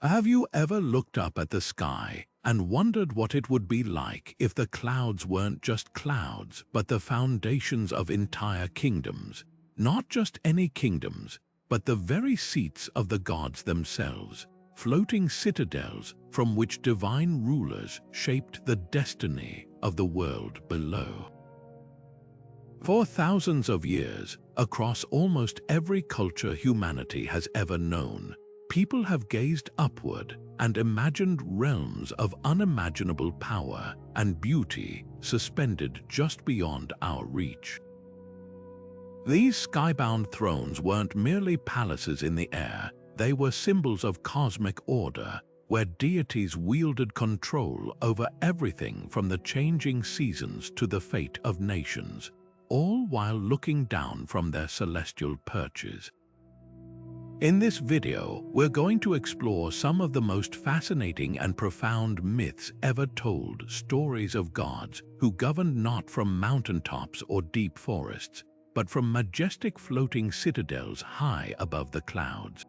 Have you ever looked up at the sky and wondered what it would be like if the clouds weren't just clouds, but the foundations of entire kingdoms? Not just any kingdoms, but the very seats of the gods themselves, floating citadels from which divine rulers shaped the destiny of the world below. For thousands of years, across almost every culture humanity has ever known, people have gazed upward and imagined realms of unimaginable power and beauty suspended just beyond our reach. These skybound thrones weren't merely palaces in the air, they were symbols of cosmic order, where deities wielded control over everything from the changing seasons to the fate of nations, all while looking down from their celestial perches. In this video, we're going to explore some of the most fascinating and profound myths ever told, stories of gods who governed not from mountaintops or deep forests, but from majestic floating citadels high above the clouds.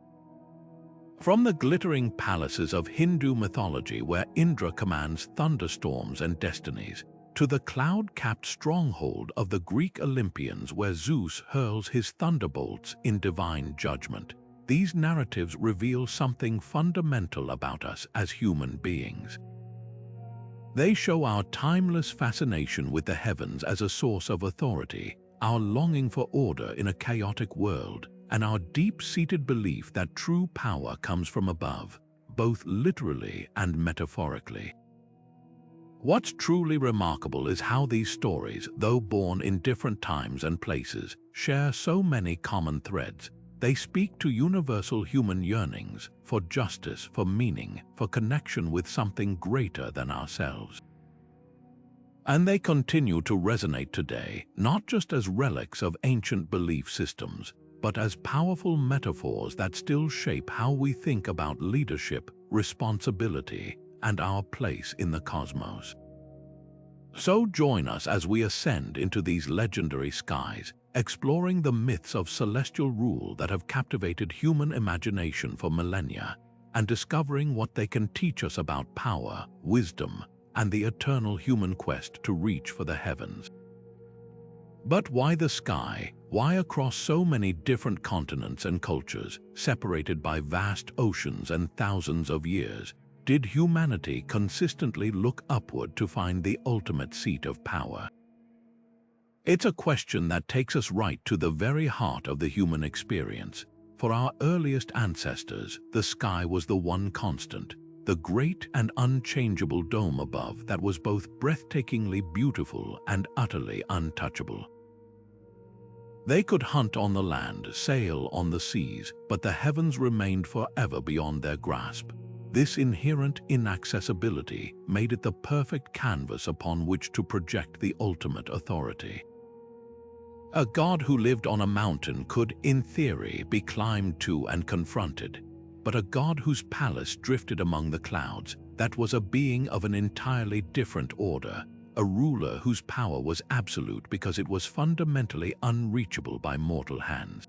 From the glittering palaces of Hindu mythology where Indra commands thunderstorms and destinies, to the cloud-capped stronghold of the Greek Olympians where Zeus hurls his thunderbolts in divine judgment, these narratives reveal something fundamental about us as human beings. They show our timeless fascination with the heavens as a source of authority, our longing for order in a chaotic world, and our deep-seated belief that true power comes from above, both literally and metaphorically. What's truly remarkable is how these stories, though born in different times and places, share so many common threads. They speak to universal human yearnings for justice, for meaning, for connection with something greater than ourselves. And they continue to resonate today, not just as relics of ancient belief systems, but as powerful metaphors that still shape how we think about leadership, responsibility, and our place in the cosmos. So join us as we ascend into these legendary skies, exploring the myths of celestial rule that have captivated human imagination for millennia, and discovering what they can teach us about power, wisdom, and the eternal human quest to reach for the heavens. But why the sky? Why across so many different continents and cultures, separated by vast oceans and thousands of years, did humanity consistently look upward to find the ultimate seat of power? It's a question that takes us right to the very heart of the human experience. For our earliest ancestors, the sky was the one constant, the great and unchangeable dome above that was both breathtakingly beautiful and utterly untouchable. They could hunt on the land, sail on the seas, but the heavens remained forever beyond their grasp. This inherent inaccessibility made it the perfect canvas upon which to project the ultimate authority. A god who lived on a mountain could, in theory, be climbed to and confronted, but a god whose palace drifted among the clouds, that was a being of an entirely different order, a ruler whose power was absolute because it was fundamentally unreachable by mortal hands.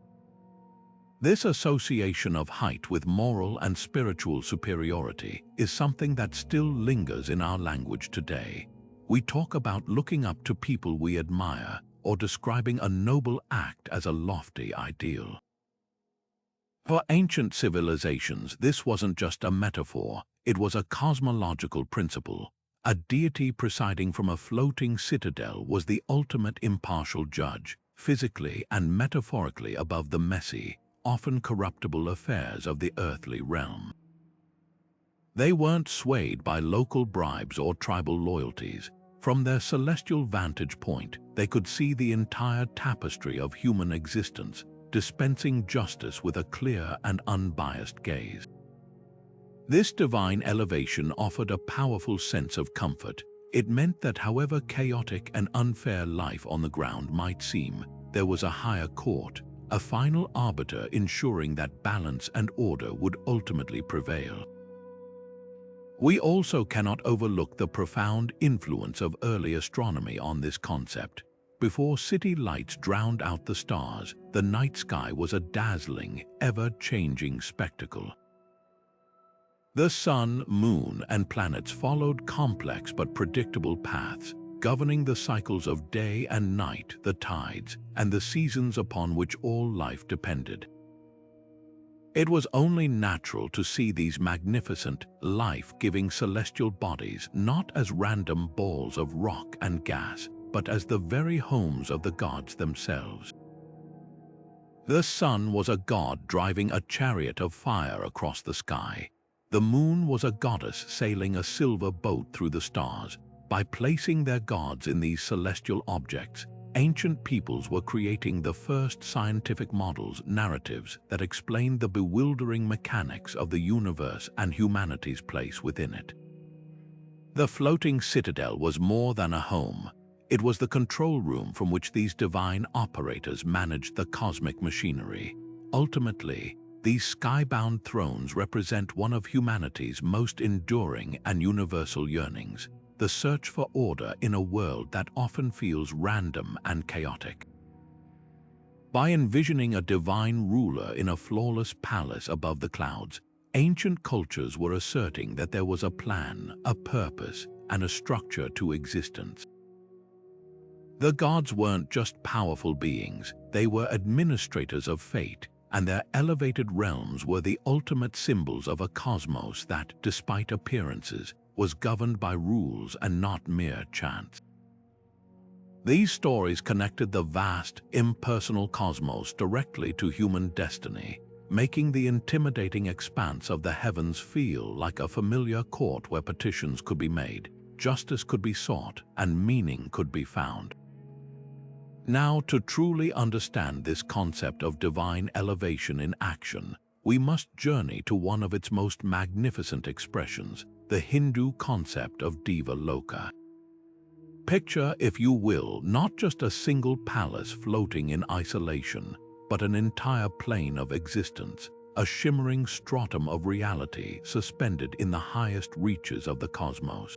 This association of height with moral and spiritual superiority is something that still lingers in our language today. We talk about looking up to people we admire, or describing a noble act as a lofty ideal. For ancient civilizations, this wasn't just a metaphor, it was a cosmological principle. A deity presiding from a floating citadel was the ultimate impartial judge, physically and metaphorically above the messy, often corruptible affairs of the earthly realm. They weren't swayed by local bribes or tribal loyalties. From their celestial vantage point, they could see the entire tapestry of human existence, dispensing justice with a clear and unbiased gaze. This divine elevation offered a powerful sense of comfort. It meant that however chaotic and unfair life on the ground might seem, there was a higher court, a final arbiter ensuring that balance and order would ultimately prevail. We also cannot overlook the profound influence of early astronomy on this concept. Before city lights drowned out the stars, the night sky was a dazzling, ever-changing spectacle. The sun, moon, and planets followed complex but predictable paths, governing the cycles of day and night, the tides, and the seasons upon which all life depended. It was only natural to see these magnificent, life-giving celestial bodies not as random balls of rock and gas, but as the very homes of the gods themselves. The sun was a god driving a chariot of fire across the sky. The moon was a goddess sailing a silver boat through the stars. By placing their gods in these celestial objects, ancient peoples were creating the first scientific models, narratives that explained the bewildering mechanics of the universe and humanity's place within it. The floating citadel was more than a home. It was the control room from which these divine operators managed the cosmic machinery. Ultimately, these skybound thrones represent one of humanity's most enduring and universal yearnings: the search for order in a world that often feels random and chaotic. By envisioning a divine ruler in a flawless palace above the clouds, ancient cultures were asserting that there was a plan, a purpose, and a structure to existence. The gods weren't just powerful beings, they were administrators of fate, and their elevated realms were the ultimate symbols of a cosmos that, despite appearances, was governed by rules and not mere chance. These stories connected the vast, impersonal cosmos directly to human destiny, making the intimidating expanse of the heavens feel like a familiar court where petitions could be made, justice could be sought, and meaning could be found. Now, to truly understand this concept of divine elevation in action, we must journey to one of its most magnificent expressions, the Hindu concept of Diva Loca. Picture, if you will, not just a single palace floating in isolation, but an entire plane of existence, a shimmering stratum of reality suspended in the highest reaches of the cosmos.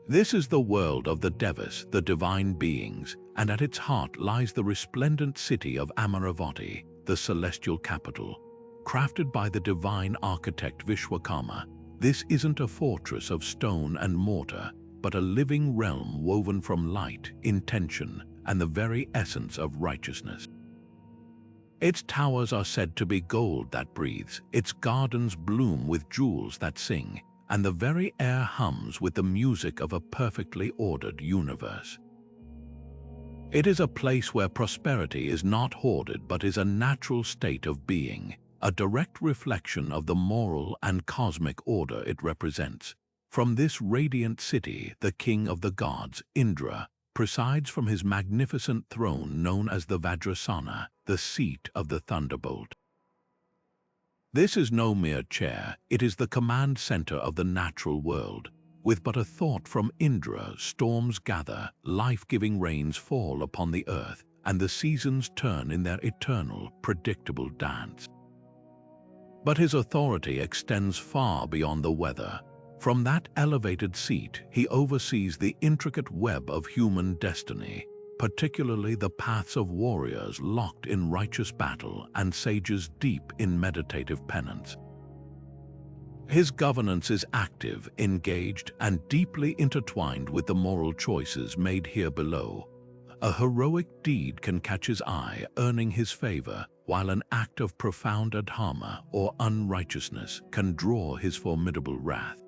This is the world of the devas, the divine beings, and at its heart lies the resplendent city of Amaravati, the celestial capital. Crafted by the divine architect Vishwakarma, this isn't a fortress of stone and mortar, but a living realm woven from light, intention, and the very essence of righteousness. Its towers are said to be gold that breathes, its gardens bloom with jewels that sing, and the very air hums with the music of a perfectly ordered universe. It is a place where prosperity is not hoarded but is a natural state of being, a direct reflection of the moral and cosmic order it represents. From this radiant city, the king of the gods, Indra, presides from his magnificent throne known as the Vajrasana, the seat of the thunderbolt. This is no mere chair, it is the command center of the natural world. With but a thought from Indra, storms gather, life-giving rains fall upon the earth, and the seasons turn in their eternal, predictable dance. But his authority extends far beyond the weather. From that elevated seat, he oversees the intricate web of human destiny, particularly the paths of warriors locked in righteous battle and sages deep in meditative penance. His governance is active, engaged, and deeply intertwined with the moral choices made here below. A heroic deed can catch his eye, earning his favor, while an act of profound adharma or unrighteousness can draw his formidable wrath.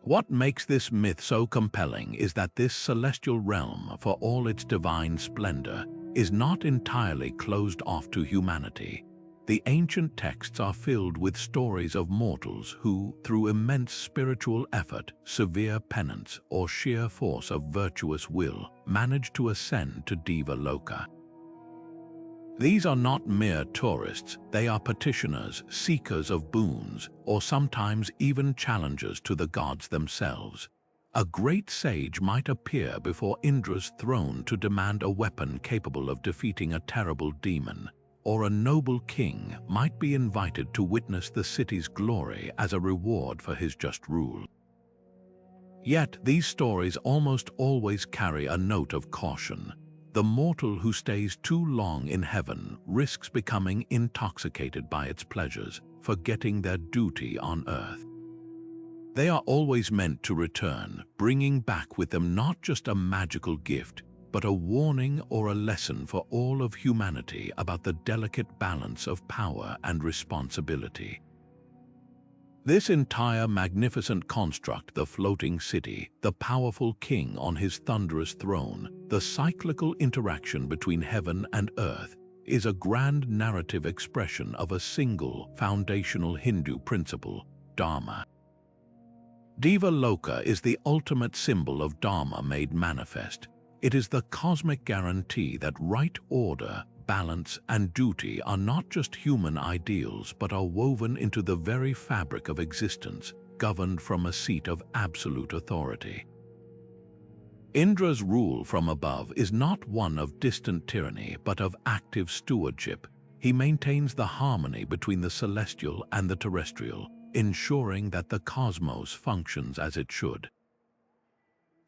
What makes this myth so compelling is that this celestial realm, for all its divine splendor, is not entirely closed off to humanity. The ancient texts are filled with stories of mortals who, through immense spiritual effort, severe penance, or sheer force of virtuous will, manage to ascend to Diva Loca. These are not mere tourists, they are petitioners, seekers of boons, or sometimes even challengers to the gods themselves. A great sage might appear before Indra's throne to demand a weapon capable of defeating a terrible demon, or a noble king might be invited to witness the city's glory as a reward for his just rule. Yet these stories almost always carry a note of caution. The mortal who stays too long in heaven risks becoming intoxicated by its pleasures, forgetting their duty on earth. They are always meant to return, bringing back with them not just a magical gift, but a warning or a lesson for all of humanity about the delicate balance of power and responsibility. This entire magnificent construct, the floating city, the powerful king on his thunderous throne, the cyclical interaction between heaven and earth, is a grand narrative expression of a single foundational Hindu principle, Dharma. Diva Loca is the ultimate symbol of Dharma made manifest. It is the cosmic guarantee that right order, balance, and duty are not just human ideals but are woven into the very fabric of existence, governed from a seat of absolute authority. Indra's rule from above is not one of distant tyranny but of active stewardship. He maintains the harmony between the celestial and the terrestrial, ensuring that the cosmos functions as it should.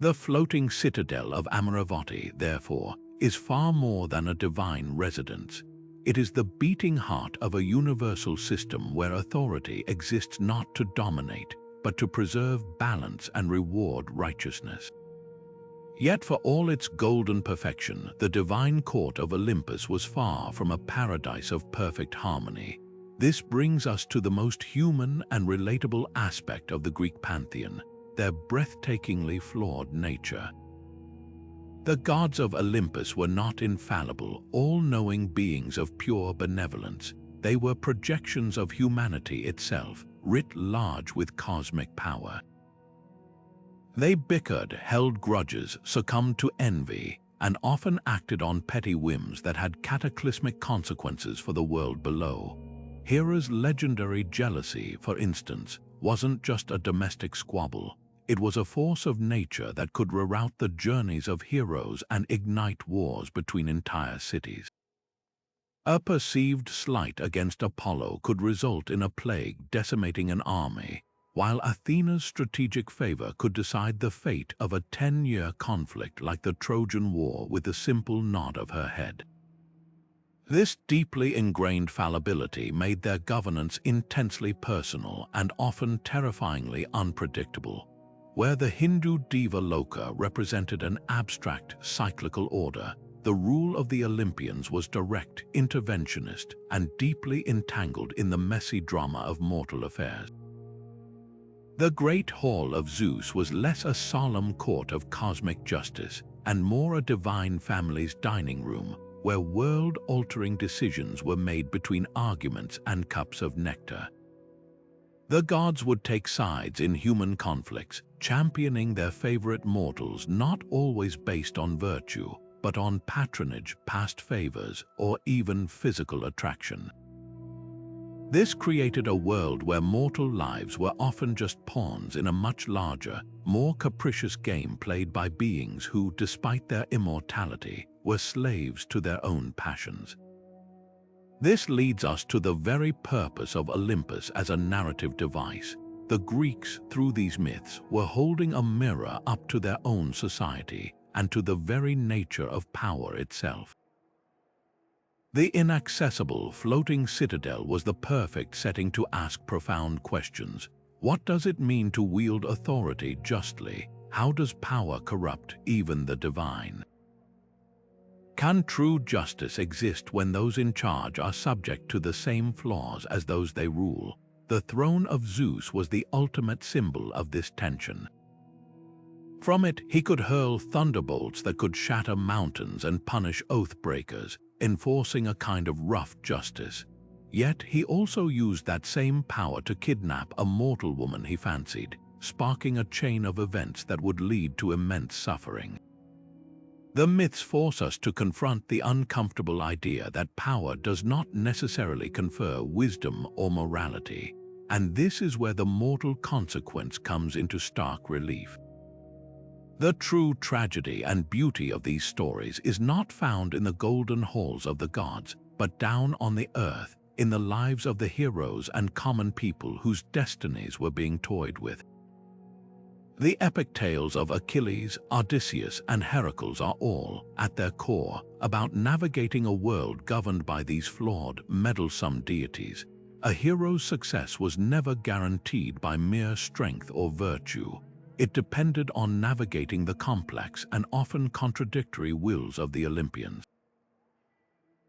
The floating citadel of Amaravati, therefore, is far more than a divine residence. It is the beating heart of a universal system where authority exists not to dominate, but to preserve balance and reward righteousness. Yet for all its golden perfection, the divine court of Olympus was far from a paradise of perfect harmony. This brings us to the most human and relatable aspect of the Greek pantheon, their breathtakingly flawed nature. The gods of Olympus were not infallible, all-knowing beings of pure benevolence. They were projections of humanity itself, writ large with cosmic power. They bickered, held grudges, succumbed to envy, and often acted on petty whims that had cataclysmic consequences for the world below. Hera's legendary jealousy, for instance, wasn't just a domestic squabble. It was a force of nature that could reroute the journeys of heroes and ignite wars between entire cities. A perceived slight against Apollo could result in a plague decimating an army, while Athena's strategic favor could decide the fate of a 10-year conflict like the Trojan War with a simple nod of her head. This deeply ingrained fallibility made their governance intensely personal and often terrifyingly unpredictable. Where the Hindu Diva Loca represented an abstract, cyclical order, the rule of the Olympians was direct, interventionist, and deeply entangled in the messy drama of mortal affairs. The Great Hall of Zeus was less a solemn court of cosmic justice and more a divine family's dining room, where world-altering decisions were made between arguments and cups of nectar. The gods would take sides in human conflicts, championing their favorite mortals not always based on virtue, but on patronage, past favors, or even physical attraction. This created a world where mortal lives were often just pawns in a much larger, more capricious game played by beings who, despite their immortality, were slaves to their own passions. This leads us to the very purpose of Olympus as a narrative device. The Greeks, through these myths, were holding a mirror up to their own society and to the very nature of power itself. The inaccessible, floating citadel was the perfect setting to ask profound questions. What does it mean to wield authority justly? How does power corrupt even the divine? Can true justice exist when those in charge are subject to the same flaws as those they rule? The throne of Zeus was the ultimate symbol of this tension. From it, he could hurl thunderbolts that could shatter mountains and punish oath-breakers, enforcing a kind of rough justice. Yet he also used that same power to kidnap a mortal woman he fancied, sparking a chain of events that would lead to immense suffering. The myths force us to confront the uncomfortable idea that power does not necessarily confer wisdom or morality, and this is where the mortal consequence comes into stark relief. The true tragedy and beauty of these stories is not found in the golden halls of the gods, but down on the earth, in the lives of the heroes and common people whose destinies were being toyed with. The epic tales of Achilles, Odysseus, and Heracles are all, at their core, about navigating a world governed by these flawed, meddlesome deities. A hero's success was never guaranteed by mere strength or virtue. It depended on navigating the complex and often contradictory wills of the Olympians.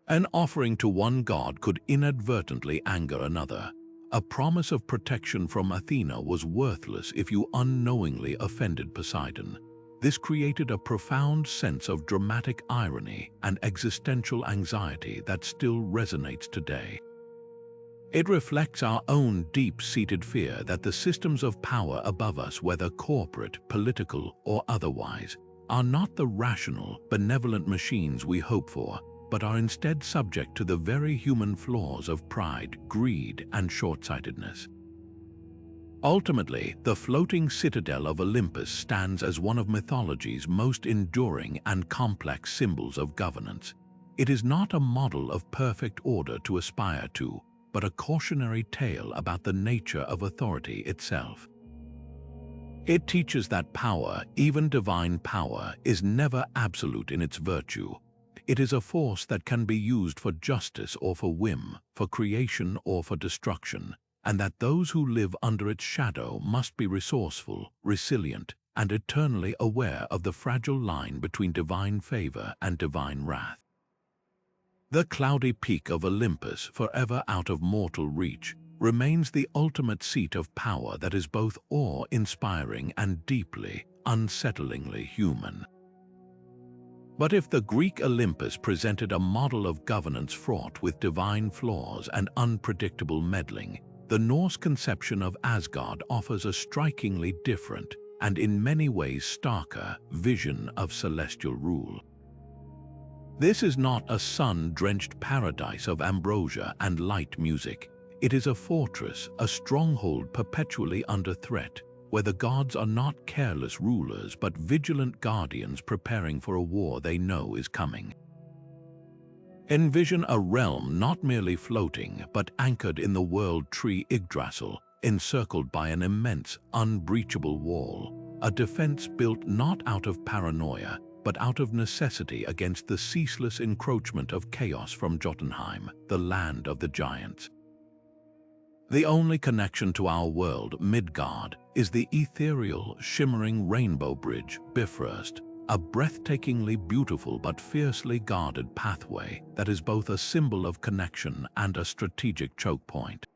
An offering to one god could inadvertently anger another. A promise of protection from Athena was worthless if you unknowingly offended Poseidon. This created a profound sense of dramatic irony and existential anxiety that still resonates today. It reflects our own deep-seated fear that the systems of power above us, whether corporate, political, or otherwise, are not the rational, benevolent machines we hope for, but are instead subject to the very human flaws of pride, greed, and short-sightedness. Ultimately, the floating citadel of Olympus stands as one of mythology's most enduring and complex symbols of governance. It is not a model of perfect order to aspire to, but a cautionary tale about the nature of authority itself. It teaches that power, even divine power, is never absolute in its virtue. It is a force that can be used for justice or for whim, for creation or for destruction, and that those who live under its shadow must be resourceful, resilient, and eternally aware of the fragile line between divine favor and divine wrath. The cloudy peak of Olympus, forever out of mortal reach, remains the ultimate seat of power that is both awe-inspiring and deeply, unsettlingly human. But if the Greek Olympus presented a model of governance fraught with divine flaws and unpredictable meddling, the Norse conception of Asgard offers a strikingly different, and in many ways starker, vision of celestial rule. This is not a sun-drenched paradise of ambrosia and light music. It is a fortress, a stronghold perpetually under threat, where the gods are not careless rulers but vigilant guardians preparing for a war they know is coming. Envision a realm not merely floating but anchored in the world tree Yggdrasil, encircled by an immense, unbreachable wall, a defense built not out of paranoia, but out of necessity against the ceaseless encroachment of chaos from Jotunheim, the land of the giants. The only connection to our world, Midgard, is the ethereal, shimmering rainbow bridge, Bifrost, a breathtakingly beautiful but fiercely guarded pathway that is both a symbol of connection and a strategic choke point.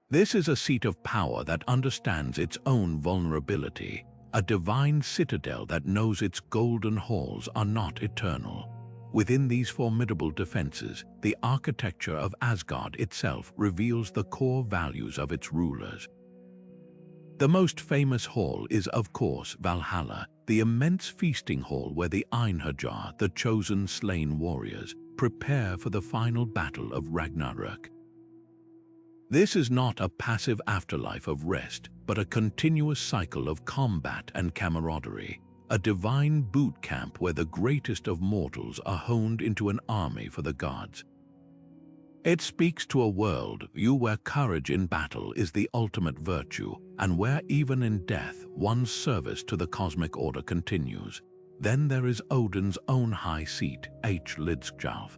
This is a seat of power that understands its own vulnerability, a divine citadel that knows its golden halls are not eternal. Within these formidable defenses, the architecture of Asgard itself reveals the core values of its rulers. The most famous hall is, of course, Valhalla, the immense feasting hall where the Einherjar, the chosen slain warriors, prepare for the final battle of Ragnarök. This is not a passive afterlife of rest, but a continuous cycle of combat and camaraderie, a divine boot camp where the greatest of mortals are honed into an army for the gods. It speaks to a world where courage in battle is the ultimate virtue, and where even in death one's service to the cosmic order continues. Then there is Odin's own high seat, Hlidskjalf.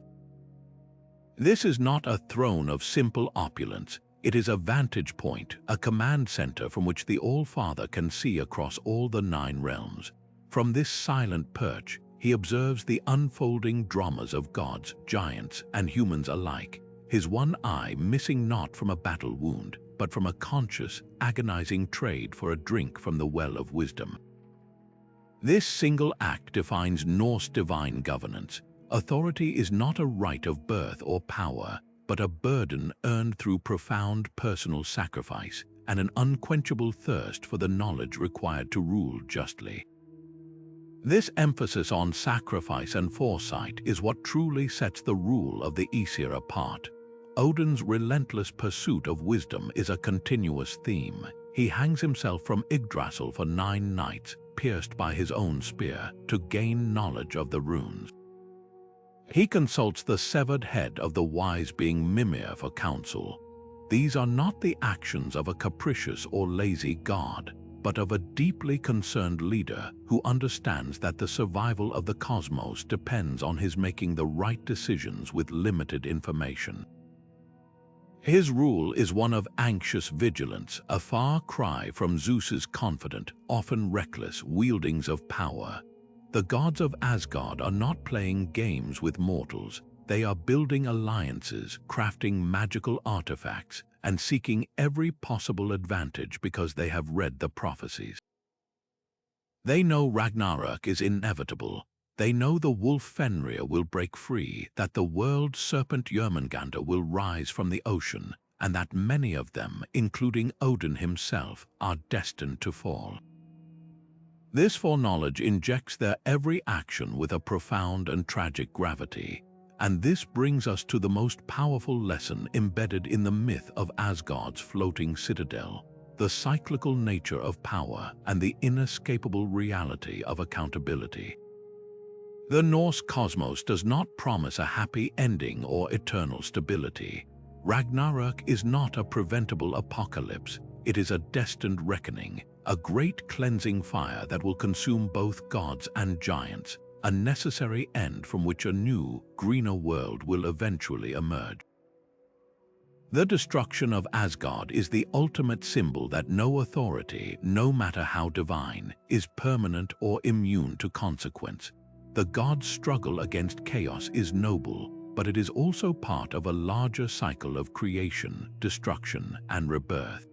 This is not a throne of simple opulence. It is a vantage point, a command center from which the All-Father can see across all the 9 realms. From this silent perch, he observes the unfolding dramas of gods, giants, and humans alike, his one eye missing not from a battle wound, but from a conscious, agonizing trade for a drink from the well of wisdom. This single act defines Norse divine governance. Authority is not a right of birth or power, but a burden earned through profound personal sacrifice and an unquenchable thirst for the knowledge required to rule justly. This emphasis on sacrifice and foresight is what truly sets the rule of the Aesir apart. Odin's relentless pursuit of wisdom is a continuous theme. He hangs himself from Yggdrasil for 9 nights, pierced by his own spear, to gain knowledge of the runes. He consults the severed head of the wise being Mimir for counsel. These are not the actions of a capricious or lazy god, but of a deeply concerned leader who understands that the survival of the cosmos depends on his making the right decisions with limited information. His rule is one of anxious vigilance, a far cry from Zeus's confident, often reckless wieldings of power. The gods of Asgard are not playing games with mortals. They are building alliances, crafting magical artifacts, and seeking every possible advantage because they have read the prophecies. They know Ragnarok is inevitable. They know the wolf Fenrir will break free, that the world serpent Jörmungandr will rise from the ocean, and that many of them, including Odin himself, are destined to fall. This foreknowledge injects their every action with a profound and tragic gravity, and this brings us to the most powerful lesson embedded in the myth of Asgard's floating citadel, the cyclical nature of power and the inescapable reality of accountability. The Norse cosmos does not promise a happy ending or eternal stability. Ragnarok is not a preventable apocalypse. It is a destined reckoning, a great cleansing fire that will consume both gods and giants, a necessary end from which a new, greener world will eventually emerge. The destruction of Asgard is the ultimate symbol that no authority, no matter how divine, is permanent or immune to consequence. The gods' struggle against chaos is noble, but it is also part of a larger cycle of creation, destruction, and rebirth.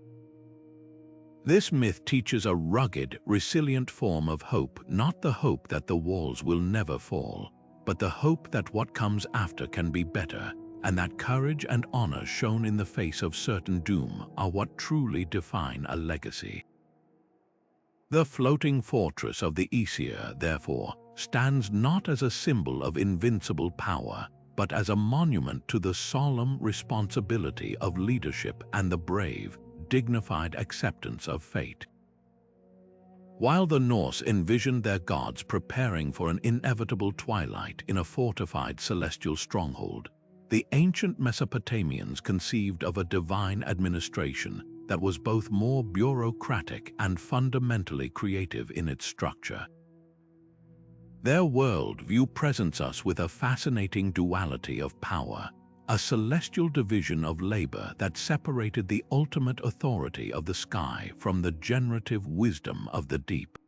This myth teaches a rugged, resilient form of hope, not the hope that the walls will never fall, but the hope that what comes after can be better, and that courage and honor shown in the face of certain doom are what truly define a legacy. The floating fortress of the Aesir, therefore, stands not as a symbol of invincible power, but as a monument to the solemn responsibility of leadership and the brave, dignified acceptance of fate. While the Norse envisioned their gods preparing for an inevitable twilight in a fortified celestial stronghold, the ancient Mesopotamians conceived of a divine administration that was both more bureaucratic and fundamentally creative in its structure. Their worldview presents us with a fascinating duality of power, a celestial division of labor that separated the ultimate authority of the sky from the generative wisdom of the deep.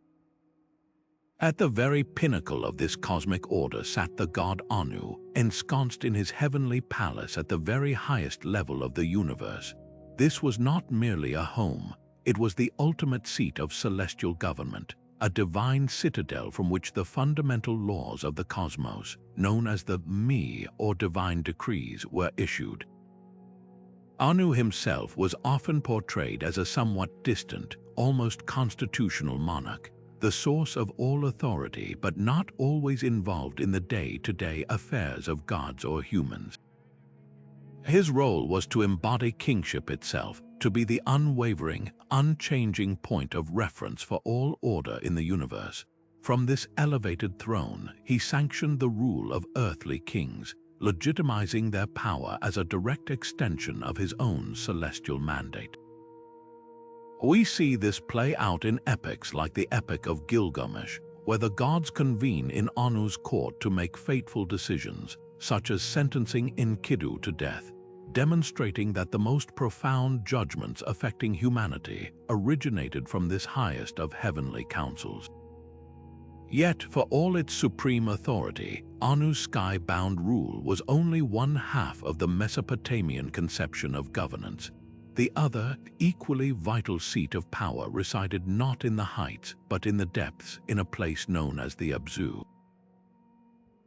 At the very pinnacle of this cosmic order sat the god Anu, ensconced in his heavenly palace at the very highest level of the universe. This was not merely a home, it was the ultimate seat of celestial government, a divine citadel from which the fundamental laws of the cosmos, known as the Mi or divine decrees, were issued. Anu himself was often portrayed as a somewhat distant, almost constitutional monarch, the source of all authority but not always involved in the day-to-day affairs of gods or humans. His role was to embody kingship itself, to be the unwavering, unchanging point of reference for all order in the universe. From this elevated throne, he sanctioned the rule of earthly kings, legitimizing their power as a direct extension of his own celestial mandate. We see this play out in epics like the Epic of Gilgamesh, where the gods convene in Anu's court to make fateful decisions, such as sentencing Enkidu to death, demonstrating that the most profound judgments affecting humanity originated from this highest of heavenly councils. Yet, for all its supreme authority, Anu's sky-bound rule was only one half of the Mesopotamian conception of governance. The other, equally vital seat of power resided not in the heights, but in the depths, in a place known as the Abzu.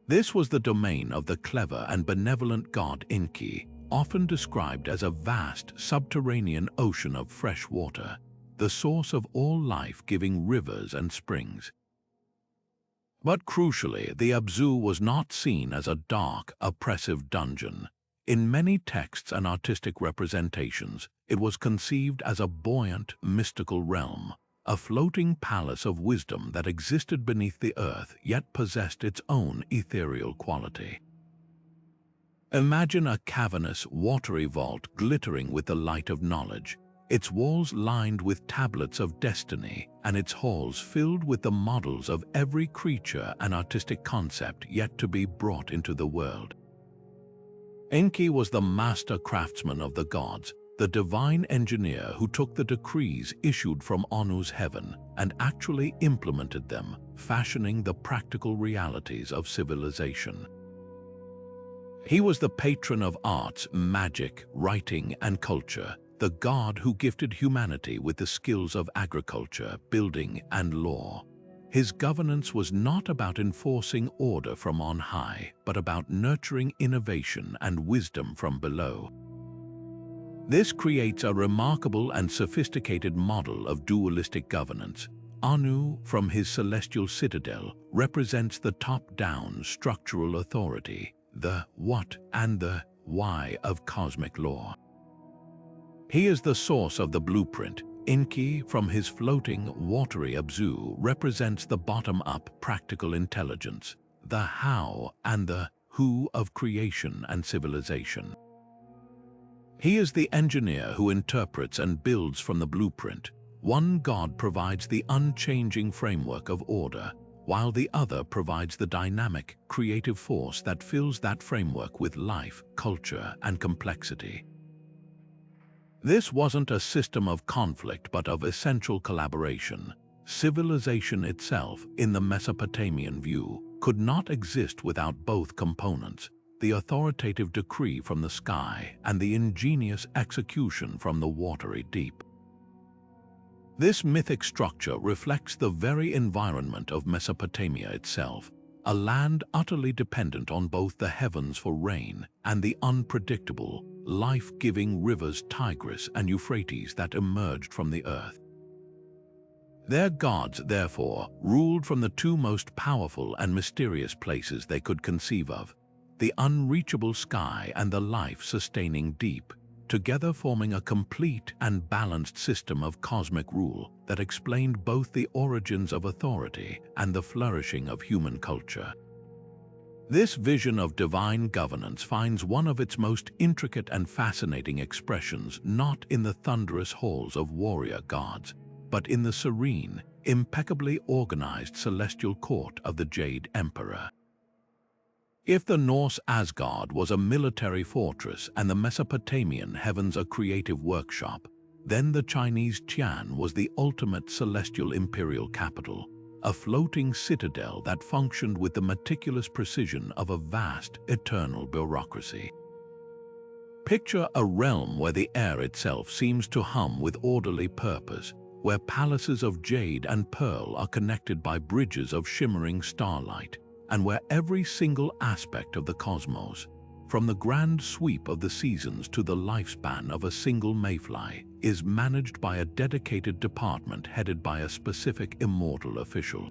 This was the domain of the clever and benevolent god Enki, often described as a vast subterranean ocean of fresh water, the source of all life giving rivers and springs. But crucially, the Abzu was not seen as a dark, oppressive dungeon. In many texts and artistic representations, it was conceived as a buoyant, mystical realm, a floating palace of wisdom that existed beneath the earth yet possessed its own ethereal quality. Imagine a cavernous, watery vault glittering with the light of knowledge, its walls lined with tablets of destiny, and its halls filled with the models of every creature and artistic concept yet to be brought into the world. Enki was the master craftsman of the gods, the divine engineer who took the decrees issued from Anu's heaven and actually implemented them, fashioning the practical realities of civilization. He was the patron of arts, magic, writing, and culture, the god who gifted humanity with the skills of agriculture, building, and law. His governance was not about enforcing order from on high, but about nurturing innovation and wisdom from below. This creates a remarkable and sophisticated model of dualistic governance. Anu, from his celestial citadel, represents the top-down structural authority, the what and the why of cosmic law. He is the source of the blueprint. Enki, from his floating, watery Abzu, represents the bottom-up practical intelligence, the how and the who of creation and civilization. He is the engineer who interprets and builds from the blueprint. One god provides the unchanging framework of order, while the other provides the dynamic, creative force that fills that framework with life, culture, and complexity. This wasn't a system of conflict but of essential collaboration. Civilization itself, in the Mesopotamian view, could not exist without both components, the authoritative decree from the sky and the ingenious execution from the watery deep. This mythic structure reflects the very environment of Mesopotamia itself, a land utterly dependent on both the heavens for rain and the unpredictable, life-giving rivers Tigris and Euphrates that emerged from the earth. Their gods, therefore, ruled from the two most powerful and mysterious places they could conceive of, the unreachable sky and the life-sustaining deep, together forming a complete and balanced system of cosmic rule that explained both the origins of authority and the flourishing of human culture. This vision of divine governance finds one of its most intricate and fascinating expressions not in the thunderous halls of warrior gods, but in the serene, impeccably organized celestial court of the Jade Emperor. If the Norse Asgard was a military fortress and the Mesopotamian heavens a creative workshop, then the Chinese Tian was the ultimate celestial imperial capital, a floating citadel that functioned with the meticulous precision of a vast, eternal bureaucracy. Picture a realm where the air itself seems to hum with orderly purpose, where palaces of jade and pearl are connected by bridges of shimmering starlight, and where every single aspect of the cosmos, from the grand sweep of the seasons to the lifespan of a single mayfly, is managed by a dedicated department headed by a specific immortal official.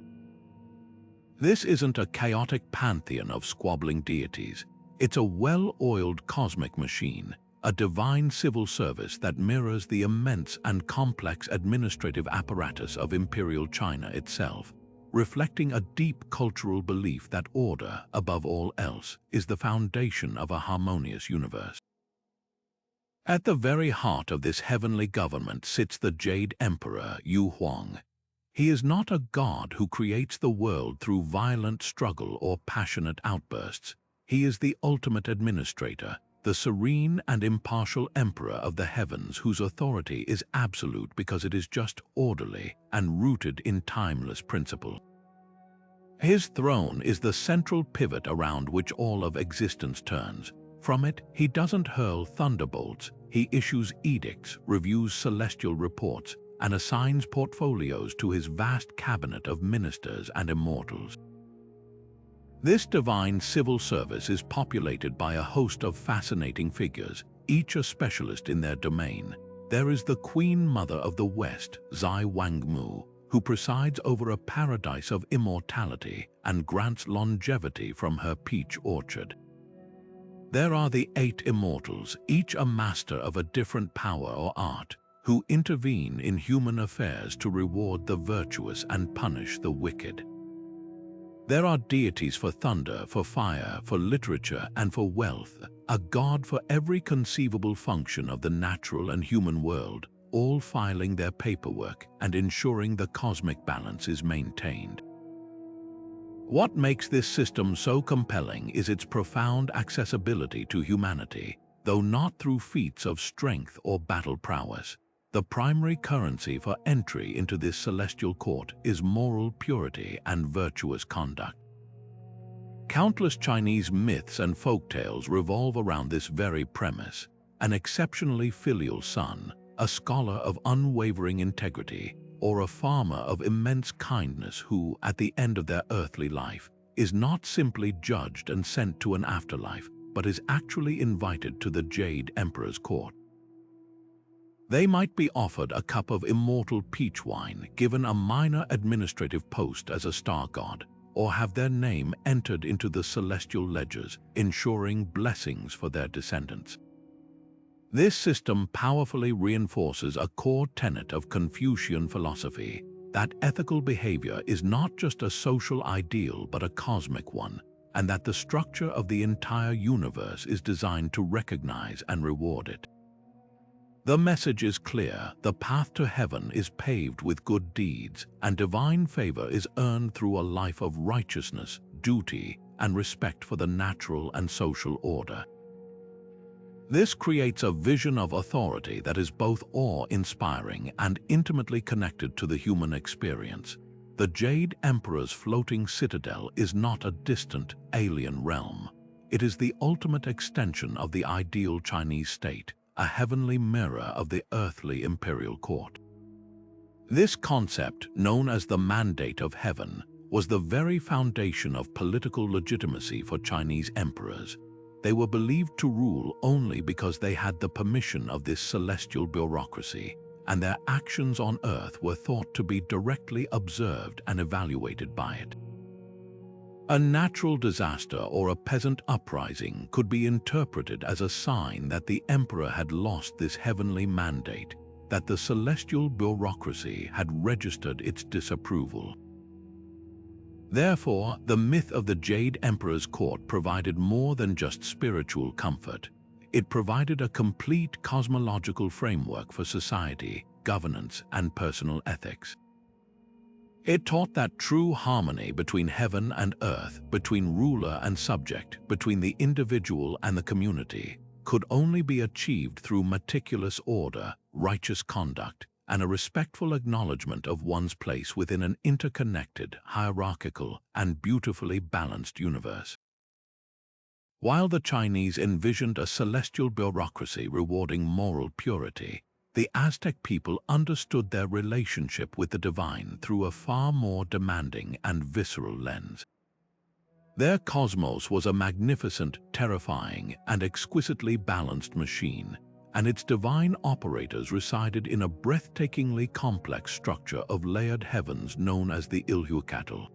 This isn't a chaotic pantheon of squabbling deities. It's a well-oiled cosmic machine, a divine civil service that mirrors the immense and complex administrative apparatus of imperial China itself, reflecting a deep cultural belief that order, above all else, is the foundation of a harmonious universe. At the very heart of this heavenly government sits the Jade Emperor, Yu Huang. He is not a god who creates the world through violent struggle or passionate outbursts. He is the ultimate administrator, the serene and impartial emperor of the heavens whose authority is absolute because it is just orderly and rooted in timeless principle. His throne is the central pivot around which all of existence turns. From it, he doesn't hurl thunderbolts, he issues edicts, reviews celestial reports, and assigns portfolios to his vast cabinet of ministers and immortals. This divine civil service is populated by a host of fascinating figures, each a specialist in their domain. There is the Queen Mother of the West, Zai Wangmu, who presides over a paradise of immortality and grants longevity from her peach orchard. There are the 8 immortals, each a master of a different power or art, who intervene in human affairs to reward the virtuous and punish the wicked. There are deities for thunder, for fire, for literature, and for wealth, a god for every conceivable function of the natural and human world, all filing their paperwork and ensuring the cosmic balance is maintained. What makes this system so compelling is its profound accessibility to humanity, though not through feats of strength or battle prowess. The primary currency for entry into this celestial court is moral purity and virtuous conduct. Countless Chinese myths and folktales revolve around this very premise. An exceptionally filial son, a scholar of unwavering integrity, or a farmer of immense kindness who, at the end of their earthly life, is not simply judged and sent to an afterlife, but is actually invited to the Jade Emperor's court. They might be offered a cup of immortal peach wine, given a minor administrative post as a star god, or have their name entered into the celestial ledgers, ensuring blessings for their descendants. This system powerfully reinforces a core tenet of Confucian philosophy, that ethical behavior is not just a social ideal but a cosmic one, and that the structure of the entire universe is designed to recognize and reward it. The message is clear: the path to heaven is paved with good deeds, and divine favor is earned through a life of righteousness, duty, and respect for the natural and social order. This creates a vision of authority that is both awe-inspiring and intimately connected to the human experience. The Jade Emperor's floating citadel is not a distant, alien realm. It is the ultimate extension of the ideal Chinese state, a heavenly mirror of the earthly imperial court. This concept, known as the Mandate of Heaven, was the very foundation of political legitimacy for Chinese emperors. They were believed to rule only because they had the permission of this celestial bureaucracy, and their actions on earth were thought to be directly observed and evaluated by it. A natural disaster or a peasant uprising could be interpreted as a sign that the emperor had lost this heavenly mandate, that the celestial bureaucracy had registered its disapproval. Therefore, the myth of the Jade Emperor's court provided more than just spiritual comfort. It provided a complete cosmological framework for society, governance, and personal ethics. It taught that true harmony between heaven and earth, between ruler and subject, between the individual and the community, could only be achieved through meticulous order, righteous conduct, and a respectful acknowledgement of one's place within an interconnected, hierarchical, and beautifully balanced universe. While the Chinese envisioned a celestial bureaucracy rewarding moral purity, the Aztec people understood their relationship with the divine through a far more demanding and visceral lens. Their cosmos was a magnificent, terrifying, and exquisitely balanced machine, and its divine operators resided in a breathtakingly complex structure of layered heavens known as the Ilhuatl.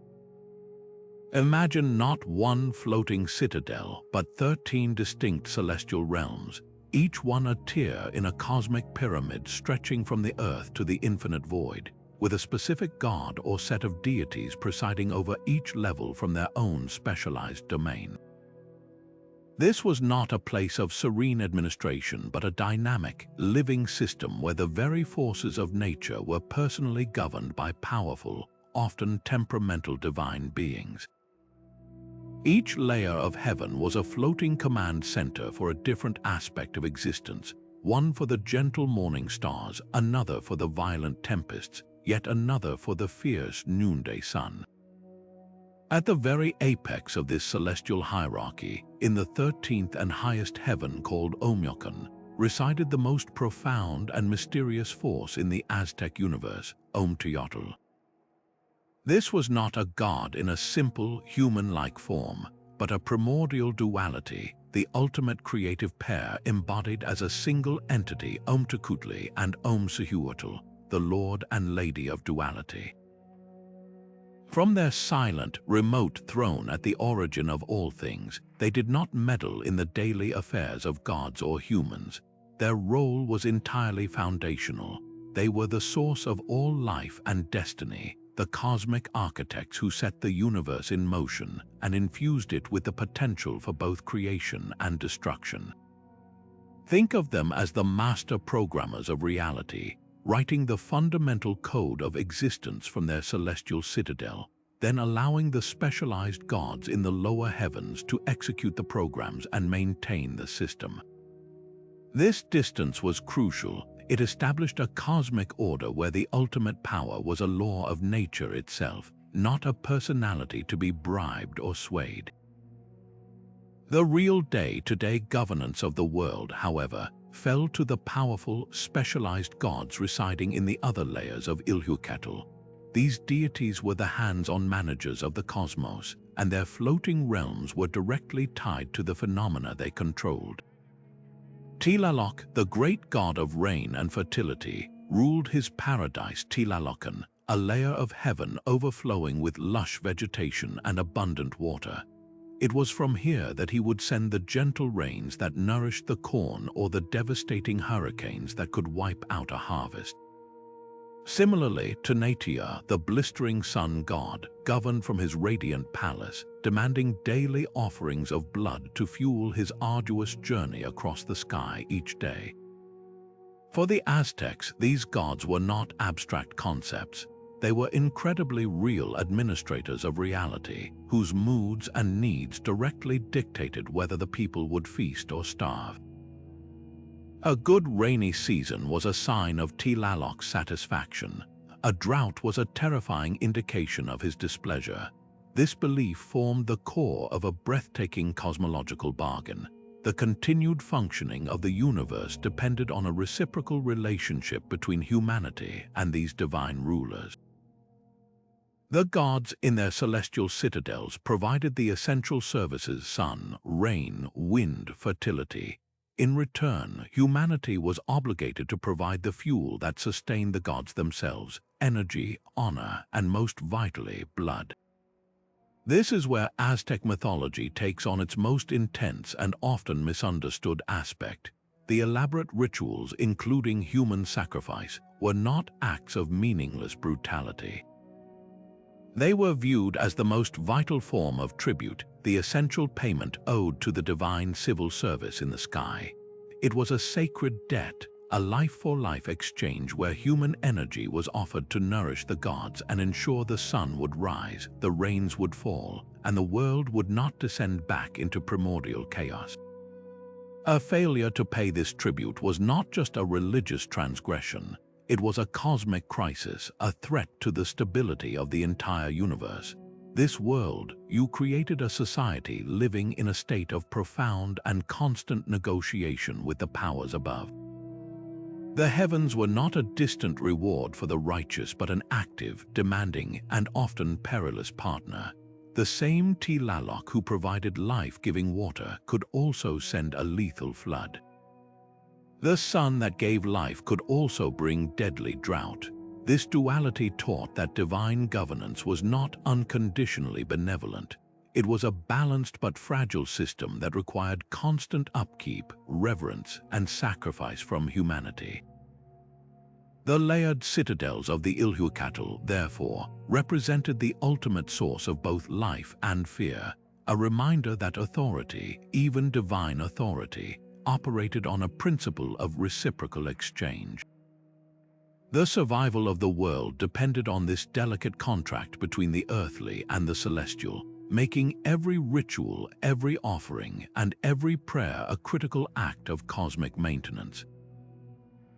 Imagine not one floating citadel, but 13 distinct celestial realms, each one a tier in a cosmic pyramid stretching from the earth to the infinite void, with a specific god or set of deities presiding over each level from their own specialized domain. This was not a place of serene administration, but a dynamic, living system where the very forces of nature were personally governed by powerful, often temperamental divine beings. Each layer of heaven was a floating command center for a different aspect of existence, one for the gentle morning stars, another for the violent tempests, yet another for the fierce noonday sun. At the very apex of this celestial hierarchy, in the 13th and highest heaven called Omyokan, resided the most profound and mysterious force in the Aztec universe, Omteotl. This was not a god in a simple, human-like form, but a primordial duality, the ultimate creative pair embodied as a single entity, Omtekutli and Omsehuatl, the Lord and Lady of Duality. From their silent, remote throne at the origin of all things, they did not meddle in the daily affairs of gods or humans. Their role was entirely foundational. They were the source of all life and destiny, the cosmic architects who set the universe in motion and infused it with the potential for both creation and destruction. Think of them as the master programmers of reality, writing the fundamental code of existence from their celestial citadel, then allowing the specialized gods in the lower heavens to execute the programs and maintain the system. This distance was crucial. It established a cosmic order where the ultimate power was a law of nature itself, not a personality to be bribed or swayed. The real day-to-day governance of the world, however, fell to the powerful, specialized gods residing in the other layers of Ilhuatl. These deities were the hands-on managers of the cosmos, and their floating realms were directly tied to the phenomena they controlled. Tlaloc, the great god of rain and fertility, ruled his paradise Tlalocan, a layer of heaven overflowing with lush vegetation and abundant water. It was from here that he would send the gentle rains that nourished the corn or the devastating hurricanes that could wipe out a harvest. Similarly, Tanatia, the blistering sun god, governed from his radiant palace, demanding daily offerings of blood to fuel his arduous journey across the sky each day. For the Aztecs, these gods were not abstract concepts. They were incredibly real administrators of reality, whose moods and needs directly dictated whether the people would feast or starve. A good rainy season was a sign of Tlaloc's satisfaction. A drought was a terrifying indication of his displeasure. This belief formed the core of a breathtaking cosmological bargain. The continued functioning of the universe depended on a reciprocal relationship between humanity and these divine rulers. The gods in their celestial citadels provided the essential services: sun, rain, wind, fertility. In return, humanity was obligated to provide the fuel that sustained the gods themselves: energy, honor, and most vitally, blood. This is where Aztec mythology takes on its most intense and often misunderstood aspect. The elaborate rituals, including human sacrifice, were not acts of meaningless brutality. They were viewed as the most vital form of tribute, the essential payment owed to the divine civil service in the sky. It was a sacred debt, a life-for-life exchange where human energy was offered to nourish the gods and ensure the sun would rise, the rains would fall, and the world would not descend back into primordial chaos. A failure to pay this tribute was not just a religious transgression. It was a cosmic crisis, a threat to the stability of the entire universe. This world, you created a society living in a state of profound and constant negotiation with the powers above. The heavens were not a distant reward for the righteous, but an active, demanding, and often perilous partner. The same Tlaloc who provided life-giving water could also send a lethal flood. The sun that gave life could also bring deadly drought. This duality taught that divine governance was not unconditionally benevolent. It was a balanced but fragile system that required constant upkeep, reverence, and sacrifice from humanity. The layered citadels of the Ilhuatl, therefore, represented the ultimate source of both life and fear, a reminder that authority, even divine authority, operated on a principle of reciprocal exchange. The survival of the world depended on this delicate contract between the earthly and the celestial, making every ritual, every offering, and every prayer a critical act of cosmic maintenance.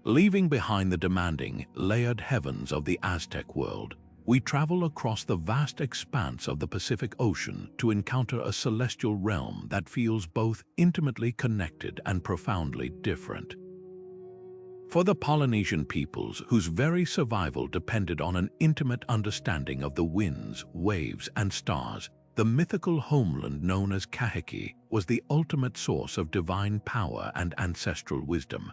Leaving behind the demanding, layered heavens of the Aztec world, we travel across the vast expanse of the Pacific Ocean to encounter a celestial realm that feels both intimately connected and profoundly different. For the Polynesian peoples, whose very survival depended on an intimate understanding of the winds, waves, and stars, the mythical homeland known as Kahiki was the ultimate source of divine power and ancestral wisdom.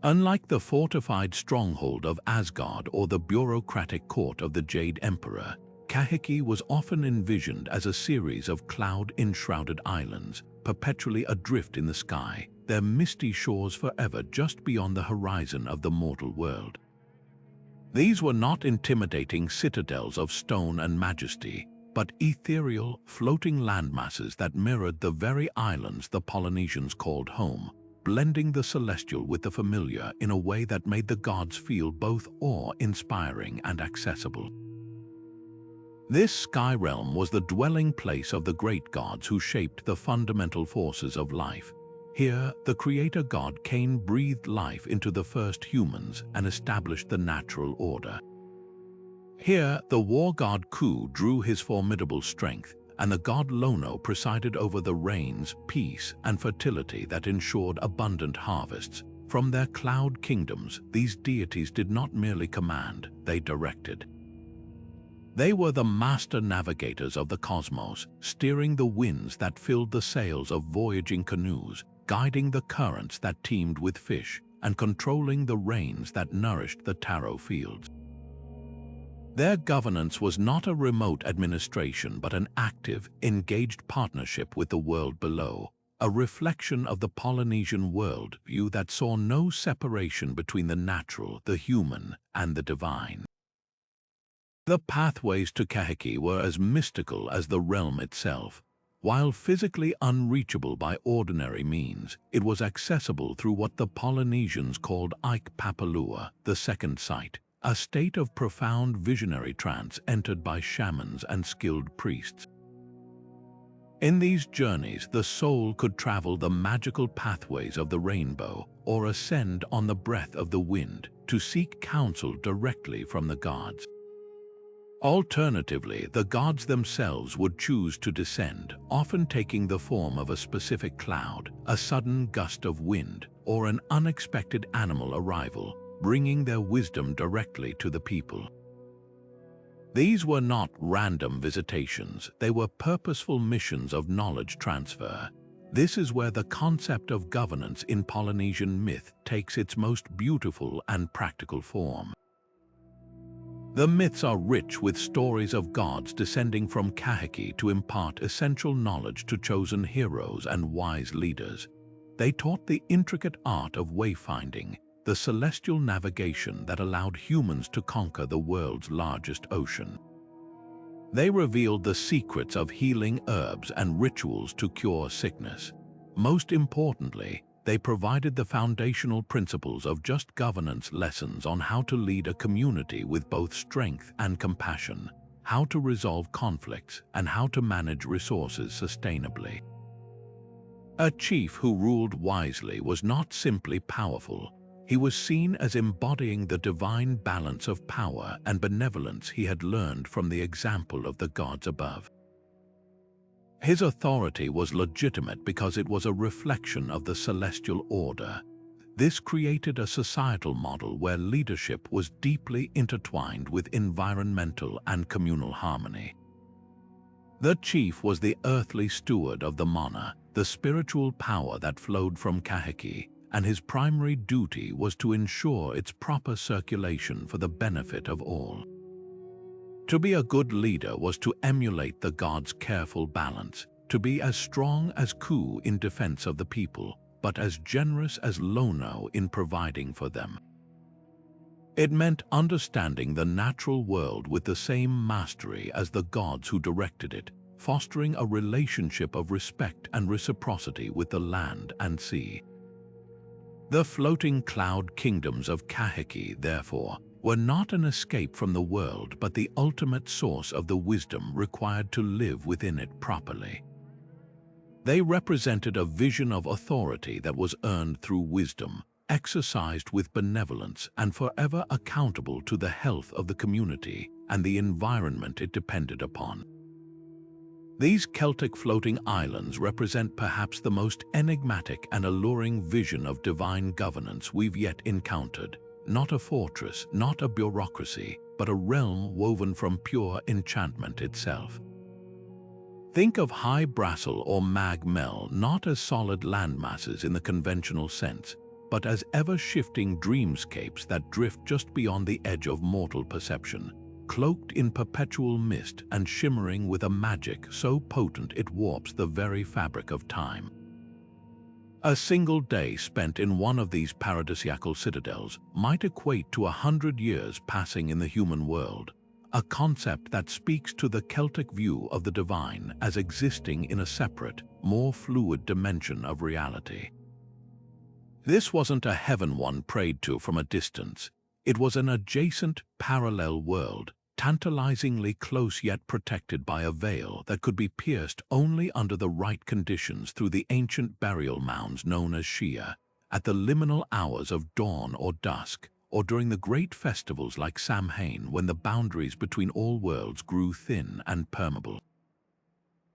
Unlike the fortified stronghold of Asgard or the bureaucratic court of the Jade Emperor, Kahiki was often envisioned as a series of cloud-enshrouded islands, perpetually adrift in the sky, their misty shores forever just beyond the horizon of the mortal world. These were not intimidating citadels of stone and majesty, but ethereal, floating landmasses that mirrored the very islands the Polynesians called home, blending the celestial with the familiar in a way that made the gods feel both awe-inspiring and accessible. This sky realm was the dwelling place of the great gods who shaped the fundamental forces of life. Here, the creator god Cain breathed life into the first humans and established the natural order. Here, the war god Ku drew his formidable strength, and the god Lono presided over the rains, peace, and fertility that ensured abundant harvests. From their cloud kingdoms, these deities did not merely command, they directed. They were the master navigators of the cosmos, steering the winds that filled the sails of voyaging canoes, guiding the currents that teemed with fish, and controlling the rains that nourished the taro fields. Their governance was not a remote administration but an active, engaged partnership with the world below, a reflection of the Polynesian worldview that saw no separation between the natural, the human, and the divine. The pathways to Kahiki were as mystical as the realm itself. While physically unreachable by ordinary means, it was accessible through what the Polynesians called Ike Papalua, the second sight, a state of profound visionary trance entered by shamans and skilled priests. In these journeys, the soul could travel the magical pathways of the rainbow or ascend on the breath of the wind to seek counsel directly from the gods. Alternatively, the gods themselves would choose to descend, often taking the form of a specific cloud, a sudden gust of wind, or an unexpected animal arrival, bringing their wisdom directly to the people. These were not random visitations, they were purposeful missions of knowledge transfer. This is where the concept of governance in Polynesian myth takes its most beautiful and practical form. The myths are rich with stories of gods descending from Kahiki to impart essential knowledge to chosen heroes and wise leaders. They taught the intricate art of wayfinding, the celestial navigation that allowed humans to conquer the world's largest ocean. They revealed the secrets of healing herbs and rituals to cure sickness. Most importantly, they provided the foundational principles of just governance lessons on how to lead a community with both strength and compassion, how to resolve conflicts, and how to manage resources sustainably. A chief who ruled wisely was not simply powerful. He was seen as embodying the divine balance of power and benevolence he had learned from the example of the gods above. His authority was legitimate because it was a reflection of the celestial order. This created a societal model where leadership was deeply intertwined with environmental and communal harmony. The chief was the earthly steward of the mana, the spiritual power that flowed from Kahiki, and his primary duty was to ensure its proper circulation for the benefit of all. To be a good leader was to emulate the gods' careful balance, to be as strong as Ku in defense of the people, but as generous as Lono in providing for them. It meant understanding the natural world with the same mastery as the gods who directed it, fostering a relationship of respect and reciprocity with the land and sea. The floating cloud kingdoms of Kahiki, therefore, were not an escape from the world but the ultimate source of the wisdom required to live within it properly. They represented a vision of authority that was earned through wisdom, exercised with benevolence, and forever accountable to the health of the community and the environment it depended upon. These Celtic floating islands represent perhaps the most enigmatic and alluring vision of divine governance we've yet encountered. Not a fortress, not a bureaucracy, but a realm woven from pure enchantment itself. Think of High Brassel or Mag Mell not as solid landmasses in the conventional sense, but as ever-shifting dreamscapes that drift just beyond the edge of mortal perception, cloaked in perpetual mist and shimmering with a magic so potent it warps the very fabric of time. A single day spent in one of these paradisiacal citadels might equate to 100 years passing in the human world, a concept that speaks to the Celtic view of the divine as existing in a separate, more fluid dimension of reality. This wasn't a heaven one prayed to from a distance. It was an adjacent, parallel world, tantalizingly close yet protected by a veil that could be pierced only under the right conditions through the ancient burial mounds known as Shia, at the liminal hours of dawn or dusk, or during the great festivals like Samhain when the boundaries between all worlds grew thin and permeable.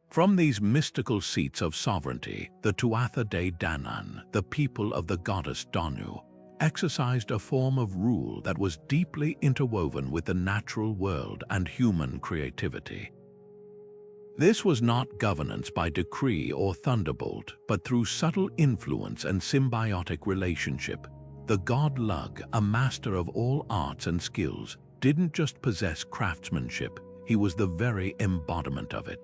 From these mystical seats of sovereignty, the Tuatha De Danann, the people of the goddess Danu, exercised a form of rule that was deeply interwoven with the natural world and human creativity. This was not governance by decree or thunderbolt, but through subtle influence and symbiotic relationship. The god Lug, a master of all arts and skills, didn't just possess craftsmanship, he was the very embodiment of it.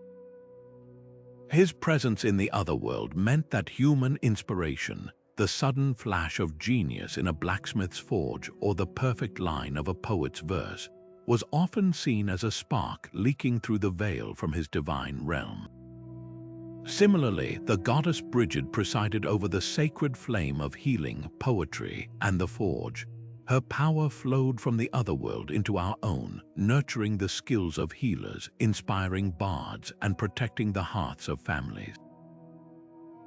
His presence in the otherworld meant that human inspiration, the sudden flash of genius in a blacksmith's forge or the perfect line of a poet's verse, was often seen as a spark leaking through the veil from his divine realm. Similarly, the goddess Brigid presided over the sacred flame of healing, poetry, and the forge. Her power flowed from the otherworld into our own, nurturing the skills of healers, inspiring bards, and protecting the hearths of families.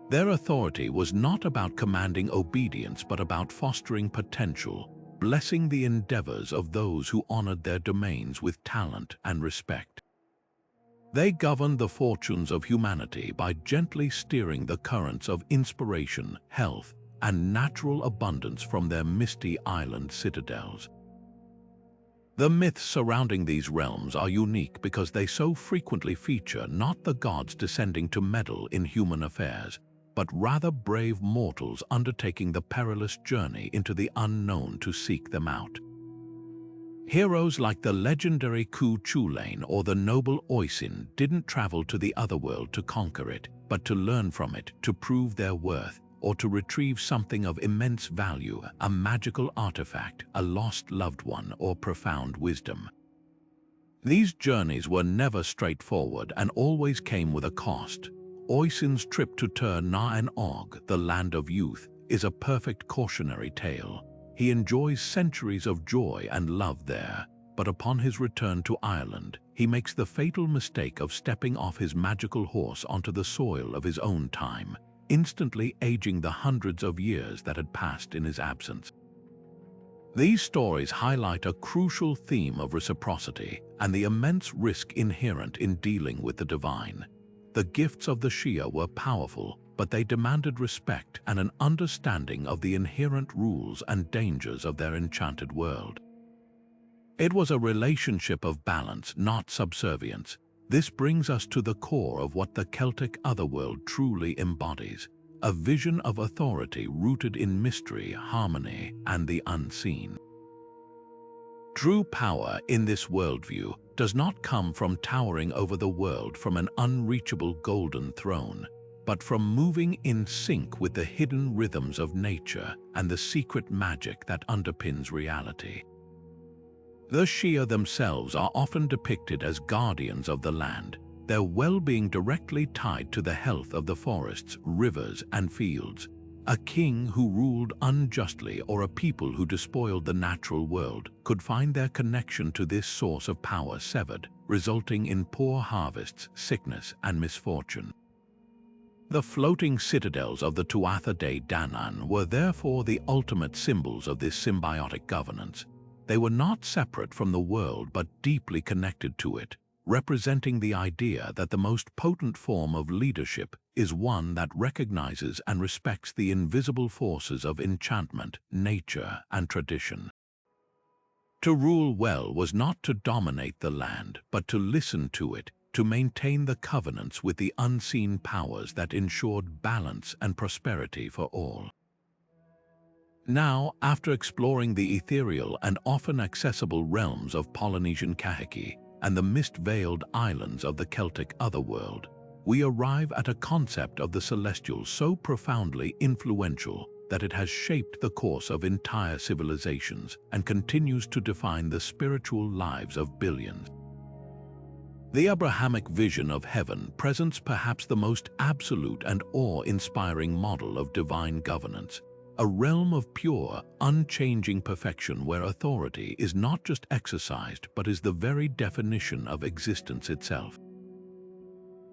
Their authority was not about commanding obedience but about fostering potential, blessing the endeavors of those who honored their domains with talent and respect. They governed the fortunes of humanity by gently steering the currents of inspiration, health, and natural abundance from their misty island citadels. The myths surrounding these realms are unique because they so frequently feature not the gods descending to meddle in human affairs, but rather brave mortals undertaking the perilous journey into the unknown to seek them out. Heroes like the legendary Ku Chulainn or the noble Oisin didn't travel to the otherworld to conquer it, but to learn from it, to prove their worth, or to retrieve something of immense value, a magical artifact, a lost loved one, or profound wisdom. These journeys were never straightforward and always came with a cost. Oisin's trip to Tir Na En Og, the land of youth, is a perfect cautionary tale. He enjoys centuries of joy and love there, but upon his return to Ireland, he makes the fatal mistake of stepping off his magical horse onto the soil of his own time, instantly aging the hundreds of years that had passed in his absence. These stories highlight a crucial theme of reciprocity and the immense risk inherent in dealing with the divine. The gifts of the Shia were powerful, but they demanded respect and an understanding of the inherent rules and dangers of their enchanted world. It was a relationship of balance, not subservience. This brings us to the core of what the Celtic Otherworld truly embodies, a vision of authority rooted in mystery, harmony, and the unseen. True power in this worldview does not come from towering over the world from an unreachable golden throne, but from moving in sync with the hidden rhythms of nature and the secret magic that underpins reality. The Shia themselves are often depicted as guardians of the land, their well-being directly tied to the health of the forests, rivers, and fields. A king who ruled unjustly or a people who despoiled the natural world could find their connection to this source of power severed, resulting in poor harvests, sickness, and misfortune. The floating citadels of the Tuatha De Danann were therefore the ultimate symbols of this symbiotic governance. They were not separate from the world but deeply connected to it, representing the idea that the most potent form of leadership is one that recognizes and respects the invisible forces of enchantment, nature, and tradition. To rule well was not to dominate the land, but to listen to it, to maintain the covenants with the unseen powers that ensured balance and prosperity for all. Now, after exploring the ethereal and often accessible realms of Polynesian Kahiki and the mist-veiled islands of the Celtic Otherworld, we arrive at a concept of the celestial so profoundly influential that it has shaped the course of entire civilizations and continues to define the spiritual lives of billions. The Abrahamic vision of heaven presents perhaps the most absolute and awe-inspiring model of divine governance. a realm of pure, unchanging perfection where authority is not just exercised but is the very definition of existence itself.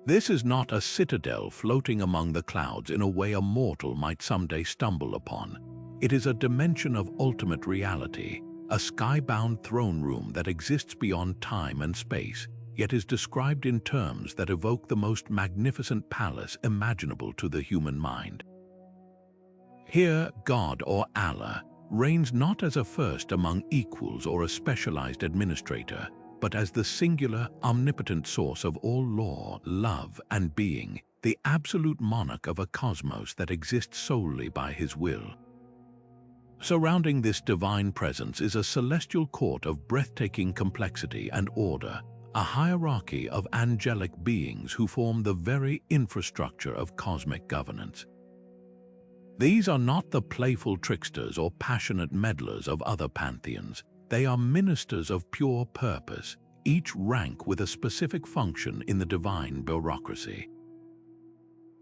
This is not a citadel floating among the clouds in a way a mortal might someday stumble upon. It is a dimension of ultimate reality, a skybound throne room that exists beyond time and space, yet is described in terms that evoke the most magnificent palace imaginable to the human mind. Here, God, or Allah, reigns not as a first among equals or a specialized administrator, but as the singular, omnipotent source of all law, love, and being, the absolute monarch of a cosmos that exists solely by his will. Surrounding this divine presence is a celestial court of breathtaking complexity and order, a hierarchy of angelic beings who form the very infrastructure of cosmic governance. These are not the playful tricksters or passionate meddlers of other pantheons. They are ministers of pure purpose, each rank with a specific function in the divine bureaucracy.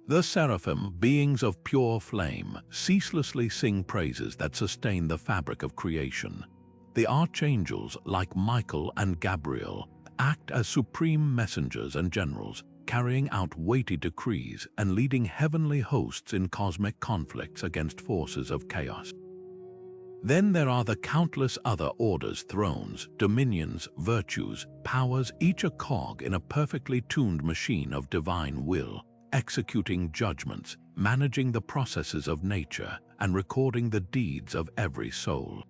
The seraphim, beings of pure flame, ceaselessly sing praises that sustain the fabric of creation. The archangels, like Michael and Gabriel, act as supreme messengers and generals, carrying out weighty decrees and leading heavenly hosts in cosmic conflicts against forces of chaos. Then there are the countless other orders, thrones, dominions, virtues, powers, each a cog in a perfectly tuned machine of divine will, executing judgments, managing the processes of nature, and recording the deeds of every soul.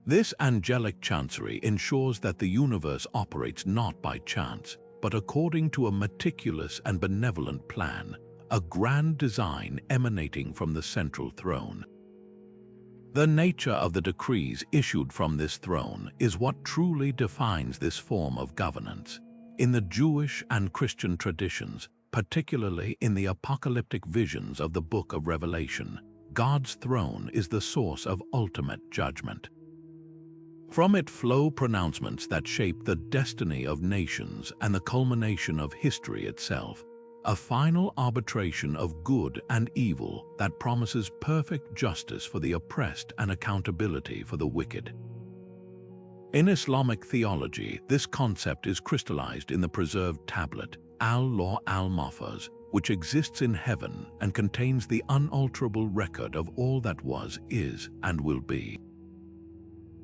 This angelic chancery ensures that the universe operates not by chance, but according to a meticulous and benevolent plan, a grand design emanating from the central throne. The nature of the decrees issued from this throne is what truly defines this form of governance. In the Jewish and Christian traditions, particularly in the apocalyptic visions of the Book of Revelation, God's throne is the source of ultimate judgment. From it flow pronouncements that shape the destiny of nations and the culmination of history itself, a final arbitration of good and evil that promises perfect justice for the oppressed and accountability for the wicked. In Islamic theology, this concept is crystallized in the preserved tablet, Al-Law al-Mahfuz, which exists in heaven and contains the unalterable record of all that was, is, and will be.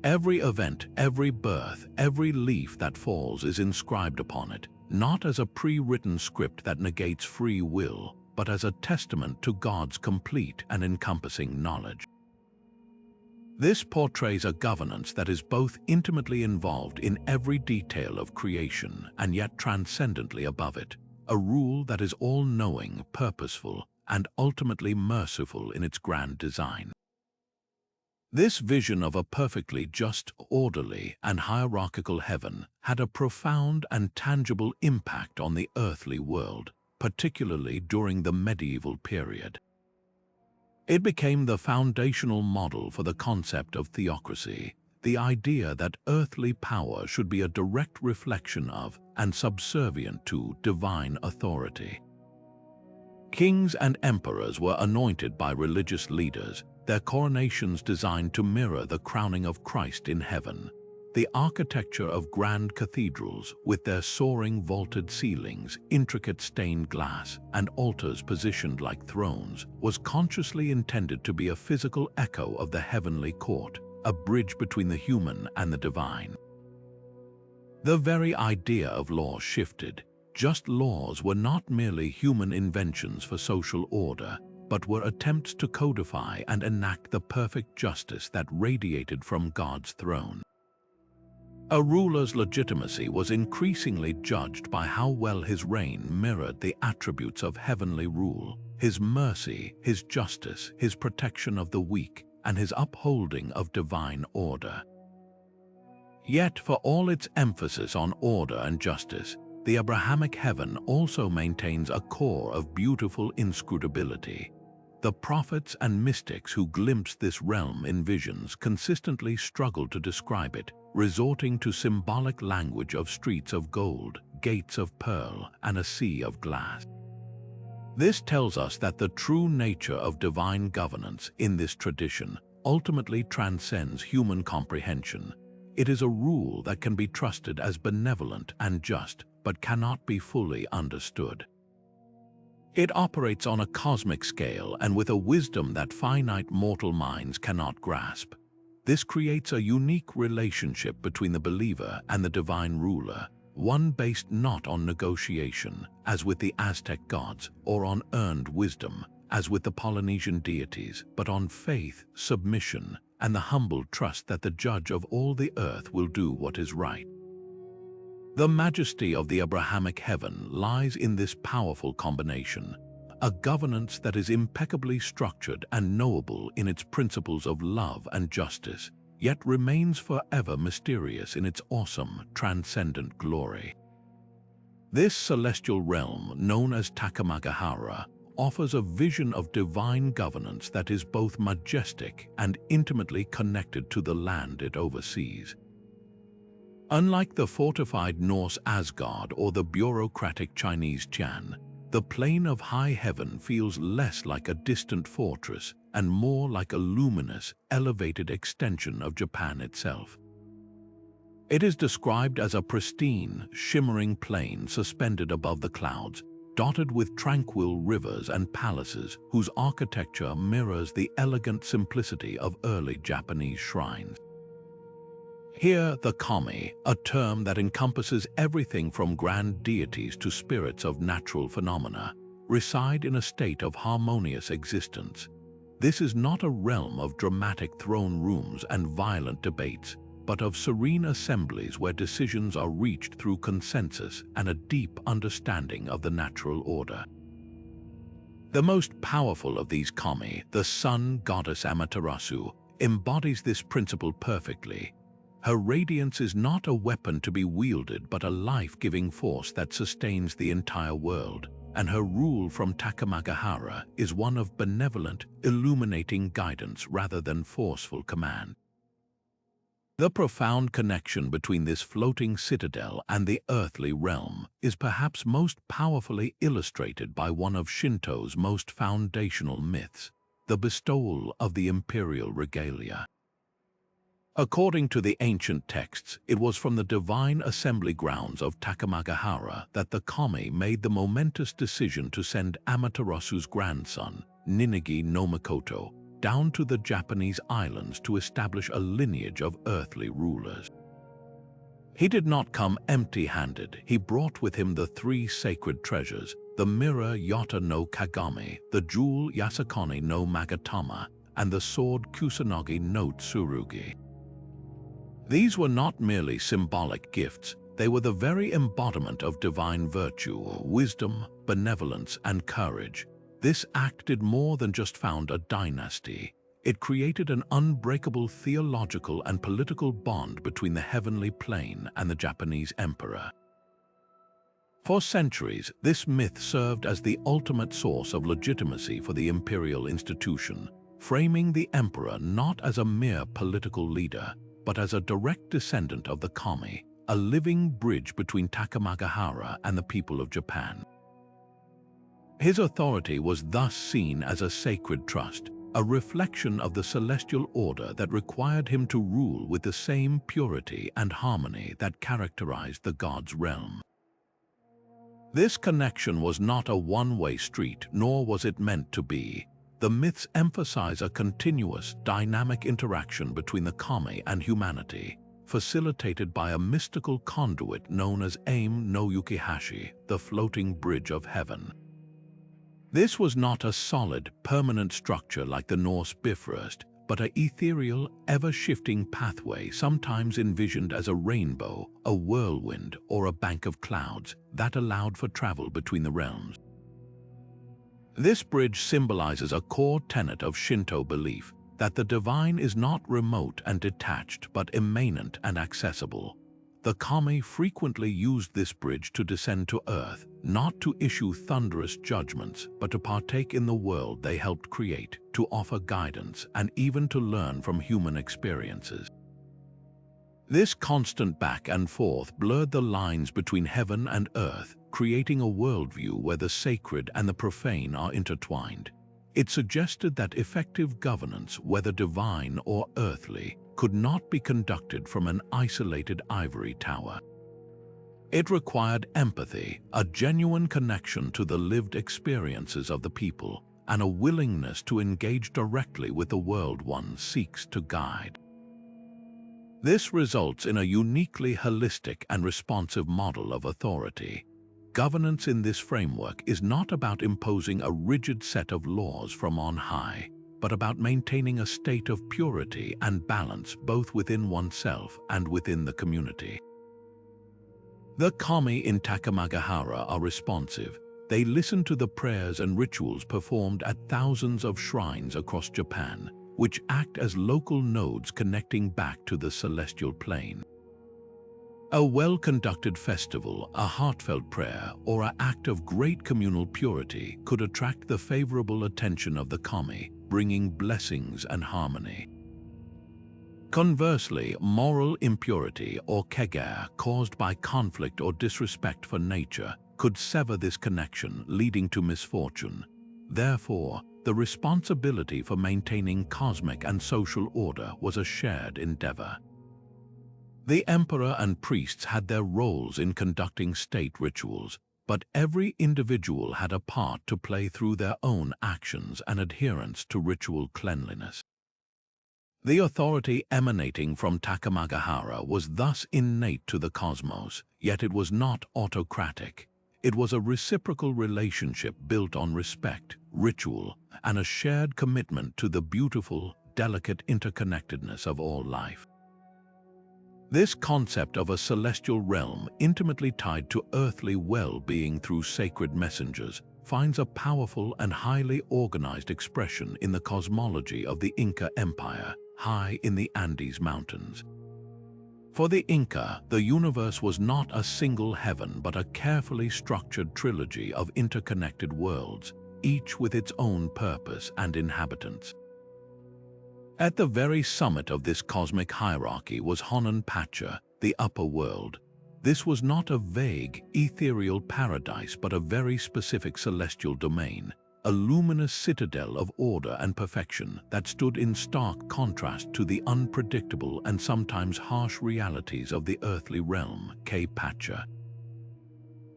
Every event, every birth, every leaf that falls is inscribed upon it, not as a pre-written script that negates free will, but as a testament to God's complete and encompassing knowledge. This portrays a governance that is both intimately involved in every detail of creation and yet transcendently above it, a rule that is all-knowing, purposeful, and ultimately merciful in its grand design. This vision of a perfectly just, orderly, and hierarchical heaven had a profound and tangible impact on the earthly world, particularly during the medieval period. It became the foundational model for the concept of theocracy, the idea that earthly power should be a direct reflection of and subservient to divine authority. Kings and emperors were anointed by religious leaders, their coronations designed to mirror the crowning of Christ in heaven. The architecture of grand cathedrals, with their soaring vaulted ceilings, intricate stained glass, and altars positioned like thrones, was consciously intended to be a physical echo of the heavenly court, a bridge between the human and the divine. The very idea of law shifted. Just laws were not merely human inventions for social order, but were attempts to codify and enact the perfect justice that radiated from God's throne. A ruler's legitimacy was increasingly judged by how well his reign mirrored the attributes of heavenly rule, his mercy, his justice, his protection of the weak, and his upholding of divine order. Yet, for all its emphasis on order and justice, the Abrahamic heaven also maintains a core of beautiful inscrutability. The prophets and mystics who glimpsed this realm in visions consistently struggled to describe it, resorting to symbolic language of streets of gold, gates of pearl, and a sea of glass. This tells us that the true nature of divine governance in this tradition ultimately transcends human comprehension. It is a rule that can be trusted as benevolent and just, but cannot be fully understood. It operates on a cosmic scale and with a wisdom that finite mortal minds cannot grasp. This creates a unique relationship between the believer and the divine ruler, one based not on negotiation, as with the Aztec gods, or on earned wisdom, as with the Polynesian deities, but on faith, submission, and the humble trust that the judge of all the earth will do what is right. The majesty of the Abrahamic heaven lies in this powerful combination, a governance that is impeccably structured and knowable in its principles of love and justice, yet remains forever mysterious in its awesome, transcendent glory. This celestial realm, known as Takamagahara, offers a vision of divine governance that is both majestic and intimately connected to the land it oversees. Unlike the fortified Norse Asgard or the bureaucratic Chinese Tian, the plane of high heaven feels less like a distant fortress and more like a luminous, elevated extension of Japan itself. It is described as a pristine, shimmering plain suspended above the clouds, dotted with tranquil rivers and palaces whose architecture mirrors the elegant simplicity of early Japanese shrines. Here, the kami, a term that encompasses everything from grand deities to spirits of natural phenomena, reside in a state of harmonious existence. This is not a realm of dramatic throne rooms and violent debates, but of serene assemblies where decisions are reached through consensus and a deep understanding of the natural order. The most powerful of these kami, the sun goddess Amaterasu, embodies this principle perfectly. Her radiance is not a weapon to be wielded but a life-giving force that sustains the entire world, and her rule from Takamagahara is one of benevolent, illuminating guidance rather than forceful command. The profound connection between this floating citadel and the earthly realm is perhaps most powerfully illustrated by one of Shinto's most foundational myths, the bestowal of the imperial regalia. According to the ancient texts, it was from the divine assembly grounds of Takamagahara that the kami made the momentous decision to send Amaterasu's grandson, Ninigi no Mikoto, down to the Japanese islands to establish a lineage of earthly rulers. He did not come empty-handed. He brought with him the three sacred treasures, the mirror Yota no Kagami, the jewel Yasakani no Magatama, and the sword Kusanagi no Tsurugi. These were not merely symbolic gifts, they were the very embodiment of divine virtue, wisdom, benevolence, and courage. This act did more than just found a dynasty. It created an unbreakable theological and political bond between the heavenly plane and the Japanese emperor. For centuries, this myth served as the ultimate source of legitimacy for the imperial institution, framing the emperor not as a mere political leader, but as a direct descendant of the kami, a living bridge between Takamagahara and the people of Japan. His authority was thus seen as a sacred trust, a reflection of the celestial order that required him to rule with the same purity and harmony that characterized the god's realm. This connection was not a one-way street, nor was it meant to be. The myths emphasize a continuous, dynamic interaction between the kami and humanity, facilitated by a mystical conduit known as Aim no Yukihashi, the floating bridge of heaven. This was not a solid, permanent structure like the Norse Bifrost, but an ethereal, ever-shifting pathway sometimes envisioned as a rainbow, a whirlwind, or a bank of clouds that allowed for travel between the realms. This bridge symbolizes a core tenet of Shinto belief that the divine is not remote and detached but immanent and accessible. The kami frequently used this bridge to descend to earth, not to issue thunderous judgments, but to partake in the world they helped create, to offer guidance, and even to learn from human experiences. This constant back and forth blurred the lines between heaven and earth, creating a worldview where the sacred and the profane are intertwined. It suggested that effective governance, whether divine or earthly, could not be conducted from an isolated ivory tower. It required empathy, a genuine connection to the lived experiences of the people, and a willingness to engage directly with the world one seeks to guide. This results in a uniquely holistic and responsive model of authority. Governance in this framework is not about imposing a rigid set of laws from on high, but about maintaining a state of purity and balance both within oneself and within the community. The kami in Takamagahara are responsive. They listen to the prayers and rituals performed at thousands of shrines across Japan, which act as local nodes connecting back to the celestial plane. A well-conducted festival, a heartfelt prayer, or an act of great communal purity could attract the favorable attention of the kami, bringing blessings and harmony. Conversely, moral impurity or kegare caused by conflict or disrespect for nature could sever this connection, leading to misfortune. Therefore, the responsibility for maintaining cosmic and social order was a shared endeavor. The emperor and priests had their roles in conducting state rituals, but every individual had a part to play through their own actions and adherence to ritual cleanliness. The authority emanating from Takamagahara was thus innate to the cosmos, yet it was not autocratic. It was a reciprocal relationship built on respect, ritual, and a shared commitment to the beautiful, delicate interconnectedness of all life. This concept of a celestial realm intimately tied to earthly well-being through sacred messengers finds a powerful and highly organized expression in the cosmology of the Inca Empire, high in the Andes Mountains. For the Inca, the universe was not a single heaven but a carefully structured trilogy of interconnected worlds, each with its own purpose and inhabitants. At the very summit of this cosmic hierarchy was Honan Pacha, the upper world. This was not a vague, ethereal paradise but a very specific celestial domain, a luminous citadel of order and perfection that stood in stark contrast to the unpredictable and sometimes harsh realities of the earthly realm, Pacha.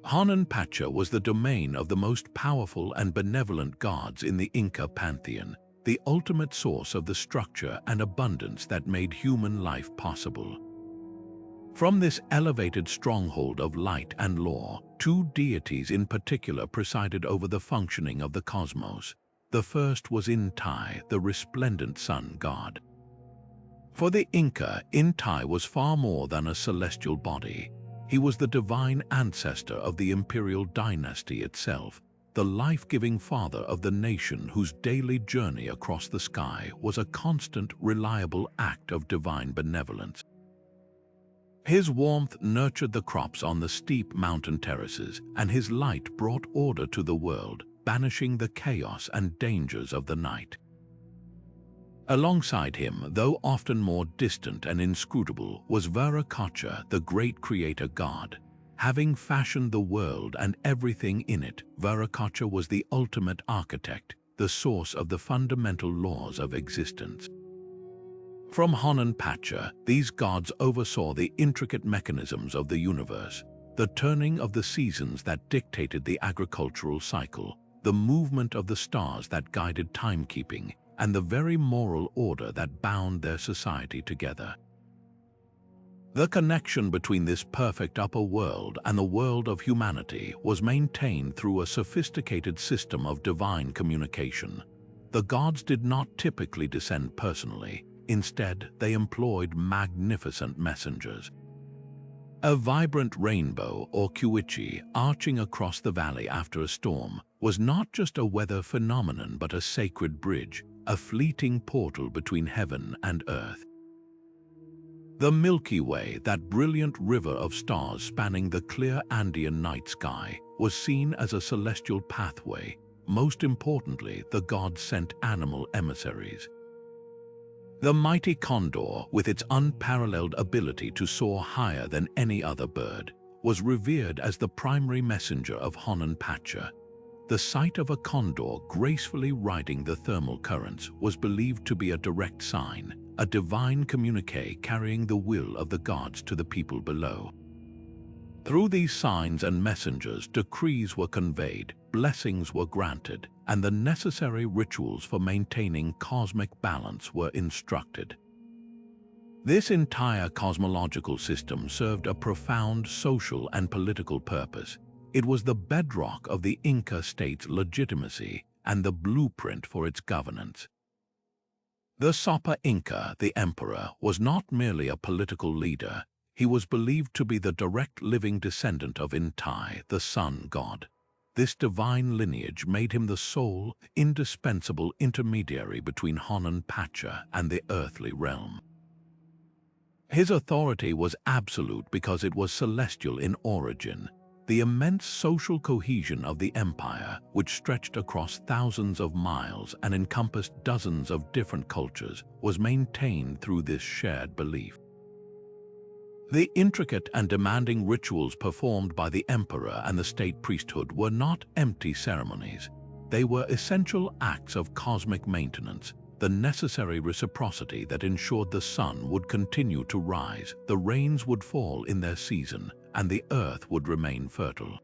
Honan Pacha was the domain of the most powerful and benevolent gods in the Inca Pantheon, the ultimate source of the structure and abundance that made human life possible. From this elevated stronghold of light and law, two deities in particular presided over the functioning of the cosmos. The first was Inti, the resplendent sun god. For the Inca, Inti was far more than a celestial body. He was the divine ancestor of the imperial dynasty itself, the life-giving father of the nation whose daily journey across the sky was a constant, reliable act of divine benevolence. His warmth nurtured the crops on the steep mountain terraces, and his light brought order to the world, banishing the chaos and dangers of the night. Alongside him, though often more distant and inscrutable, was Viracocha, the great creator god. Having fashioned the world and everything in it, Viracocha was the ultimate architect, the source of the fundamental laws of existence. From Honan Pacha, these gods oversaw the intricate mechanisms of the universe, the turning of the seasons that dictated the agricultural cycle, the movement of the stars that guided timekeeping, and the very moral order that bound their society together. The connection between this perfect upper world and the world of humanity was maintained through a sophisticated system of divine communication. The gods did not typically descend personally. Instead, they employed magnificent messengers. A vibrant rainbow, or kiwichi, arching across the valley after a storm, was not just a weather phenomenon but a sacred bridge, a fleeting portal between heaven and earth. The Milky Way, that brilliant river of stars spanning the clear Andean night sky, was seen as a celestial pathway. Most importantly, the gods sent animal emissaries. The mighty condor, with its unparalleled ability to soar higher than any other bird, was revered as the primary messenger of Honunpacha. The sight of a condor gracefully riding the thermal currents was believed to be a direct sign, a divine communique carrying the will of the gods to the people below. Through these signs and messengers, decrees were conveyed, blessings were granted, and the necessary rituals for maintaining cosmic balance were instructed. This entire cosmological system served a profound social and political purpose. It was the bedrock of the Inca state's legitimacy and the blueprint for its governance. The Sopa Inca, the emperor, was not merely a political leader. He was believed to be the direct living descendant of Inti, the sun god. This divine lineage made him the sole, indispensable intermediary between Honunpacha and the earthly realm. His authority was absolute because it was celestial in origin. The immense social cohesion of the empire, which stretched across thousands of miles and encompassed dozens of different cultures, was maintained through this shared belief. The intricate and demanding rituals performed by the emperor and the state priesthood were not empty ceremonies. They were essential acts of cosmic maintenance, the necessary reciprocity that ensured the sun would continue to rise, the rains would fall in their season, and the earth would remain fertile.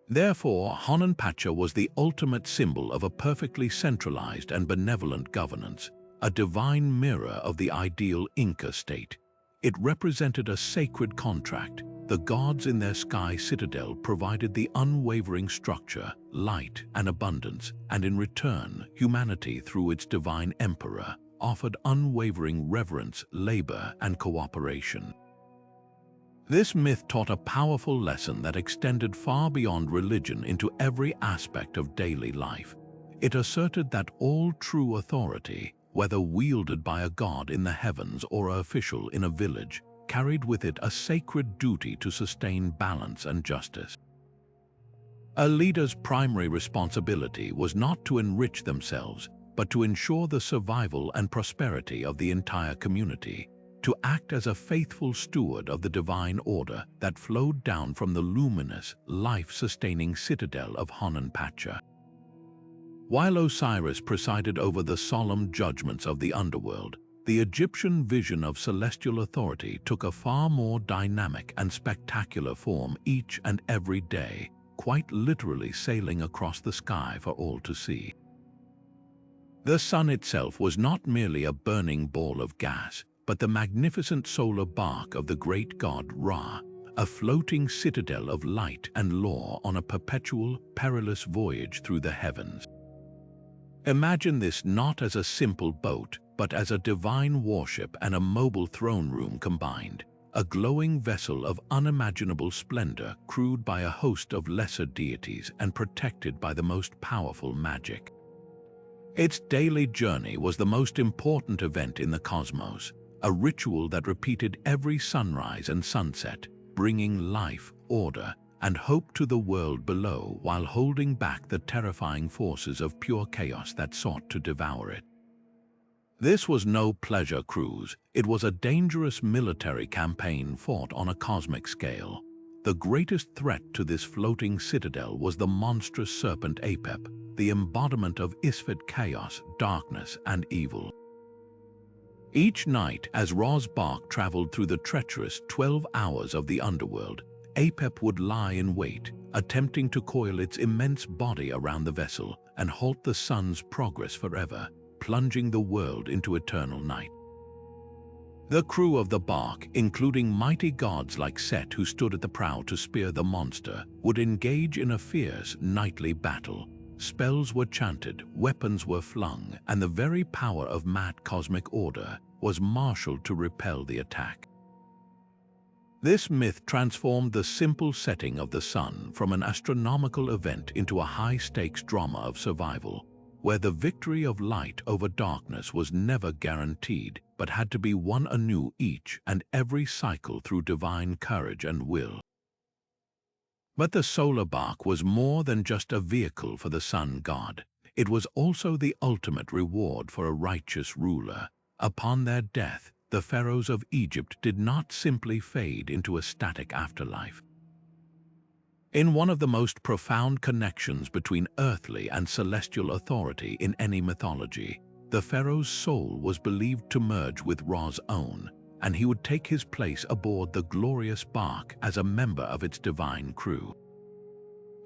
Therefore, Honunpacha was the ultimate symbol of a perfectly centralized and benevolent governance, a divine mirror of the ideal Inca state. It represented a sacred contract. The gods in their sky citadel provided the unwavering structure, light, and abundance, and in return, humanity, through its divine emperor, offered unwavering reverence, labor, and cooperation. This myth taught a powerful lesson that extended far beyond religion into every aspect of daily life. It asserted that all true authority, whether wielded by a god in the heavens or an official in a village, carried with it a sacred duty to sustain balance and justice. A leader's primary responsibility was not to enrich themselves, but to ensure the survival and prosperity of the entire community, to act as a faithful steward of the divine order that flowed down from the luminous, life-sustaining citadel of Honunpacha. While Osiris presided over the solemn judgments of the underworld, the Egyptian vision of celestial authority took a far more dynamic and spectacular form each and every day, quite literally sailing across the sky for all to see. The sun itself was not merely a burning ball of gas, but the magnificent solar bark of the great god Ra, a floating citadel of light and law on a perpetual, perilous voyage through the heavens. Imagine this not as a simple boat, but as a divine warship and a mobile throne room combined, a glowing vessel of unimaginable splendor crewed by a host of lesser deities and protected by the most powerful magic. Its daily journey was the most important event in the cosmos, a ritual that repeated every sunrise and sunset, bringing life, order, and hope to the world below while holding back the terrifying forces of pure chaos that sought to devour it. This was no pleasure cruise, it was a dangerous military campaign fought on a cosmic scale. The greatest threat to this floating citadel was the monstrous serpent Apep, the embodiment of Isfet chaos, darkness, and evil. Each night, as Ra's bark traveled through the treacherous 12 hours of the underworld, Apep would lie in wait, attempting to coil its immense body around the vessel and halt the sun's progress forever, plunging the world into eternal night. The crew of the bark, including mighty gods like Set who stood at the prow to spear the monster, would engage in a fierce, nightly battle. Spells were chanted, weapons were flung, and the very power of mad cosmic order was marshaled to repel the attack. This myth transformed the simple setting of the sun from an astronomical event into a high-stakes drama of survival, where the victory of light over darkness was never guaranteed, but had to be won anew each and every cycle through divine courage and will. But the solar bark was more than just a vehicle for the sun god. It was also the ultimate reward for a righteous ruler. Upon their death, the pharaohs of Egypt did not simply fade into a static afterlife. In one of the most profound connections between earthly and celestial authority in any mythology, the pharaoh's soul was believed to merge with Ra's own, and he would take his place aboard the glorious bark as a member of its divine crew.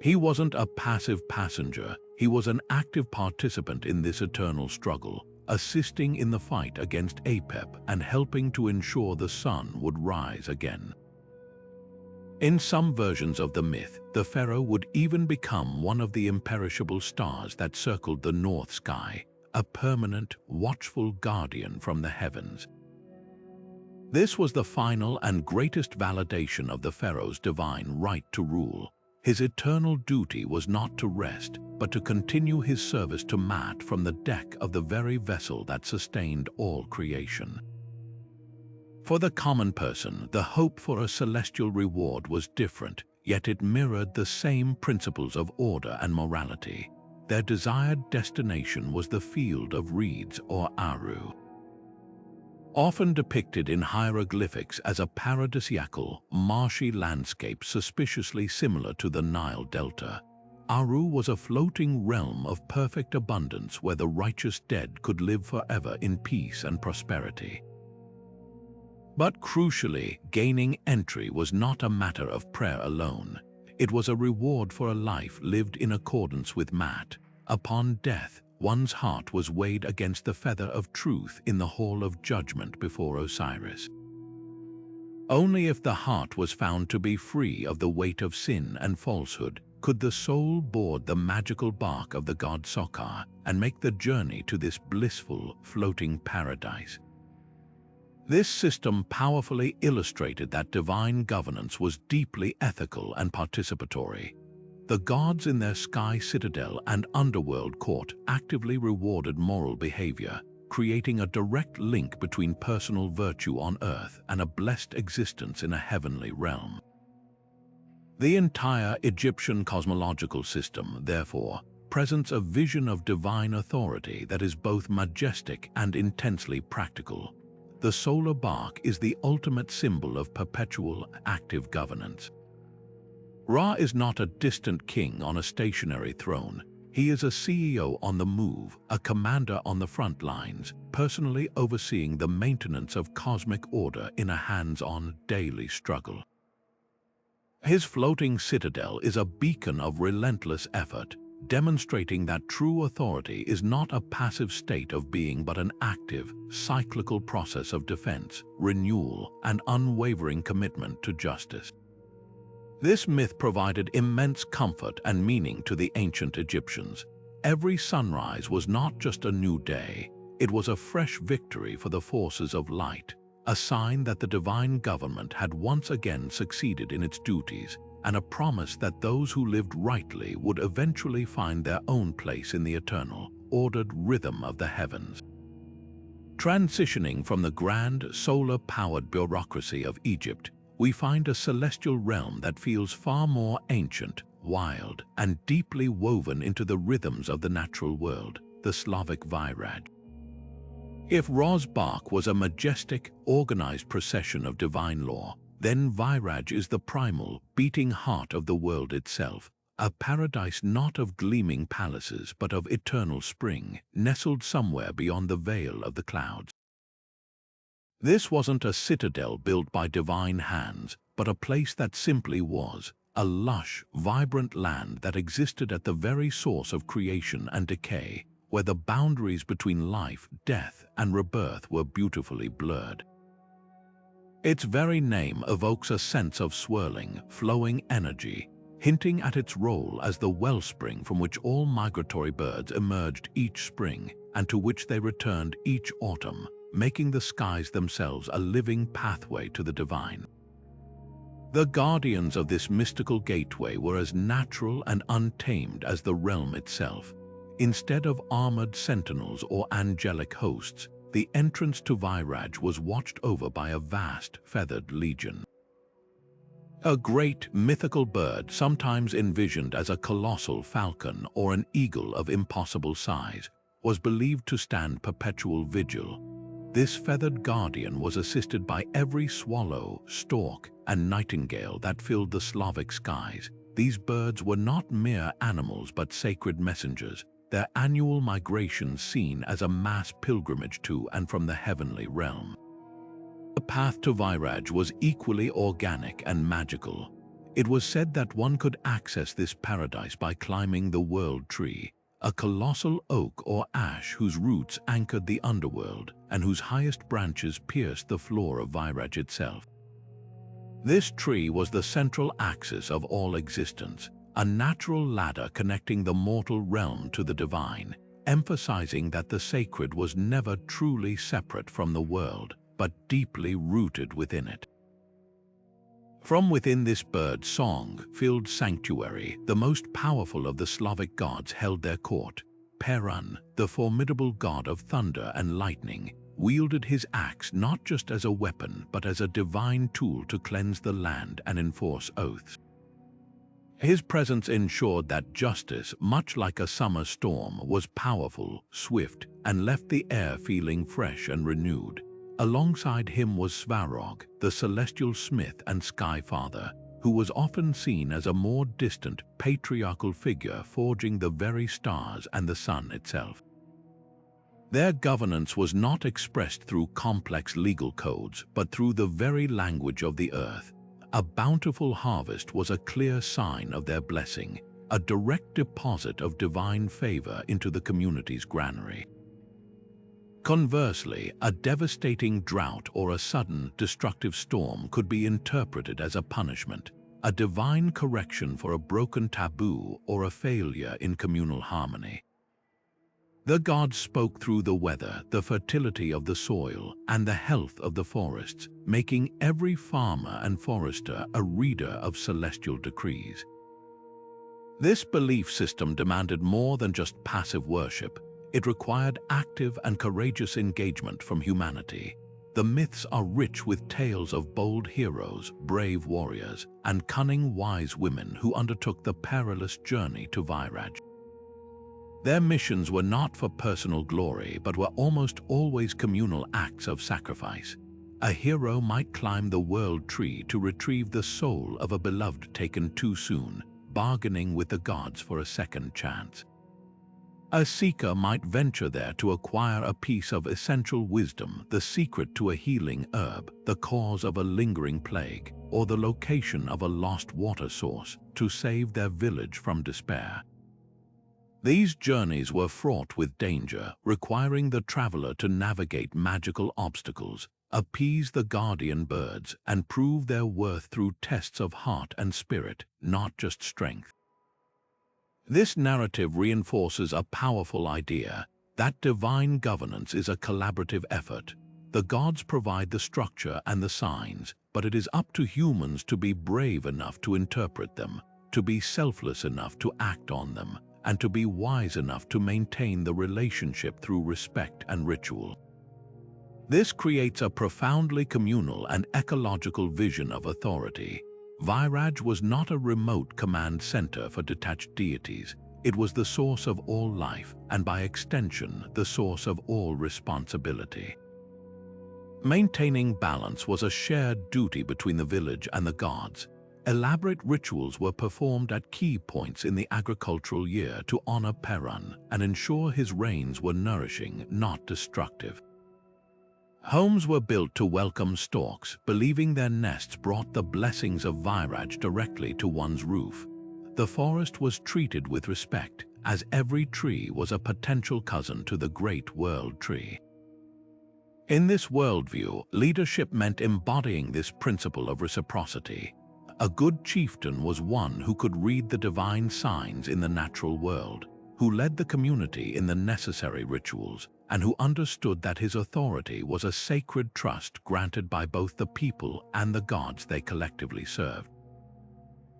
He wasn't a passive passenger, he was an active participant in this eternal struggle, assisting in the fight against Apep and helping to ensure the sun would rise again. In some versions of the myth, the pharaoh would even become one of the imperishable stars that circled the north sky, a permanent, watchful guardian from the heavens. This was the final and greatest validation of the pharaoh's divine right to rule. His eternal duty was not to rest, but to continue his service to Maat from the deck of the very vessel that sustained all creation. For the common person, the hope for a celestial reward was different, yet it mirrored the same principles of order and morality. Their desired destination was the field of reeds or Aru. Often depicted in hieroglyphics as a paradisiacal, marshy landscape suspiciously similar to the Nile Delta, Aru was a floating realm of perfect abundance where the righteous dead could live forever in peace and prosperity. But crucially, gaining entry was not a matter of prayer alone. It was a reward for a life lived in accordance with Maat. Upon death, one's heart was weighed against the feather of truth in the hall of judgment before Osiris. Only if the heart was found to be free of the weight of sin and falsehood could the soul board the magical bark of the god Sokar and make the journey to this blissful, floating paradise. This system powerfully illustrated that divine governance was deeply ethical and participatory. The gods in their sky citadel and underworld court actively rewarded moral behavior, creating a direct link between personal virtue on earth and a blessed existence in a heavenly realm. The entire Egyptian cosmological system, therefore, presents a vision of divine authority that is both majestic and intensely practical. The solar bark is the ultimate symbol of perpetual, active governance. Ra is not a distant king on a stationary throne. He is a CEO on the move, a commander on the front lines, personally overseeing the maintenance of cosmic order in a hands-on, daily struggle. His floating citadel is a beacon of relentless effort, demonstrating that true authority is not a passive state of being but an active, cyclical process of defense, renewal, and unwavering commitment to justice. This myth provided immense comfort and meaning to the ancient Egyptians. Every sunrise was not just a new day, it was a fresh victory for the forces of light, a sign that the divine government had once again succeeded in its duties, and a promise that those who lived rightly would eventually find their own place in the eternal, ordered rhythm of the heavens. Transitioning from the grand, solar-powered bureaucracy of Egypt, we find a celestial realm that feels far more ancient, wild, and deeply woven into the rhythms of the natural world, the Slavic Vairaj. If Ra's bark was a majestic, organized procession of divine law, then Vairaj is the primal, beating heart of the world itself, a paradise not of gleaming palaces but of eternal spring, nestled somewhere beyond the veil of the clouds. This wasn't a citadel built by divine hands, but a place that simply was, a lush, vibrant land that existed at the very source of creation and decay, where the boundaries between life, death, and rebirth were beautifully blurred. Its very name evokes a sense of swirling, flowing energy, hinting at its role as the wellspring from which all migratory birds emerged each spring and to which they returned each autumn, making the skies themselves a living pathway to the divine. The guardians of this mystical gateway were as natural and untamed as the realm itself. Instead of armored sentinels or angelic hosts, the entrance to Vairaj was watched over by a vast, feathered legion. A great, mythical bird, sometimes envisioned as a colossal falcon or an eagle of impossible size, was believed to stand perpetual vigil. This feathered guardian was assisted by every swallow, stork, and nightingale that filled the Slavic skies. These birds were not mere animals but sacred messengers, their annual migrations seen as a mass pilgrimage to and from the heavenly realm. The path to Vairaj was equally organic and magical. It was said that one could access this paradise by climbing the World Tree, a colossal oak or ash whose roots anchored the underworld and whose highest branches pierced the floor of Vairaj itself. This tree was the central axis of all existence, a natural ladder connecting the mortal realm to the divine, emphasizing that the sacred was never truly separate from the world, but deeply rooted within it. From within this bird song-filled sanctuary, the most powerful of the Slavic gods held their court. Perun, the formidable god of thunder and lightning, wielded his axe not just as a weapon but as a divine tool to cleanse the land and enforce oaths. His presence ensured that justice, much like a summer storm, was powerful, swift, and left the air feeling fresh and renewed. Alongside him was Svarog, the celestial smith and sky father, who was often seen as a more distant, patriarchal figure forging the very stars and the sun itself. Their governance was not expressed through complex legal codes, but through the very language of the earth. A bountiful harvest was a clear sign of their blessing, a direct deposit of divine favor into the community's granary. Conversely, a devastating drought or a sudden, destructive storm could be interpreted as a punishment, a divine correction for a broken taboo or a failure in communal harmony. The gods spoke through the weather, the fertility of the soil, and the health of the forests, making every farmer and forester a reader of celestial decrees. This belief system demanded more than just passive worship. It required active and courageous engagement from humanity. The myths are rich with tales of bold heroes, brave warriors, and cunning wise women who undertook the perilous journey to Vairaj. Their missions were not for personal glory, but were almost always communal acts of sacrifice. A hero might climb the world tree to retrieve the soul of a beloved taken too soon, bargaining with the gods for a second chance. A seeker might venture there to acquire a piece of essential wisdom, the secret to a healing herb, the cause of a lingering plague, or the location of a lost water source to save their village from despair. These journeys were fraught with danger, requiring the traveler to navigate magical obstacles, appease the guardian birds, and prove their worth through tests of heart and spirit, not just strength. This narrative reinforces a powerful idea that divine governance is a collaborative effort. The gods provide the structure and the signs, but it is up to humans to be brave enough to interpret them, to be selfless enough to act on them, and to be wise enough to maintain the relationship through respect and ritual. This creates a profoundly communal and ecological vision of authority. Vairaj was not a remote command center for detached deities. It was the source of all life, and by extension, the source of all responsibility. Maintaining balance was a shared duty between the village and the gods. Elaborate rituals were performed at key points in the agricultural year to honor Perun and ensure his rains were nourishing, not destructive. Homes were built to welcome storks, believing their nests brought the blessings of Vairaj directly to one's roof. The forest was treated with respect, as every tree was a potential cousin to the great world tree. In this worldview, leadership meant embodying this principle of reciprocity. A good chieftain was one who could read the divine signs in the natural world, who led the community in the necessary rituals, and who understood that his authority was a sacred trust granted by both the people and the gods they collectively served.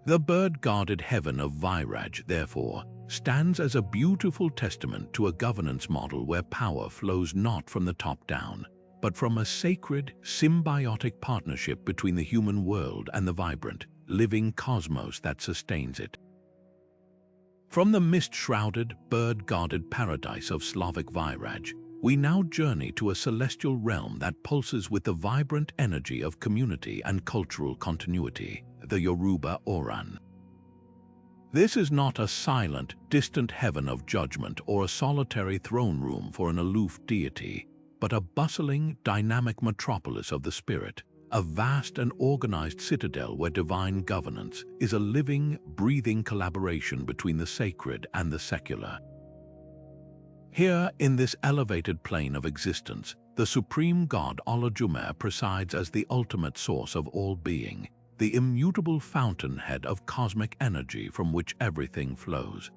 The bird-guarded heaven of Vairaj, therefore, stands as a beautiful testament to a governance model where power flows not from the top down, but from a sacred, symbiotic partnership between the human world and the vibrant, living cosmos that sustains it. From the mist-shrouded, bird-guarded paradise of Slavic Vairaj, We now journey to a celestial realm that pulses with the vibrant energy of community and cultural continuity, the Yoruba Oran. This is not a silent, distant heaven of judgment or a solitary throne room for an aloof deity, but a bustling, dynamic metropolis of the spirit, a vast and organized citadel where divine governance is a living, breathing collaboration between the sacred and the secular. Here, in this elevated plane of existence, the supreme god Olodumare presides as the ultimate source of all being, the immutable fountainhead of cosmic energy from which everything flows.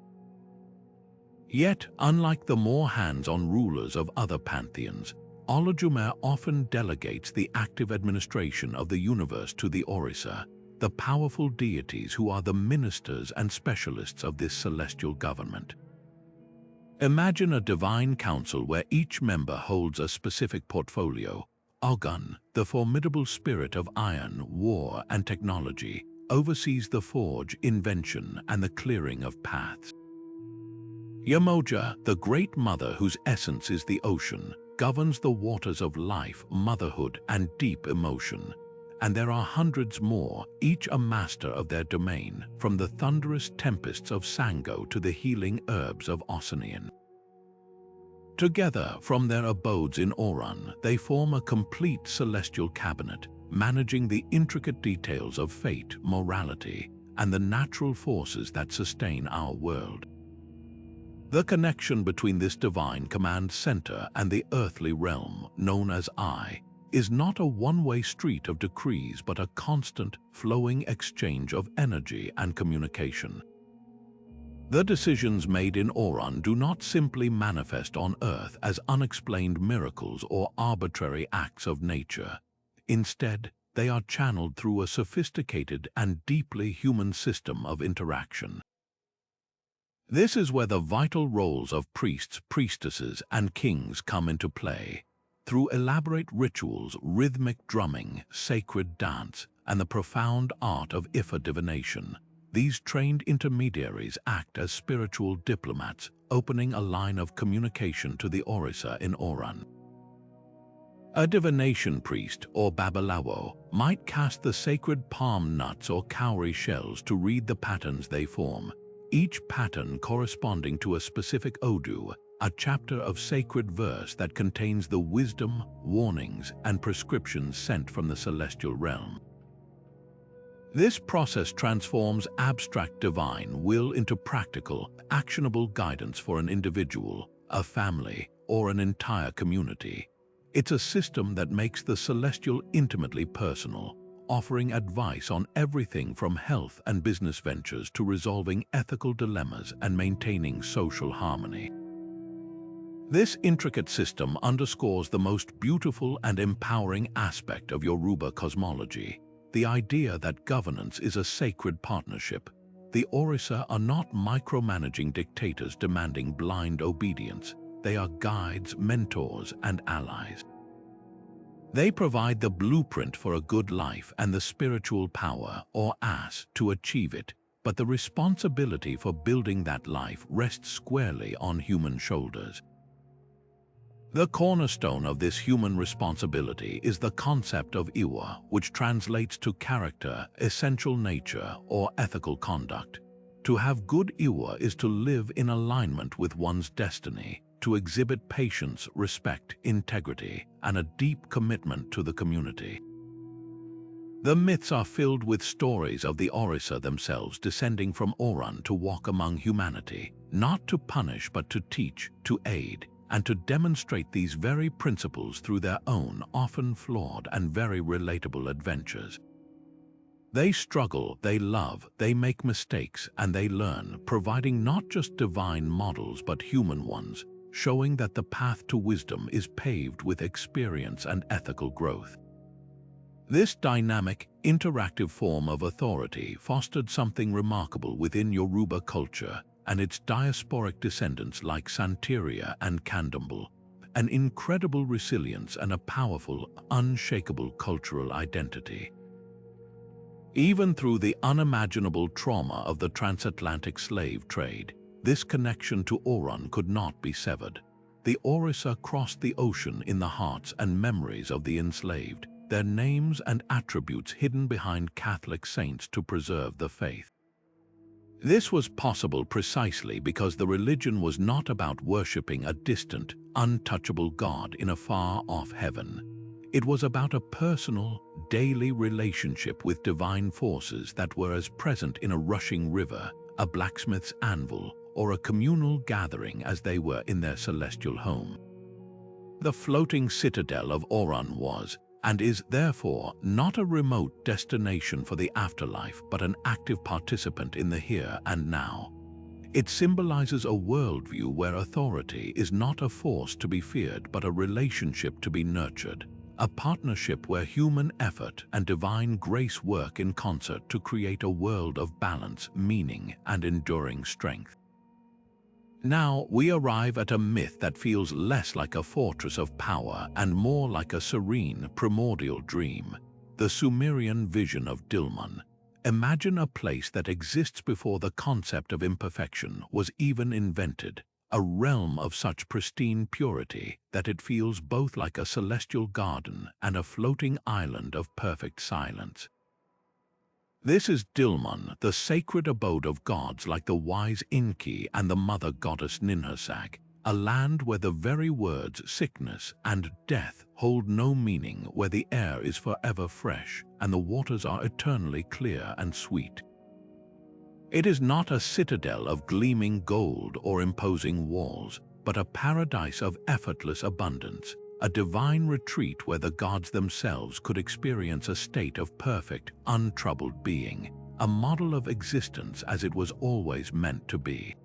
Yet, unlike the more hands-on rulers of other pantheons, Olodumare often delegates the active administration of the universe to the Orisa, the powerful deities who are the ministers and specialists of this celestial government. Imagine a divine council where each member holds a specific portfolio. Ogun, the formidable spirit of iron, war, and technology, oversees the forge, invention, and the clearing of paths. Yamoja, the great mother whose essence is the ocean, governs the waters of life, motherhood, and deep emotion. And there are hundreds more, each a master of their domain, from the thunderous tempests of Sango to the healing herbs of Oceanian. Together, from their abodes in Oran, they form a complete celestial cabinet, managing the intricate details of fate, morality, and the natural forces that sustain our world. The connection between this divine command center and the earthly realm, known as I, is not a one-way street of decrees but a constant, flowing exchange of energy and communication. The decisions made in Oran do not simply manifest on Earth as unexplained miracles or arbitrary acts of nature. Instead, they are channeled through a sophisticated and deeply human system of interaction. This is where the vital roles of priests, priestesses, and kings come into play. Through elaborate rituals, rhythmic drumming, sacred dance, and the profound art of Ifa divination, these trained intermediaries act as spiritual diplomats, opening a line of communication to the Orisa in Oran. A divination priest, or babalawo, might cast the sacred palm nuts or cowrie shells to read the patterns they form, each pattern corresponding to a specific odu, a chapter of sacred verse that contains the wisdom, warnings, and prescriptions sent from the celestial realm. This process transforms abstract divine will into practical, actionable guidance for an individual, a family, or an entire community. It's a system that makes the celestial intimately personal, offering advice on everything from health and business ventures to resolving ethical dilemmas and maintaining social harmony. This intricate system underscores the most beautiful and empowering aspect of Yoruba cosmology, the idea that governance is a sacred partnership. The Orisa are not micromanaging dictators demanding blind obedience. They are guides, mentors, and allies. They provide the blueprint for a good life and the spiritual power, or as, to achieve it, but the responsibility for building that life rests squarely on human shoulders. The cornerstone of this human responsibility is the concept of Iwa, which translates to character, essential nature, or ethical conduct. To have good Iwa is to live in alignment with one's destiny, to exhibit patience, respect, integrity, and a deep commitment to the community. The myths are filled with stories of the Orisa themselves descending from Oran to walk among humanity, not to punish but to teach, to aid, and to demonstrate these very principles through their own, often flawed and very relatable adventures. They struggle, they love, they make mistakes, and they learn, providing not just divine models but human ones, showing that the path to wisdom is paved with experience and ethical growth. This dynamic, interactive form of authority fostered something remarkable within Yoruba culture and its diasporic descendants like Santeria and Candomblé, an incredible resilience and a powerful, unshakable cultural identity. Even through the unimaginable trauma of the transatlantic slave trade, this connection to Oran could not be severed. the Orisa crossed the ocean in the hearts and memories of the enslaved, their names and attributes hidden behind Catholic saints to preserve the faith. This was possible precisely because the religion was not about worshipping a distant, untouchable God in a far-off heaven. It was about a personal, daily relationship with divine forces that were as present in a rushing river, a blacksmith's anvil, or a communal gathering as they were in their celestial home. The floating citadel of Orun was, and is therefore, not a remote destination for the afterlife but an active participant in the here and now. It symbolizes a worldview where authority is not a force to be feared but a relationship to be nurtured, a partnership where human effort and divine grace work in concert to create a world of balance, meaning, and enduring strength. Now we arrive at a myth that feels less like a fortress of power and more like a serene, primordial dream, the Sumerian vision of Dilmun. Imagine a place that exists before the concept of imperfection was even invented, a realm of such pristine purity that it feels both like a celestial garden and a floating island of perfect silence. This is Dilmun, the sacred abode of gods like the wise Inca and the mother goddess Ninhursag, a land where the very words sickness and death hold no meaning, where the air is forever fresh and the waters are eternally clear and sweet. It is not a citadel of gleaming gold or imposing walls, but a paradise of effortless abundance, a divine retreat where the gods themselves could experience a state of perfect, untroubled being, a model of existence as it was always meant to be.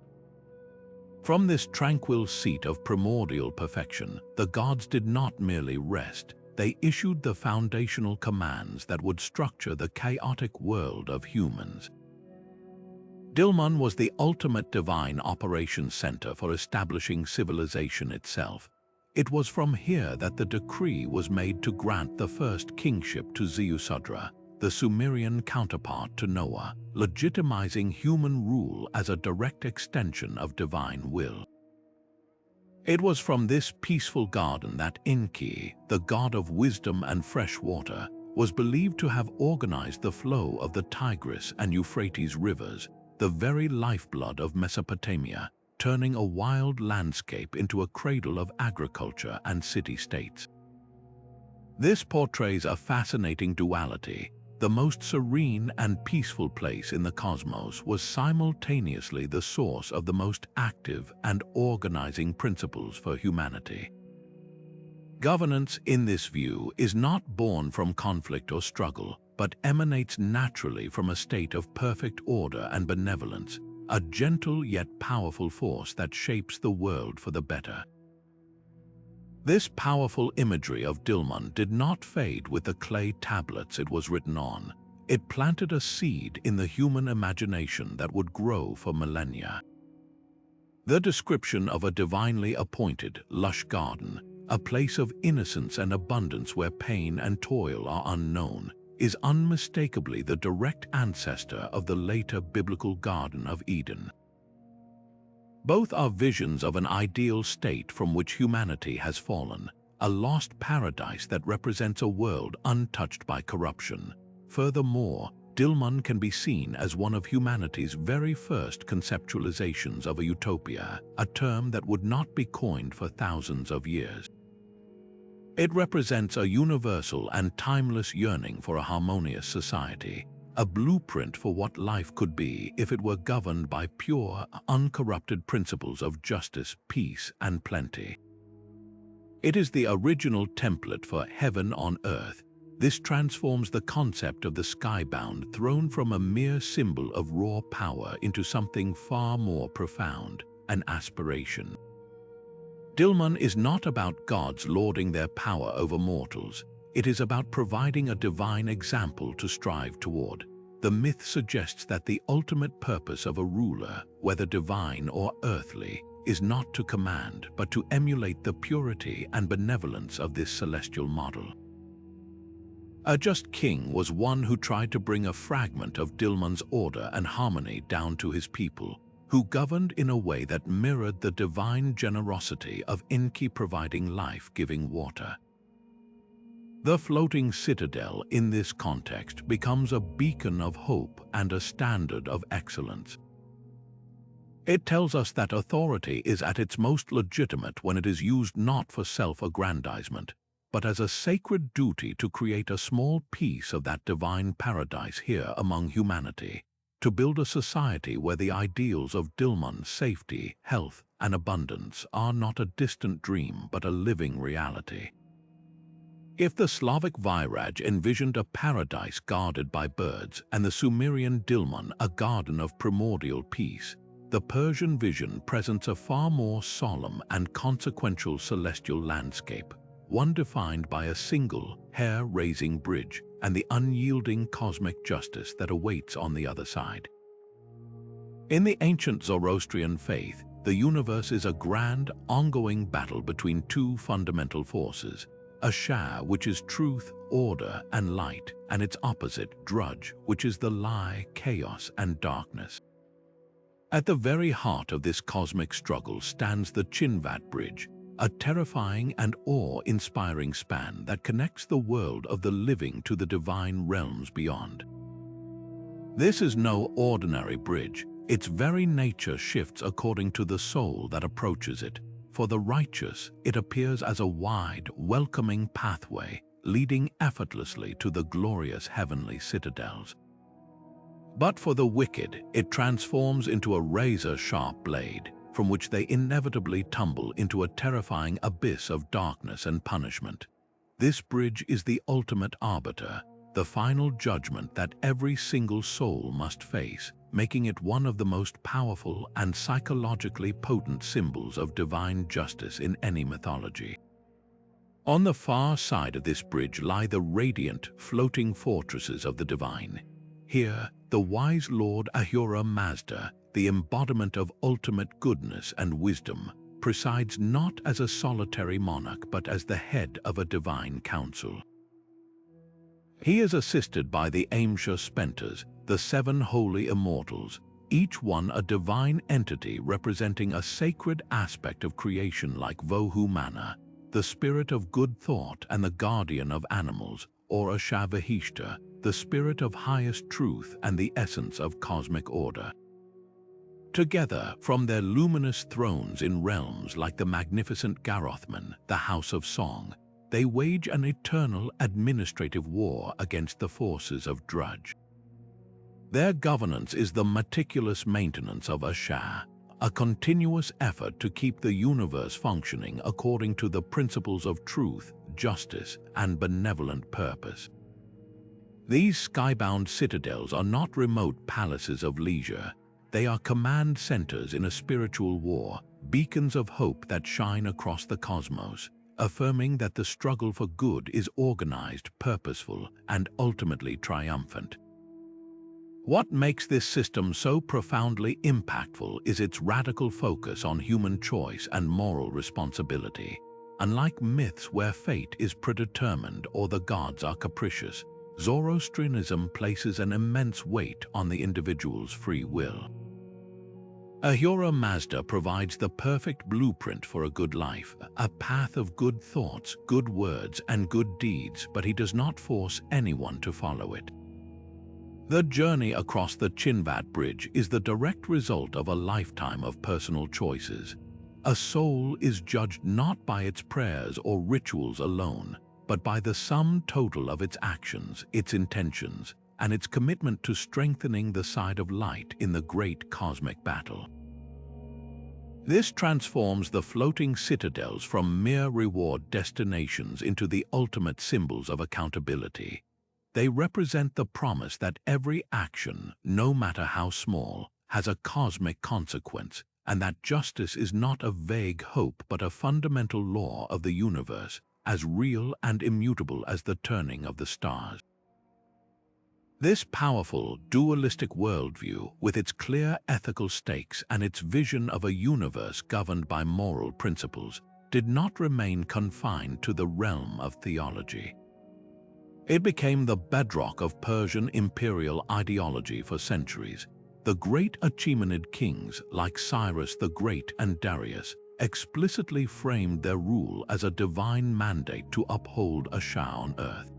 From this tranquil seat of primordial perfection, the gods did not merely rest, they issued the foundational commands that would structure the chaotic world of humans. Dilmun was the ultimate divine operations center for establishing civilization itself. It was from here that the decree was made to grant the first kingship to Ziusudra, the Sumerian counterpart to Noah, legitimizing human rule as a direct extension of divine will. It was from this peaceful garden that Enki, the god of wisdom and fresh water, was believed to have organized the flow of the Tigris and Euphrates rivers, the very lifeblood of Mesopotamia, turning a wild landscape into a cradle of agriculture and city-states. This portrays a fascinating duality. The most serene and peaceful place in the cosmos was simultaneously the source of the most active and organizing principles for humanity. Governance, in this view, is not born from conflict or struggle, but emanates naturally from a state of perfect order and benevolence, a gentle yet powerful force that shapes the world for the better. This powerful imagery of Dilmun did not fade with the clay tablets it was written on. It planted a seed in the human imagination that would grow for millennia. The description of a divinely appointed, lush garden, a place of innocence and abundance where pain and toil are unknown, is unmistakably the direct ancestor of the later biblical Garden of Eden. Both are visions of an ideal state from which humanity has fallen, a lost paradise that represents a world untouched by corruption. Furthermore, Dilmun can be seen as one of humanity's very first conceptualizations of a utopia, a term that would not be coined for thousands of years. It represents a universal and timeless yearning for a harmonious society, a blueprint for what life could be if it were governed by pure, uncorrupted principles of justice, peace, and plenty. It is the original template for heaven on earth. This transforms the concept of the skybound throne from a mere symbol of raw power into something far more profound, an aspiration. Dilmun is not about gods lording their power over mortals. It is about providing a divine example to strive toward. The myth suggests that the ultimate purpose of a ruler, whether divine or earthly, is not to command, but to emulate the purity and benevolence of this celestial model. A just king was one who tried to bring a fragment of Dilmun's order and harmony down to his people. who governed in a way that mirrored the divine generosity of Inca providing life-giving water. The floating citadel in this context becomes a beacon of hope and a standard of excellence. It tells us that authority is at its most legitimate when it is used not for self-aggrandizement, but as a sacred duty to create a small piece of that divine paradise here among humanity, to build a society where the ideals of Dilmun's safety, health, and abundance are not a distant dream but a living reality. If the Slavic Vairaj envisioned a paradise guarded by birds and the Sumerian Dilmun a garden of primordial peace, the Persian vision presents a far more solemn and consequential celestial landscape, one defined by a single, hair-raising bridge and the unyielding cosmic justice that awaits on the other side. In the ancient Zoroastrian faith, the universe is a grand, ongoing battle between two fundamental forces, Ashar, which is truth, order, and light, and its opposite, Drudge, which is the lie, chaos, and darkness. At the very heart of this cosmic struggle stands the Chinvat Bridge, a terrifying and awe-inspiring span that connects the world of the living to the divine realms beyond. This is no ordinary bridge. Its very nature shifts according to the soul that approaches it. For the righteous, it appears as a wide, welcoming pathway leading effortlessly to the glorious heavenly citadels. But for the wicked, it transforms into a razor-sharp blade, from which they inevitably tumble into a terrifying abyss of darkness and punishment. This bridge is the ultimate arbiter, the final judgment that every single soul must face, making it one of the most powerful and psychologically potent symbols of divine justice in any mythology. On the far side of this bridge lie the radiant, floating fortresses of the divine. Here, the wise Lord Ahura Mazda, the embodiment of ultimate goodness and wisdom, presides not as a solitary monarch but as the head of a divine council. He is assisted by the Aimsha Spenters, the seven holy immortals, each one a divine entity representing a sacred aspect of creation like Vohu Mana, the spirit of good thought and the guardian of animals, or Ashavahishta, the spirit of highest truth and the essence of cosmic order. Together, from their luminous thrones in realms like the magnificent Garothman, the House of Song, they wage an eternal administrative war against the forces of Drudge. Their governance is the meticulous maintenance of Ashar, a continuous effort to keep the universe functioning according to the principles of truth, justice, and benevolent purpose. These skybound citadels are not remote palaces of leisure. They are command centers in a spiritual war, beacons of hope that shine across the cosmos, affirming that the struggle for good is organized, purposeful, and ultimately triumphant. What makes this system so profoundly impactful is its radical focus on human choice and moral responsibility. Unlike myths where fate is predetermined or the gods are capricious, Zoroastrianism places an immense weight on the individual's free will. Ahura Mazda provides the perfect blueprint for a good life, a path of good thoughts, good words, and good deeds, but he does not force anyone to follow it. The journey across the Chinvat Bridge is the direct result of a lifetime of personal choices. A soul is judged not by its prayers or rituals alone, but by the sum total of its actions, its intentions, and its commitment to strengthening the side of light in the great cosmic battle. This transforms the floating citadels from mere reward destinations into the ultimate symbols of accountability. They represent the promise that every action, no matter how small, has a cosmic consequence, and that justice is not a vague hope but a fundamental law of the universe, as real and immutable as the turning of the stars. This powerful, dualistic worldview, with its clear ethical stakes and its vision of a universe governed by moral principles, did not remain confined to the realm of theology. It became the bedrock of Persian imperial ideology for centuries. the great Achaemenid kings like Cyrus the Great and Darius explicitly framed their rule as a divine mandate to uphold a Shah on earth.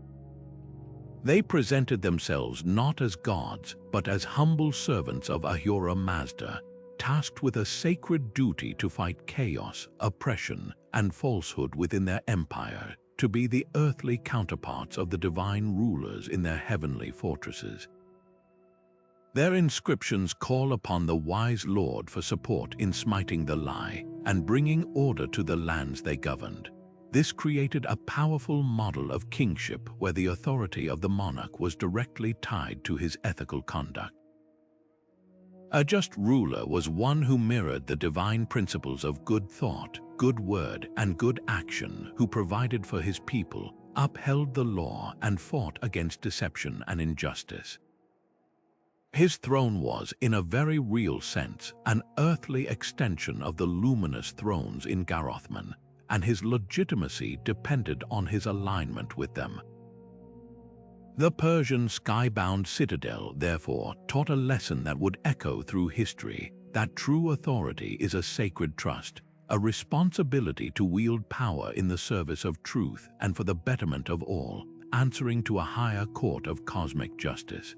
They presented themselves not as gods, but as humble servants of Ahura Mazda, tasked with a sacred duty to fight chaos, oppression, and falsehood within their empire, to be the earthly counterparts of the divine rulers in their heavenly fortresses. Their inscriptions call upon the wise Lord for support in smiting the lie and bringing order to the lands they governed. This created a powerful model of kingship where the authority of the monarch was directly tied to his ethical conduct. A just ruler was one who mirrored the divine principles of good thought, good word, and good action, who provided for his people, upheld the law, and fought against deception and injustice. His throne was, in a very real sense, an earthly extension of the luminous thrones in Garothman, and his legitimacy depended on his alignment with them. The Persian skybound citadel, therefore, taught a lesson that would echo through history, that true authority is a sacred trust, a responsibility to wield power in the service of truth and for the betterment of all, answering to a higher court of cosmic justice.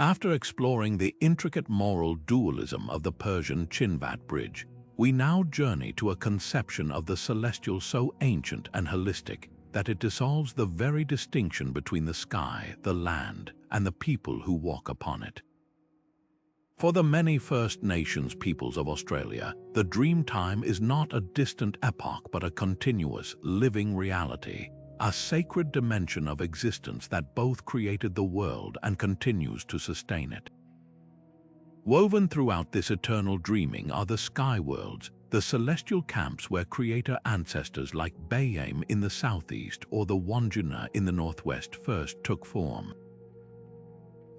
After exploring the intricate moral dualism of the Persian Chinvat bridge, we now journey to a conception of the celestial so ancient and holistic that it dissolves the very distinction between the sky, the land, and the people who walk upon it. For the many First Nations peoples of Australia, the dream time is not a distant epoch but a continuous, living reality, a sacred dimension of existence that both created the world and continues to sustain it. Woven throughout this eternal dreaming are the sky worlds, the celestial camps where creator ancestors like Bayame in the southeast or the Wandjina in the northwest first took form.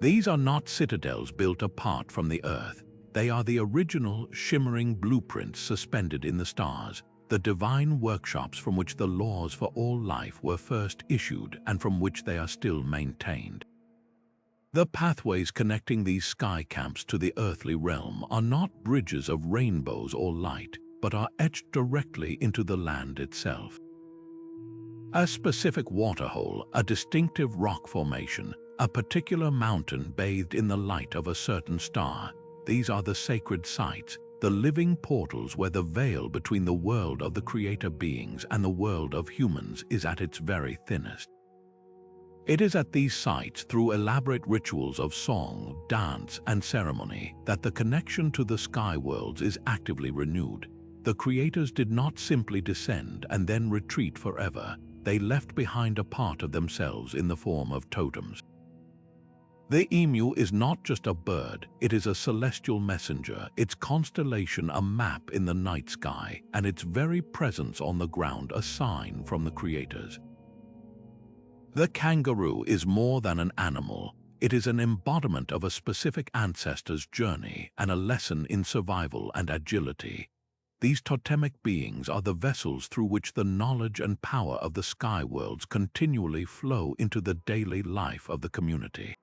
These are not citadels built apart from the earth. They are the original, shimmering blueprints suspended in the stars, the divine workshops from which the laws for all life were first issued and from which they are still maintained. The pathways connecting these sky camps to the earthly realm are not bridges of rainbows or light, but are etched directly into the land itself. A specific waterhole, a distinctive rock formation, a particular mountain bathed in the light of a certain star, these are the sacred sites, the living portals where the veil between the world of the creator beings and the world of humans is at its very thinnest. It is at these sites, through elaborate rituals of song, dance, and ceremony, that the connection to the sky worlds is actively renewed. The creators did not simply descend and then retreat forever. They left behind a part of themselves in the form of totems. The emu is not just a bird, it is a celestial messenger, its constellation a map in the night sky, and its very presence on the ground a sign from the creators. The kangaroo is more than an animal. It is an embodiment of a specific ancestor's journey and a lesson in survival and agility. These totemic beings are the vessels through which the knowledge and power of the sky worlds continually flow into the daily life of the community.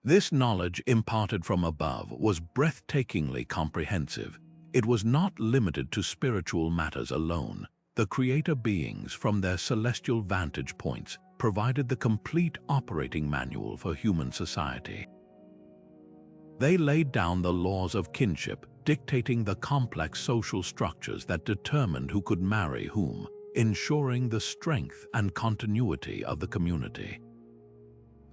This knowledge imparted from above was breathtakingly comprehensive. It was not limited to spiritual matters alone. The creator beings, from their celestial vantage points, provided the complete operating manual for human society. They laid down the laws of kinship, dictating the complex social structures that determined who could marry whom, ensuring the strength and continuity of the community.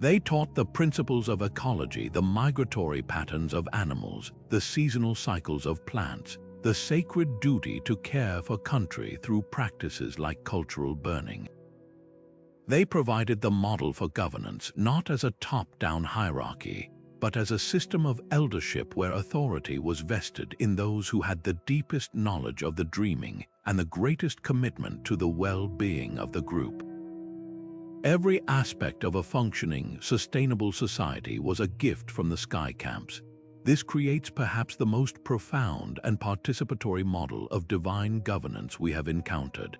They taught the principles of ecology, the migratory patterns of animals, the seasonal cycles of plants, the sacred duty to care for country through practices like cultural burning. They provided the model for governance not as a top-down hierarchy, but as a system of eldership where authority was vested in those who had the deepest knowledge of the dreaming and the greatest commitment to the well-being of the group. Every aspect of a functioning, sustainable society was a gift from the sky camps. This creates perhaps the most profound and participatory model of divine governance we have encountered.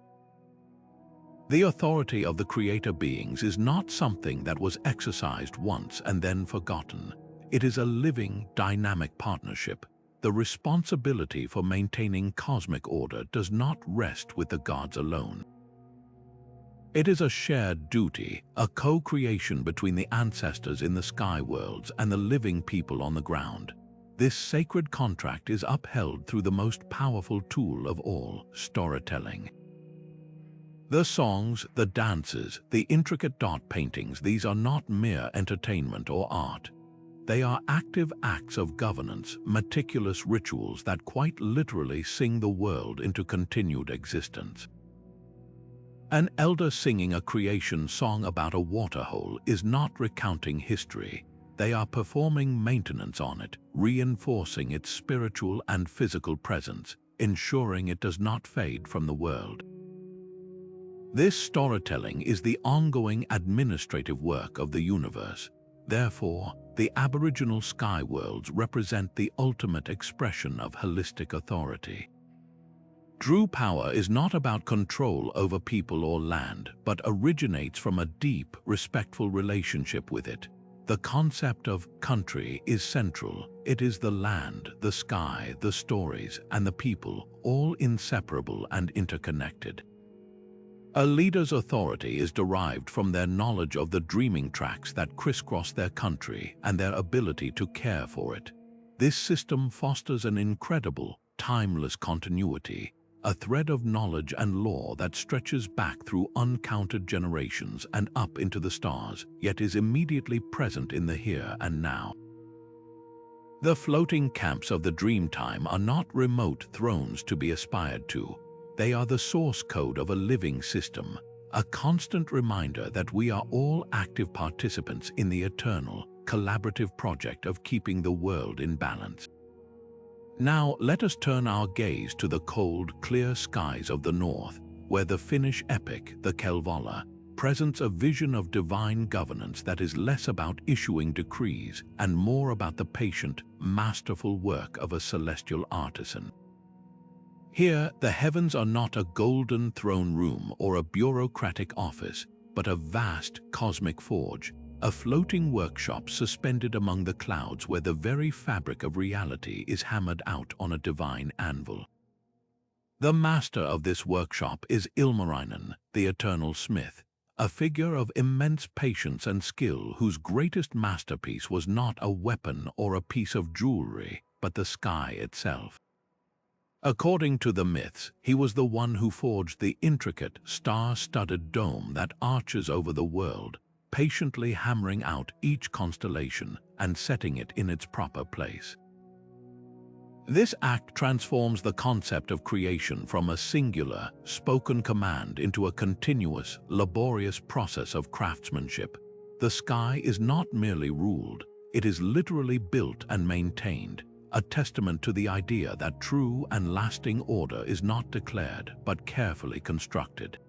The authority of the creator beings is not something that was exercised once and then forgotten. It is a living, dynamic partnership. The responsibility for maintaining cosmic order does not rest with the gods alone. It is a shared duty, a co-creation between the ancestors in the sky worlds and the living people on the ground. This sacred contract is upheld through the most powerful tool of all, storytelling. The songs, the dances, the intricate dot paintings, these are not mere entertainment or art. They are active acts of governance, meticulous rituals that quite literally sing the world into continued existence. An elder singing a creation song about a waterhole is not recounting history. They are performing maintenance on it, reinforcing its spiritual and physical presence, ensuring it does not fade from the world. This storytelling is the ongoing administrative work of the universe. Therefore, the Aboriginal sky worlds represent the ultimate expression of holistic authority. True power is not about control over people or land, but originates from a deep, respectful relationship with it. The concept of country is central. It is the land, the sky, the stories, and the people, all inseparable and interconnected. A leader's authority is derived from their knowledge of the dreaming tracks that crisscross their country and their ability to care for it. This system fosters an incredible, timeless continuity, a thread of knowledge and lore that stretches back through uncounted generations and up into the stars, yet is immediately present in the here and now. The floating camps of the Dreamtime are not remote thrones to be aspired to. They are the source code of a living system, a constant reminder that we are all active participants in the eternal, collaborative project of keeping the world in balance. Now let us turn our gaze to the cold, clear skies of the north, where the Finnish epic, the Kalevala, presents a vision of divine governance that is less about issuing decrees and more about the patient, masterful work of a celestial artisan. Here, the heavens are not a golden throne room or a bureaucratic office, but a vast cosmic forge, a floating workshop suspended among the clouds where the very fabric of reality is hammered out on a divine anvil. The master of this workshop is Ilmarinen, the eternal smith, a figure of immense patience and skill whose greatest masterpiece was not a weapon or a piece of jewelry, but the sky itself. According to the myths, he was the one who forged the intricate, star-studded dome that arches over the world, patiently hammering out each constellation and setting it in its proper place. This act transforms the concept of creation from a singular, spoken command into a continuous, laborious process of craftsmanship. The sky is not merely ruled, it is literally built and maintained, a testament to the idea that true and lasting order is not declared but carefully constructed.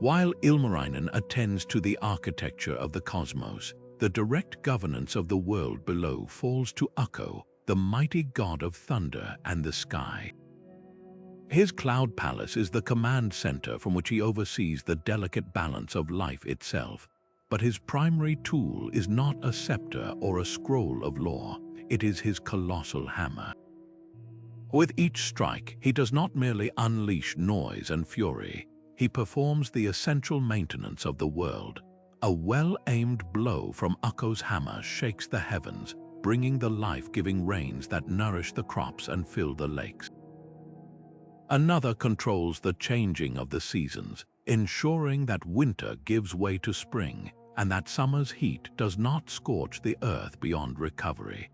While Ilmarinen attends to the architecture of the cosmos, the direct governance of the world below falls to Ukko, the mighty god of thunder and the sky. His cloud palace is the command center from which he oversees the delicate balance of life itself, but his primary tool is not a scepter or a scroll of law. It is his colossal hammer. With each strike, he does not merely unleash noise and fury. He performs the essential maintenance of the world. A well-aimed blow from Ukko's hammer shakes the heavens, bringing the life-giving rains that nourish the crops and fill the lakes. Another controls the changing of the seasons, ensuring that winter gives way to spring and that summer's heat does not scorch the earth beyond recovery.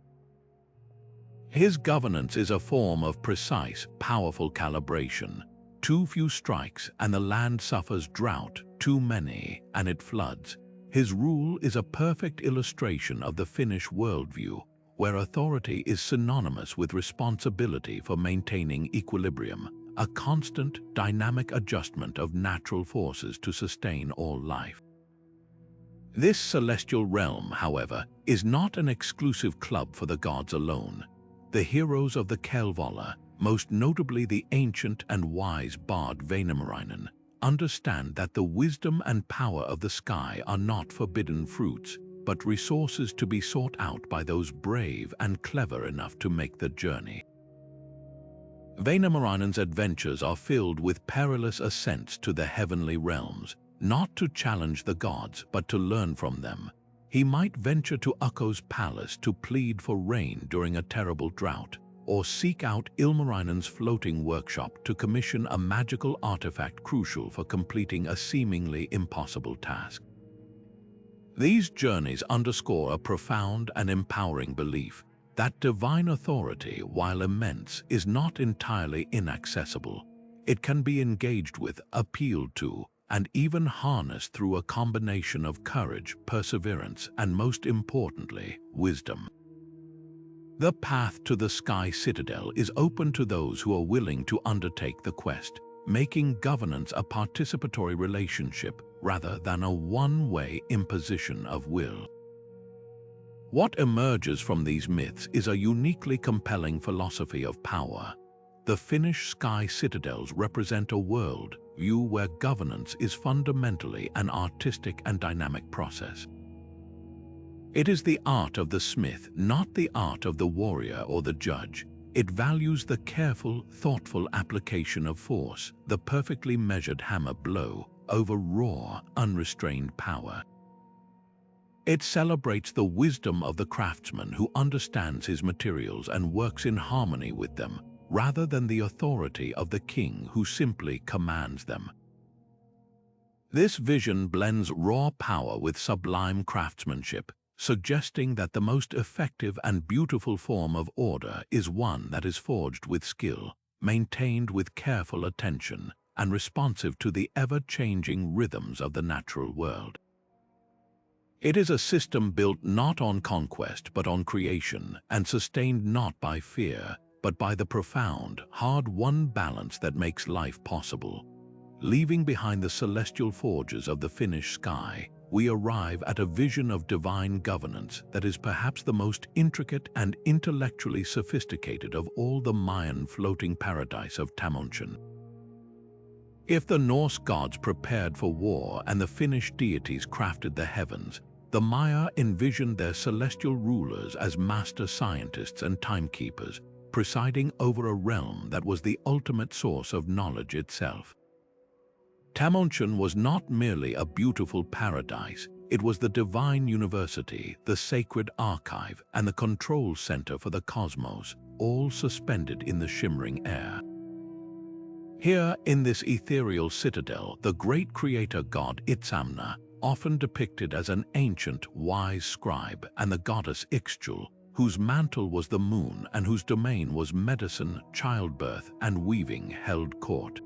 His governance is a form of precise, powerful calibration. Too few strikes and the land suffers drought, too many and it floods. His rule is a perfect illustration of the Finnish worldview, where authority is synonymous with responsibility for maintaining equilibrium, a constant, dynamic adjustment of natural forces to sustain all life. This celestial realm, however, is not an exclusive club for the gods alone. The heroes of the Kalevala, most notably the ancient and wise bard Vainamarinen, understand that the wisdom and power of the sky are not forbidden fruits. but resources to be sought out by those brave and clever enough to make the journey. Vainamarina's adventures are filled with perilous ascents to the heavenly realms, not to challenge the gods, but to learn from them. He might venture to Ukko's palace to plead for rain during a terrible drought, or seek out Ilmarinen's floating workshop to commission a magical artifact crucial for completing a seemingly impossible task. These journeys underscore a profound and empowering belief that divine authority, while immense, is not entirely inaccessible. It can be engaged with, appealed to, and even harnessed through a combination of courage, perseverance, and most importantly, wisdom. The path to the Sky Citadel is open to those who are willing to undertake the quest, making governance a participatory relationship rather than a one-way imposition of will. What emerges from these myths is a uniquely compelling philosophy of power. The Finnish Sky Citadels represent a world view where governance is fundamentally an artistic and dynamic process. It is the art of the smith, not the art of the warrior or the judge. It values the careful, thoughtful application of force, the perfectly measured hammer blow, over raw, unrestrained power. It celebrates the wisdom of the craftsman who understands his materials and works in harmony with them, rather than the authority of the king who simply commands them. This vision blends raw power with sublime craftsmanship, suggesting that the most effective and beautiful form of order is one that is forged with skill, maintained with careful attention, and responsive to the ever-changing rhythms of the natural world. It is a system built not on conquest but on creation, and sustained not by fear, but by the profound, hard-won balance that makes life possible. Leaving behind the celestial forges of the Finnish sky, we arrive at a vision of divine governance that is perhaps the most intricate and intellectually sophisticated of all the Mayan floating paradise of Tamonchen. If the Norse gods prepared for war and the Finnish deities crafted the heavens, the Maya envisioned their celestial rulers as master scientists and timekeepers, presiding over a realm that was the ultimate source of knowledge itself. Tamonchen was not merely a beautiful paradise, it was the divine university, the sacred archive, and the control center for the cosmos, all suspended in the shimmering air. Here, in this ethereal citadel, the great creator god Itzamna, often depicted as an ancient, wise scribe, and the goddess Ixchel, whose mantle was the moon and whose domain was medicine, childbirth, and weaving, held court.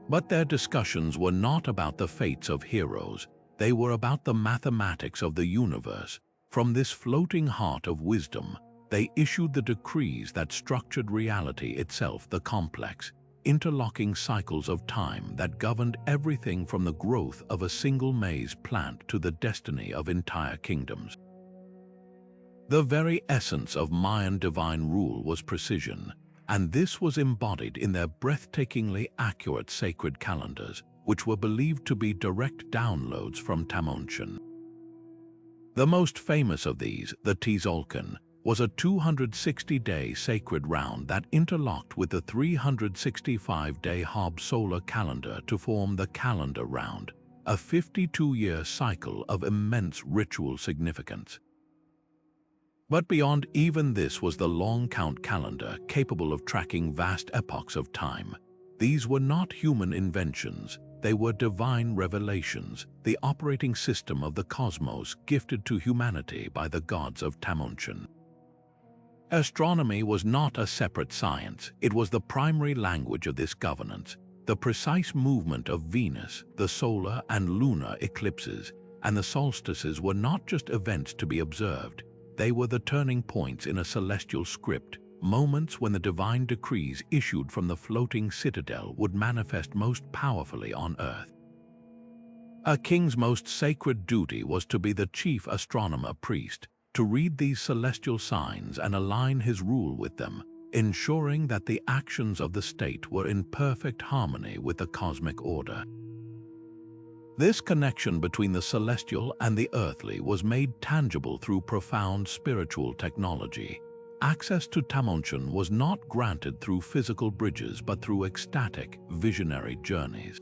But their discussions were not about the fates of heroes, they were about the mathematics of the universe. From this floating heart of wisdom, they issued the decrees that structured reality itself, the complex, interlocking cycles of time that governed everything from the growth of a single maize plant to the destiny of entire kingdoms. The very essence of Mayan divine rule was precision, and this was embodied in their breathtakingly accurate sacred calendars, which were believed to be direct downloads from Tamonchen. The most famous of these, the Tzolk'in, was a 260-day sacred round that interlocked with the 365-day Hob solar calendar to form the calendar round, a 52-year cycle of immense ritual significance. But beyond even this was the long count calendar, capable of tracking vast epochs of time. These were not human inventions, they were divine revelations, the operating system of the cosmos gifted to humanity by the gods of Tamonchen. Astronomy was not a separate science, it was the primary language of this governance. The precise movement of Venus, the solar and lunar eclipses, and the solstices were not just events to be observed, they were the turning points in a celestial script, moments when the divine decrees issued from the floating citadel would manifest most powerfully on Earth. A king's most sacred duty was to be the chief astronomer priest, to read these celestial signs and align his rule with them, ensuring that the actions of the state were in perfect harmony with the cosmic order. This connection between the celestial and the earthly was made tangible through profound spiritual technology. Access to Tamontian was not granted through physical bridges but through ecstatic, visionary journeys.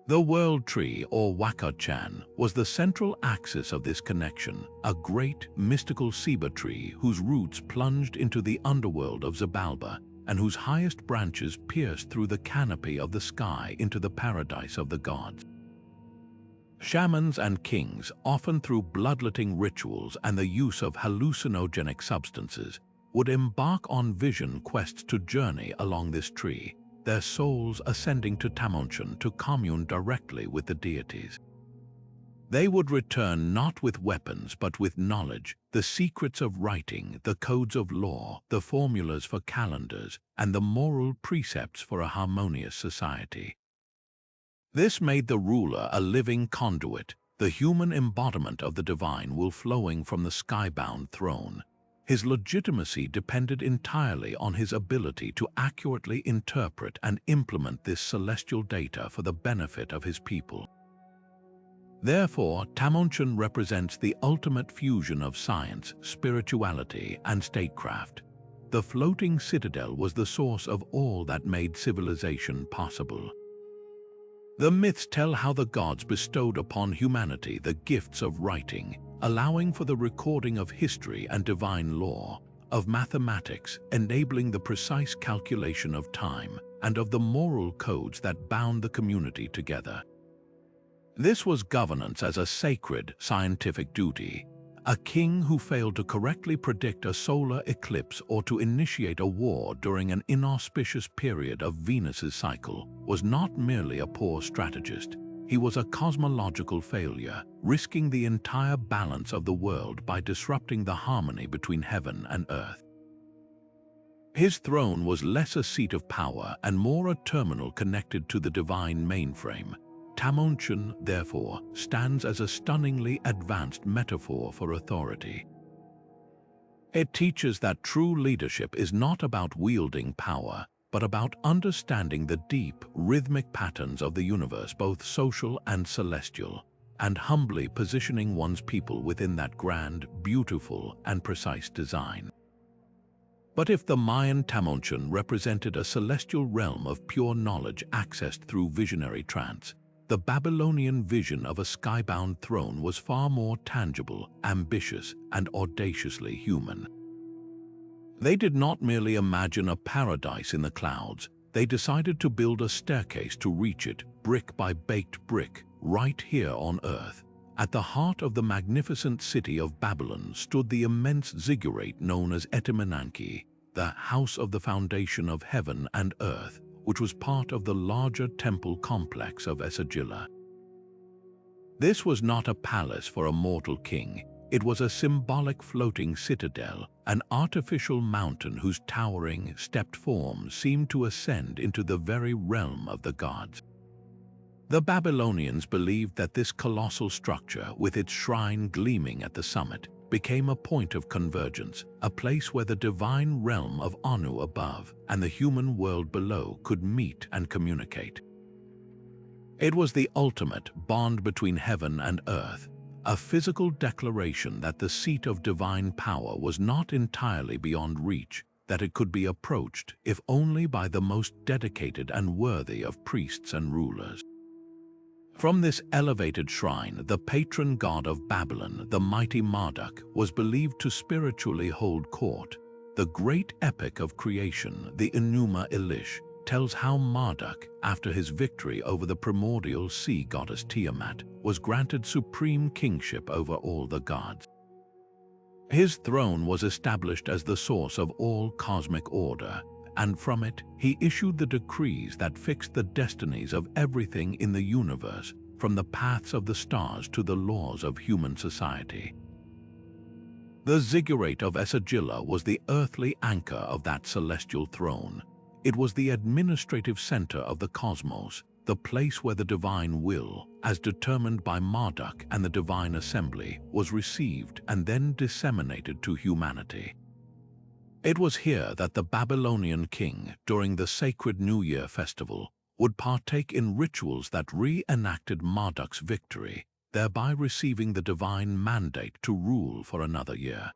The World Tree, or Waka-chan, was the central axis of this connection, a great, mystical ceiba tree whose roots plunged into the underworld of Xibalba and whose highest branches pierced through the canopy of the sky into the paradise of the gods. Shamans and kings, often through bloodletting rituals and the use of hallucinogenic substances, would embark on vision quests to journey along this tree, their souls ascending to Tamontian to commune directly with the deities. They would return not with weapons but with knowledge, the secrets of writing, the codes of law, the formulas for calendars, and the moral precepts for a harmonious society. This made the ruler a living conduit, the human embodiment of the divine will flowing from the skybound throne. His legitimacy depended entirely on his ability to accurately interpret and implement this celestial data for the benefit of his people. Therefore, Tamontian represents the ultimate fusion of science, spirituality, and statecraft. The floating citadel was the source of all that made civilization possible. The myths tell how the gods bestowed upon humanity the gifts of writing, allowing for the recording of history and divine law, of mathematics, enabling the precise calculation of time, and of the moral codes that bound the community together. This was governance as a sacred, scientific duty. A king who failed to correctly predict a solar eclipse or to initiate a war during an inauspicious period of Venus's cycle was not merely a poor strategist. He was a cosmological failure, risking the entire balance of the world by disrupting the harmony between heaven and earth. His throne was less a seat of power and more a terminal connected to the divine mainframe. Tamontian, therefore, stands as a stunningly advanced metaphor for authority. It teaches that true leadership is not about wielding power, but about understanding the deep, rhythmic patterns of the universe, both social and celestial, and humbly positioning one's people within that grand, beautiful, and precise design. But if the Mayan Tamontian represented a celestial realm of pure knowledge accessed through visionary trance, the Babylonian vision of a skybound throne was far more tangible, ambitious, and audaciously human. They did not merely imagine a paradise in the clouds, they decided to build a staircase to reach it, brick by baked brick, right here on Earth. At the heart of the magnificent city of Babylon stood the immense ziggurat known as Etemenanki, the house of the foundation of heaven and earth, which was part of the larger temple complex of Esagila. This was not a palace for a mortal king. It was a symbolic floating citadel, an artificial mountain whose towering, stepped form seemed to ascend into the very realm of the gods. The Babylonians believed that this colossal structure, with its shrine gleaming at the summit, became a point of convergence, a place where the divine realm of Anu above and the human world below could meet and communicate. It was the ultimate bond between heaven and earth, a physical declaration that the seat of divine power was not entirely beyond reach, that it could be approached, if only by the most dedicated and worthy of priests and rulers. From this elevated shrine, the patron god of Babylon, the mighty Marduk, was believed to spiritually hold court. The great epic of creation, the Enuma Elish, tells how Marduk, after his victory over the primordial sea goddess Tiamat, was granted supreme kingship over all the gods. His throne was established as the source of all cosmic order, and from it he issued the decrees that fixed the destinies of everything in the universe, from the paths of the stars to the laws of human society. The ziggurat of Esagila was the earthly anchor of that celestial throne. It was the administrative center of the cosmos, the place where the divine will, as determined by Marduk and the divine assembly, was received and then disseminated to humanity. It was here that the Babylonian king, during the sacred New Year festival, would partake in rituals that reenacted Marduk's victory, thereby receiving the divine mandate to rule for another year.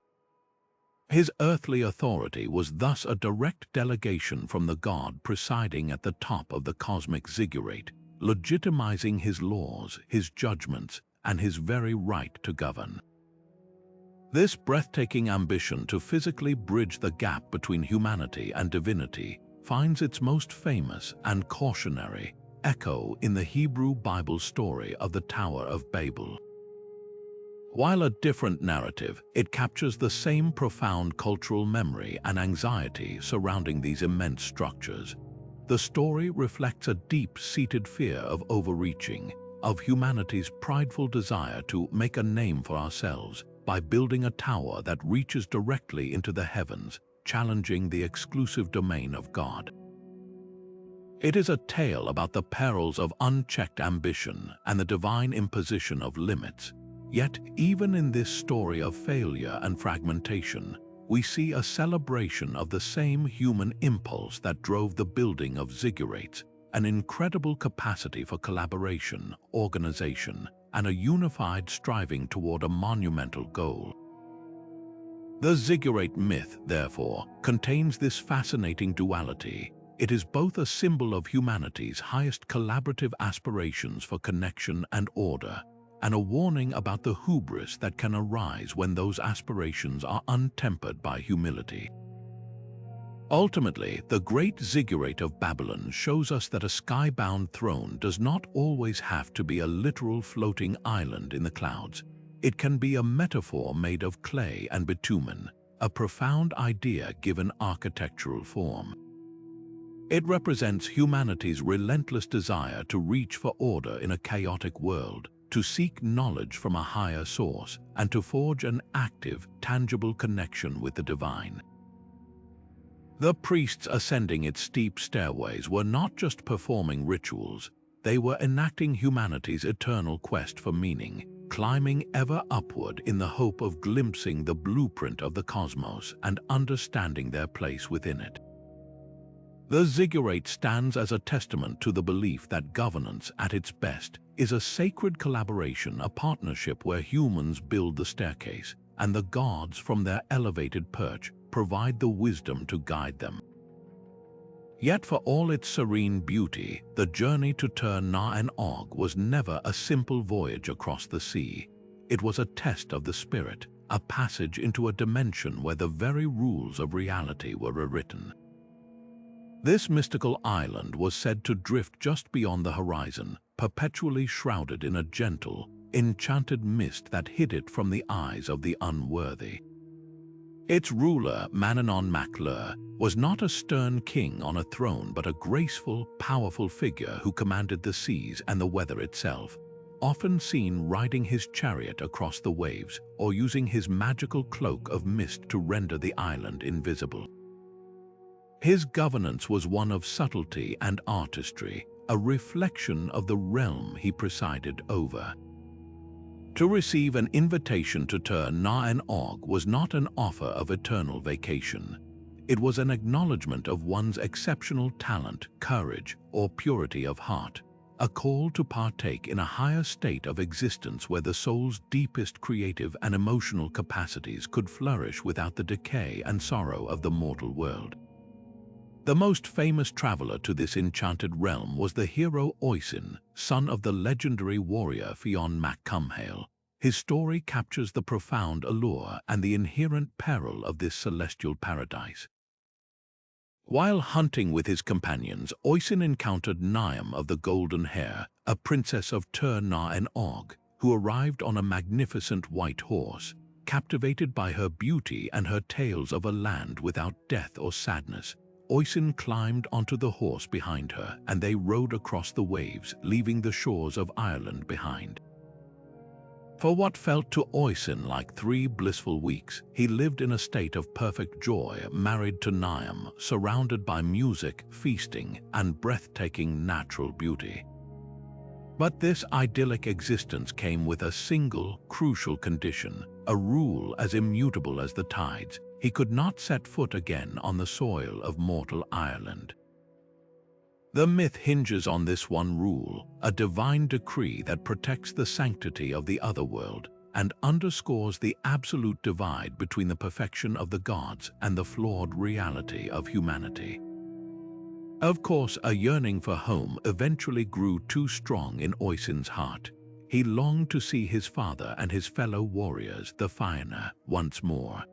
His earthly authority was thus a direct delegation from the god presiding at the top of the cosmic ziggurat, legitimizing his laws, his judgments, and his very right to govern. This breathtaking ambition to physically bridge the gap between humanity and divinity finds its most famous and cautionary echo in the Hebrew Bible story of the Tower of Babel. While a different narrative, it captures the same profound cultural memory and anxiety surrounding these immense structures. The story reflects a deep-seated fear of overreaching, of humanity's prideful desire to make a name for ourselves by building a tower that reaches directly into the heavens, challenging the exclusive domain of God. It is a tale about the perils of unchecked ambition and the divine imposition of limits. Yet, even in this story of failure and fragmentation, we see a celebration of the same human impulse that drove the building of ziggurats, an incredible capacity for collaboration, organization, and a unified striving toward a monumental goal. The ziggurat myth, therefore, contains this fascinating duality. It is both a symbol of humanity's highest collaborative aspirations for connection and order, and a warning about the hubris that can arise when those aspirations are untempered by humility. Ultimately, the great ziggurat of Babylon shows us that a skybound throne does not always have to be a literal floating island in the clouds. It can be a metaphor made of clay and bitumen, a profound idea given architectural form. It represents humanity's relentless desire to reach for order in a chaotic world, to seek knowledge from a higher source, and to forge an active, tangible connection with the divine. The priests ascending its steep stairways were not just performing rituals, they were enacting humanity's eternal quest for meaning, climbing ever upward in the hope of glimpsing the blueprint of the cosmos and understanding their place within it. The ziggurat stands as a testament to the belief that governance, at its best, is a sacred collaboration, a partnership where humans build the staircase, and the gods, from their elevated perch, provide the wisdom to guide them. Yet for all its serene beauty, the journey to Tir-na-en-Og was never a simple voyage across the sea. It was a test of the spirit, a passage into a dimension where the very rules of reality were rewritten. This mystical island was said to drift just beyond the horizon, perpetually shrouded in a gentle, enchanted mist that hid it from the eyes of the unworthy. Its ruler, Manannán mac Lir, was not a stern king on a throne but a graceful, powerful figure who commanded the seas and the weather itself, often seen riding his chariot across the waves or using his magical cloak of mist to render the island invisible. His governance was one of subtlety and artistry, a reflection of the realm he presided over. To receive an invitation to Tir-na-en-Og was not an offer of eternal vacation. It was an acknowledgement of one's exceptional talent, courage, or purity of heart, a call to partake in a higher state of existence where the soul's deepest creative and emotional capacities could flourish without the decay and sorrow of the mortal world. The most famous traveler to this enchanted realm was the hero Oisin, son of the legendary warrior Fionn mac Cumhaill. His story captures the profound allure and the inherent peril of this celestial paradise. While hunting with his companions, Oisin encountered Niamh of the Golden Hair, a princess of Tir-na-en-Og, who arrived on a magnificent white horse. Captivated by her beauty and her tales of a land without death or sadness, Oisin climbed onto the horse behind her, and they rode across the waves, leaving the shores of Ireland behind. For what felt to Oisin like 3 blissful weeks, he lived in a state of perfect joy, married to Niamh, surrounded by music, feasting, and breathtaking natural beauty. But this idyllic existence came with a single, crucial condition, a rule as immutable as the tides. He could not set foot again on the soil of mortal Ireland. The myth hinges on this one rule, a divine decree that protects the sanctity of the otherworld and underscores the absolute divide between the perfection of the gods and the flawed reality of humanity. Of course, a yearning for home eventually grew too strong in Oisin's heart. He longed to see his father and his fellow warriors, the Fëanor, once more.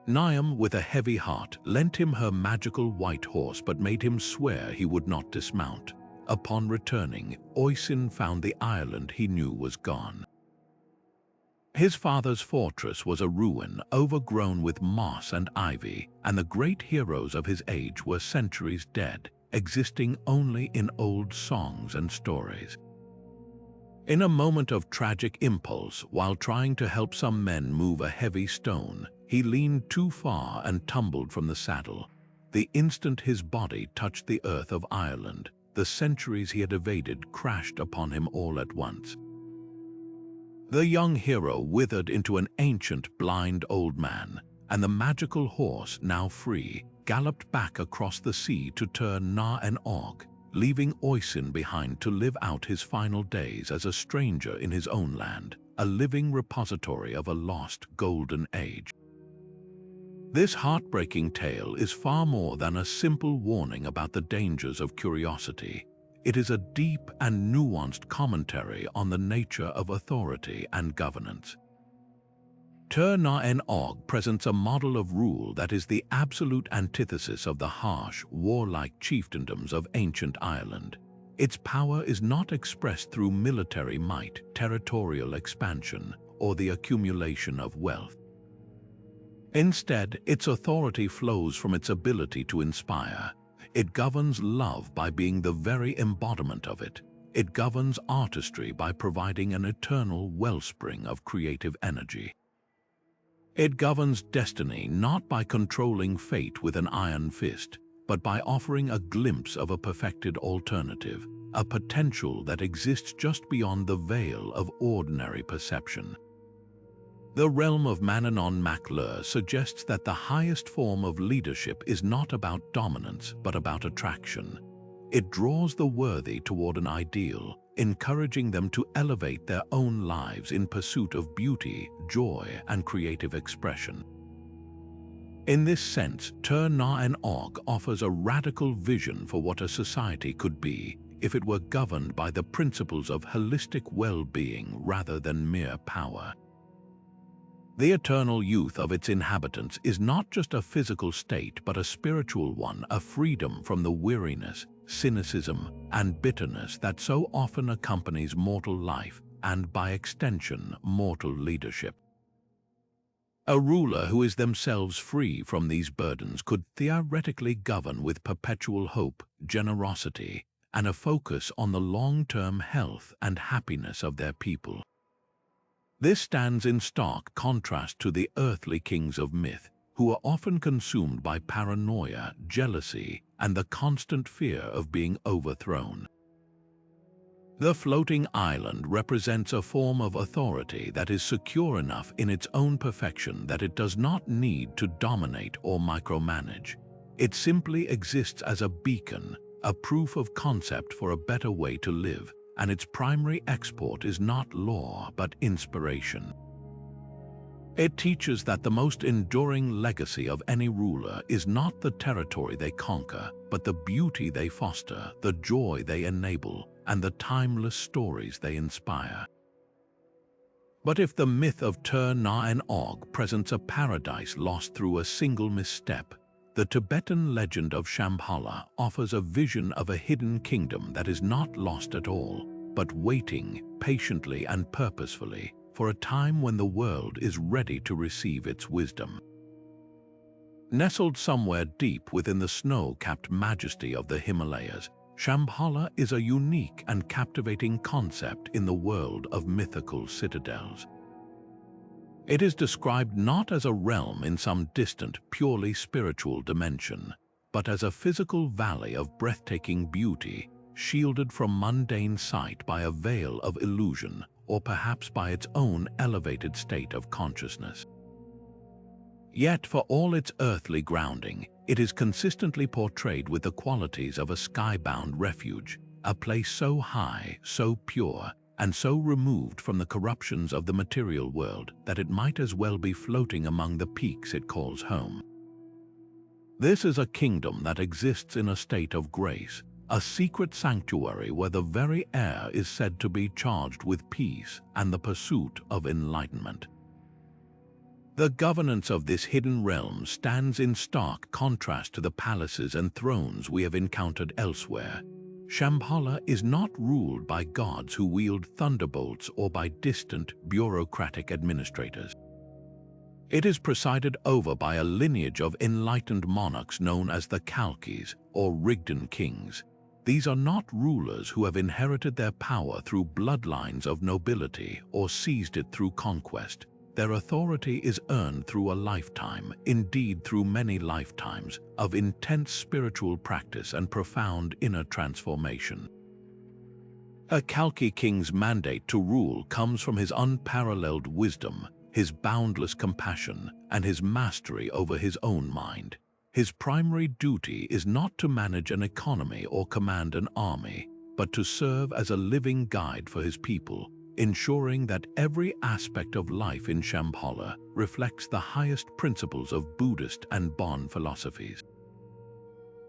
Niamh, with a heavy heart, lent him her magical white horse but made him swear he would not dismount. Upon returning, Oisin found the island he knew was gone. His father's fortress was a ruin overgrown with moss and ivy, and the great heroes of his age were centuries dead, existing only in old songs and stories. In a moment of tragic impulse, while trying to help some men move a heavy stone, he leaned too far and tumbled from the saddle. The instant his body touched the earth of Ireland, the centuries he had evaded crashed upon him all at once. The young hero withered into an ancient, blind old man, and the magical horse, now free, galloped back across the sea to Tir na an Og, leaving Oisin behind to live out his final days as a stranger in his own land, a living repository of a lost golden age. This heartbreaking tale is far more than a simple warning about the dangers of curiosity. It is a deep and nuanced commentary on the nature of authority and governance. Tir na an Og presents a model of rule that is the absolute antithesis of the harsh, warlike chiefdoms of ancient Ireland. Its power is not expressed through military might, territorial expansion, or the accumulation of wealth. Instead, its authority flows from its ability to inspire. It governs love by being the very embodiment of it. It governs artistry by providing an eternal wellspring of creative energy. It governs destiny not by controlling fate with an iron fist, but by offering a glimpse of a perfected alternative, a potential that exists just beyond the veil of ordinary perception. The realm of Manannán mac Lir suggests that the highest form of leadership is not about dominance, but about attraction. It draws the worthy toward an ideal, encouraging them to elevate their own lives in pursuit of beauty, joy, and creative expression. In this sense, Tir na an Og offers a radical vision for what a society could be if it were governed by the principles of holistic well-being rather than mere power. The eternal youth of its inhabitants is not just a physical state but a spiritual one, a freedom from the weariness, cynicism, and bitterness that so often accompanies mortal life and, by extension, mortal leadership. A ruler who is themselves free from these burdens could theoretically govern with perpetual hope, generosity, and a focus on the long-term health and happiness of their people. This stands in stark contrast to the earthly kings of myth, who are often consumed by paranoia, jealousy, and the constant fear of being overthrown. The floating island represents a form of authority that is secure enough in its own perfection that it does not need to dominate or micromanage. It simply exists as a beacon, a proof of concept for a better way to live, and its primary export is not law but inspiration. It teaches that the most enduring legacy of any ruler is not the territory they conquer, but the beauty they foster, the joy they enable, and the timeless stories they inspire. But if the myth of Tir na an Og presents a paradise lost through a single misstep, the Tibetan legend of Shambhala offers a vision of a hidden kingdom that is not lost at all, but waiting patiently and purposefully for a time when the world is ready to receive its wisdom. Nestled somewhere deep within the snow-capped majesty of the Himalayas, Shambhala is a unique and captivating concept in the world of mythical citadels. It is described not as a realm in some distant, purely spiritual dimension, but as a physical valley of breathtaking beauty, shielded from mundane sight by a veil of illusion, or perhaps by its own elevated state of consciousness. Yet, for all its earthly grounding, it is consistently portrayed with the qualities of a skybound refuge, a place so high, so pure, and so removed from the corruptions of the material world that it might as well be floating among the peaks it calls home. This is a kingdom that exists in a state of grace, a secret sanctuary where the very air is said to be charged with peace and the pursuit of enlightenment. The governance of this hidden realm stands in stark contrast to the palaces and thrones we have encountered elsewhere. Shambhala is not ruled by gods who wield thunderbolts or by distant, bureaucratic administrators. It is presided over by a lineage of enlightened monarchs known as the Kalkis, or Rigdan kings. These are not rulers who have inherited their power through bloodlines of nobility or seized it through conquest. Their authority is earned through a lifetime, indeed through many lifetimes, of intense spiritual practice and profound inner transformation. A Kalki king's mandate to rule comes from his unparalleled wisdom, his boundless compassion, and his mastery over his own mind. His primary duty is not to manage an economy or command an army, but to serve as a living guide for his people, ensuring that every aspect of life in Shambhala reflects the highest principles of Buddhist and Bon philosophies.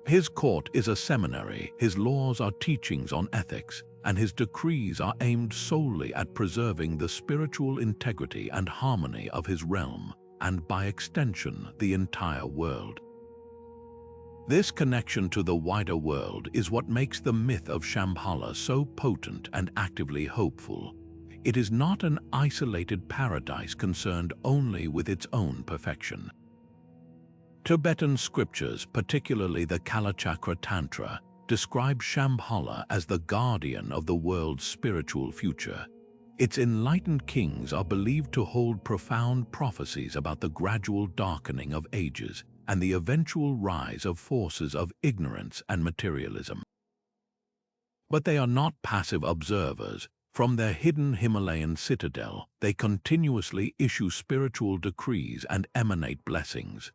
His court is a seminary, his laws are teachings on ethics, and his decrees are aimed solely at preserving the spiritual integrity and harmony of his realm, and by extension, the entire world. This connection to the wider world is what makes the myth of Shambhala so potent and actively hopeful. It is not an isolated paradise concerned only with its own perfection. Tibetan scriptures, particularly the Kalachakra Tantra, describe Shambhala as the guardian of the world's spiritual future. Its enlightened kings are believed to hold profound prophecies about the gradual darkening of ages and the eventual rise of forces of ignorance and materialism. But they are not passive observers. From their hidden Himalayan citadel, they continuously issue spiritual decrees and emanate blessings,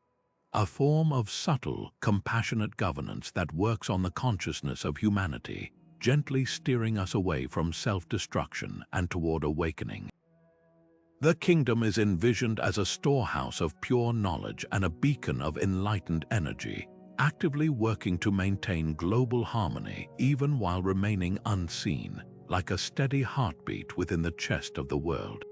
a form of subtle, compassionate governance that works on the consciousness of humanity, gently steering us away from self-destruction and toward awakening. The kingdom is envisioned as a storehouse of pure knowledge and a beacon of enlightened energy, actively working to maintain global harmony even while remaining unseen, like a steady heartbeat within the chest of the world.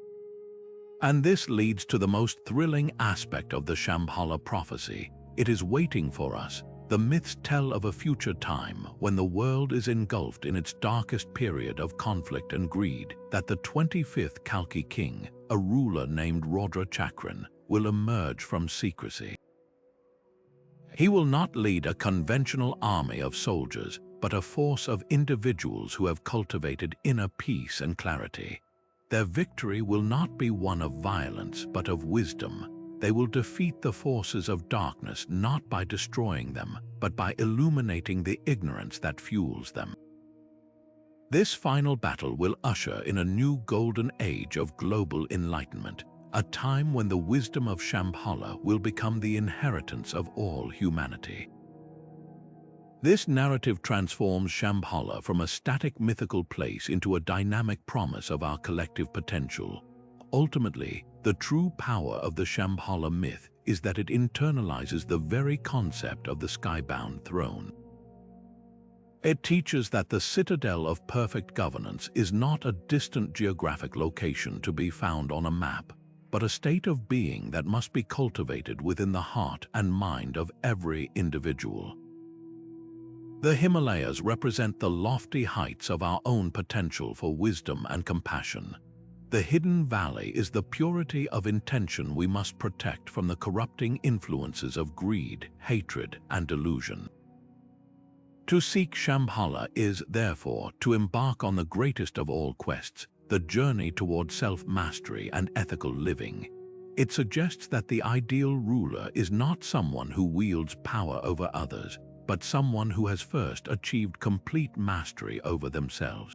And this leads to the most thrilling aspect of the Shambhala prophecy. It is waiting for us. The myths tell of a future time when the world is engulfed in its darkest period of conflict and greed, that the 25th Kalki king, a ruler named Rodra Chakran, will emerge from secrecy. He will not lead a conventional army of soldiers, but a force of individuals who have cultivated inner peace and clarity. Their victory will not be one of violence, but of wisdom. They will defeat the forces of darkness not by destroying them, but by illuminating the ignorance that fuels them. This final battle will usher in a new golden age of global enlightenment, a time when the wisdom of Shambhala will become the inheritance of all humanity. This narrative transforms Shambhala from a static mythical place into a dynamic promise of our collective potential. Ultimately, the true power of the Shambhala myth is that it internalizes the very concept of the skybound throne. It teaches that the citadel of perfect governance is not a distant geographic location to be found on a map, but a state of being that must be cultivated within the heart and mind of every individual. The Himalayas represent the lofty heights of our own potential for wisdom and compassion. The hidden valley is the purity of intention we must protect from the corrupting influences of greed, hatred, and delusion. To seek Shambhala is, therefore, to embark on the greatest of all quests, the journey toward self-mastery and ethical living. It suggests that the ideal ruler is not someone who wields power over others, but someone who has first achieved complete mastery over themselves.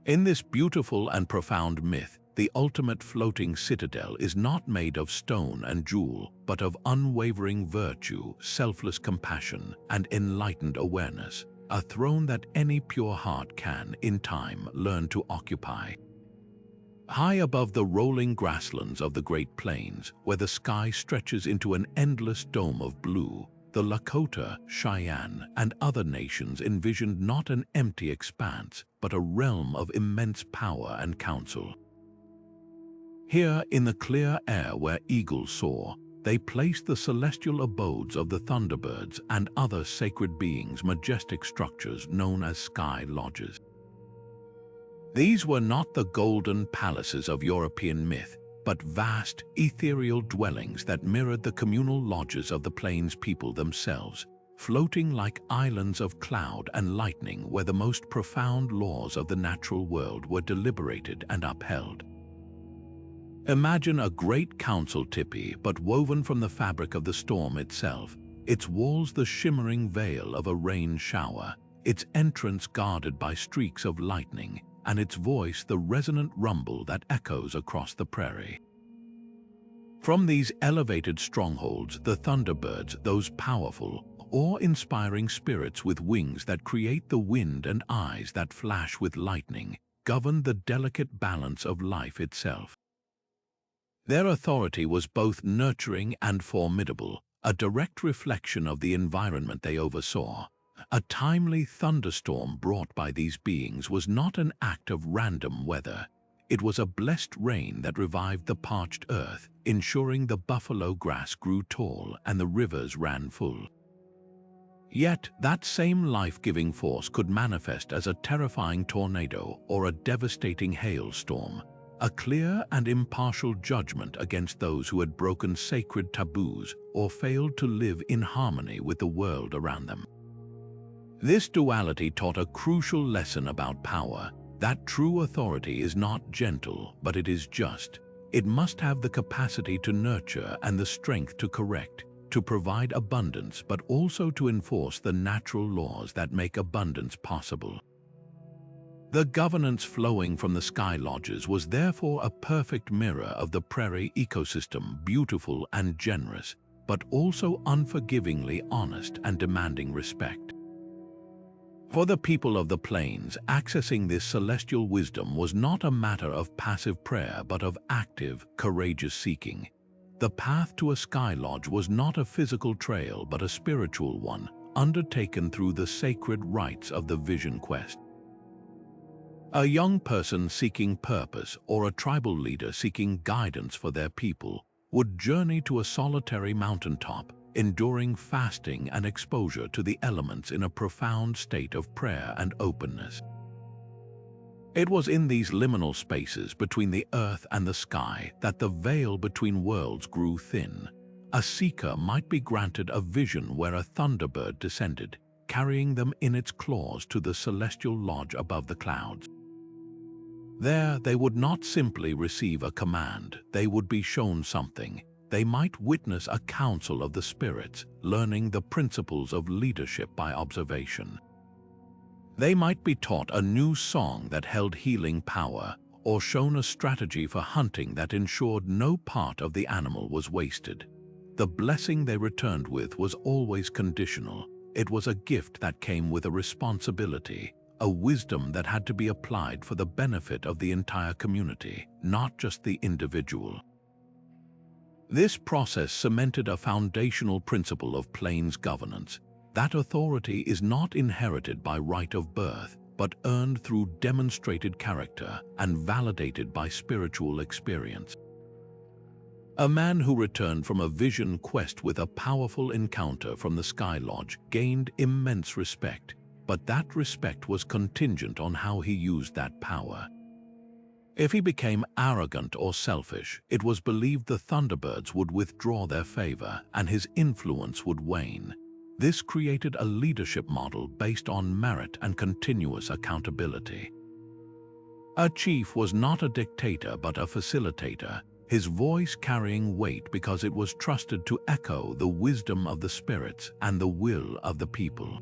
In this beautiful and profound myth, the ultimate floating citadel is not made of stone and jewel, but of unwavering virtue, selfless compassion, and enlightened awareness, a throne that any pure heart can, in time, learn to occupy. High above the rolling grasslands of the Great Plains, where the sky stretches into an endless dome of blue, the Lakota, Cheyenne, and other nations envisioned not an empty expanse, but a realm of immense power and counsel. Here, in the clear air where eagles soar, they placed the celestial abodes of the thunderbirds and other sacred beings' majestic structures known as sky lodges. These were not the golden palaces of European myth, but vast, ethereal dwellings that mirrored the communal lodges of the plains people themselves, floating like islands of cloud and lightning where the most profound laws of the natural world were deliberated and upheld. Imagine a great council tipi, but woven from the fabric of the storm itself, its walls the shimmering veil of a rain shower, its entrance guarded by streaks of lightning, and its voice the resonant rumble that echoes across the prairie. From these elevated strongholds, the thunderbirds, those powerful, awe-inspiring spirits with wings that create the wind and eyes that flash with lightning, govern the delicate balance of life itself. Their authority was both nurturing and formidable, a direct reflection of the environment they oversaw. A timely thunderstorm brought by these beings was not an act of random weather. It was a blessed rain that revived the parched earth, ensuring the buffalo grass grew tall and the rivers ran full. Yet, that same life-giving force could manifest as a terrifying tornado or a devastating hailstorm, a clear and impartial judgment against those who had broken sacred taboos or failed to live in harmony with the world around them. This duality taught a crucial lesson about power, that true authority is not gentle, but it is just. It must have the capacity to nurture and the strength to correct, to provide abundance, but also to enforce the natural laws that make abundance possible. The governance flowing from the sky lodges was therefore a perfect mirror of the prairie ecosystem, beautiful and generous, but also unforgivingly honest and demanding respect. For the people of the plains, accessing this celestial wisdom was not a matter of passive prayer but of active, courageous seeking. The path to a sky lodge was not a physical trail but a spiritual one, undertaken through the sacred rites of the vision quest. A young person seeking purpose or a tribal leader seeking guidance for their people would journey to a solitary mountaintop, enduring fasting and exposure to the elements in a profound state of prayer and openness. It was in these liminal spaces between the earth and the sky that the veil between worlds grew thin. A seeker might be granted a vision where a thunderbird descended, carrying them in its claws to the celestial lodge above the clouds. There, they would not simply receive a command, they would be shown something. They might witness a council of the spirits, learning the principles of leadership by observation. They might be taught a new song that held healing power, or shown a strategy for hunting that ensured no part of the animal was wasted. The blessing they returned with was always conditional. It was a gift that came with a responsibility, a wisdom that had to be applied for the benefit of the entire community, not just the individual. This process cemented a foundational principle of plains governance. That authority is not inherited by right of birth, but earned through demonstrated character and validated by spiritual experience. A man who returned from a vision quest with a powerful encounter from the Sky Lodge gained immense respect, but that respect was contingent on how he used that power. If he became arrogant or selfish, it was believed the thunderbirds would withdraw their favor and his influence would wane. This created a leadership model based on merit and continuous accountability. A chief was not a dictator but a facilitator, his voice carrying weight because it was trusted to echo the wisdom of the spirits and the will of the people.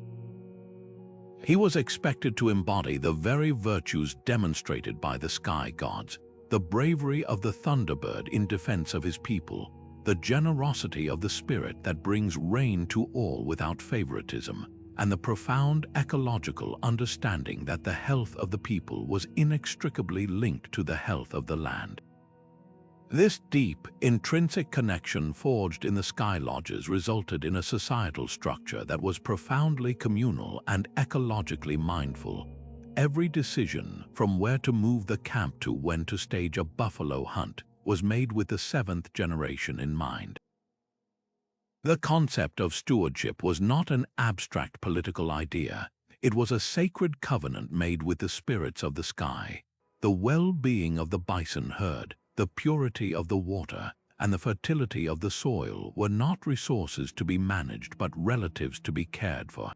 He was expected to embody the very virtues demonstrated by the sky gods, the bravery of the thunderbird in defense of his people, the generosity of the spirit that brings rain to all without favoritism, and the profound ecological understanding that the health of the people was inextricably linked to the health of the land. This deep, intrinsic connection forged in the Sky Lodges resulted in a societal structure that was profoundly communal and ecologically mindful. Every decision, from where to move the camp to when to stage a buffalo hunt, was made with the seventh generation in mind. The concept of stewardship was not an abstract political idea. It was a sacred covenant made with the spirits of the sky. The well-being of the bison herd, the purity of the water, and the fertility of the soil were not resources to be managed but relatives to be cared for.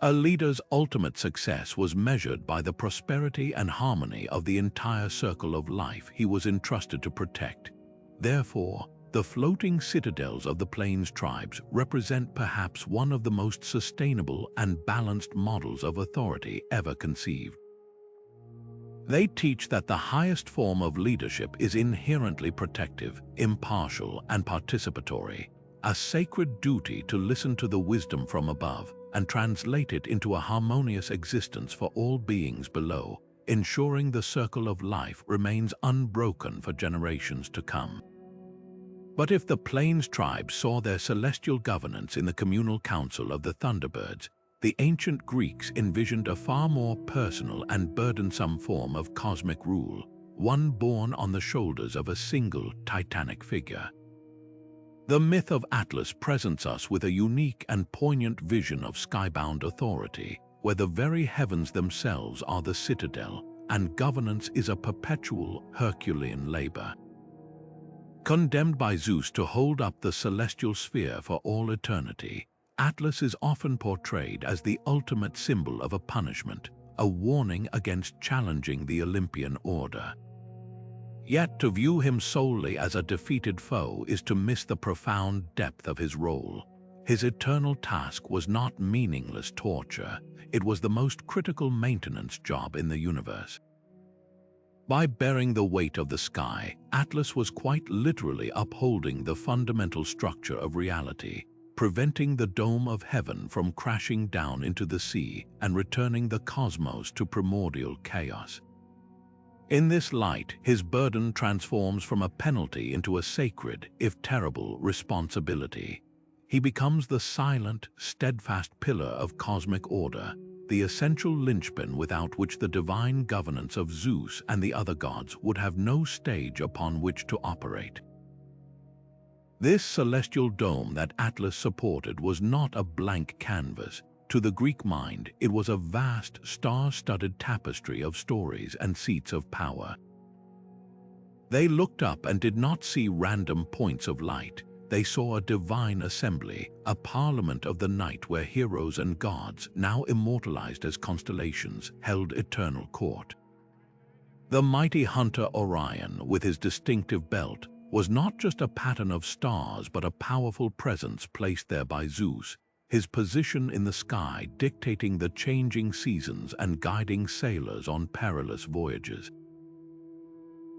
A leader's ultimate success was measured by the prosperity and harmony of the entire circle of life he was entrusted to protect. Therefore, the floating citadels of the Plains tribes represent perhaps one of the most sustainable and balanced models of authority ever conceived. They teach that the highest form of leadership is inherently protective, impartial, and participatory, a sacred duty to listen to the wisdom from above and translate it into a harmonious existence for all beings below, ensuring the circle of life remains unbroken for generations to come. But if the Plains tribes saw their celestial governance in the communal council of the thunderbirds, the ancient Greeks envisioned a far more personal and burdensome form of cosmic rule, one borne on the shoulders of a single titanic figure. The myth of Atlas presents us with a unique and poignant vision of skybound authority, where the very heavens themselves are the citadel, and governance is a perpetual Herculean labor. Condemned by Zeus to hold up the celestial sphere for all eternity, Atlas is often portrayed as the ultimate symbol of a punishment, a warning against challenging the Olympian order. Yet to view him solely as a defeated foe is to miss the profound depth of his role. His eternal task was not meaningless torture, it was the most critical maintenance job in the universe. By bearing the weight of the sky, Atlas was quite literally upholding the fundamental structure of reality, preventing the dome of heaven from crashing down into the sea and returning the cosmos to primordial chaos. In this light, his burden transforms from a penalty into a sacred, if terrible, responsibility. He becomes the silent, steadfast pillar of cosmic order, the essential linchpin without which the divine governance of Zeus and the other gods would have no stage upon which to operate. This celestial dome that Atlas supported was not a blank canvas. To the Greek mind, it was a vast, star-studded tapestry of stories and seats of power. They looked up and did not see random points of light. They saw a divine assembly, a parliament of the night where heroes and gods, now immortalized as constellations, held eternal court. The mighty hunter Orion, with his distinctive belt, was not just a pattern of stars but a powerful presence placed there by Zeus, his position in the sky dictating the changing seasons and guiding sailors on perilous voyages.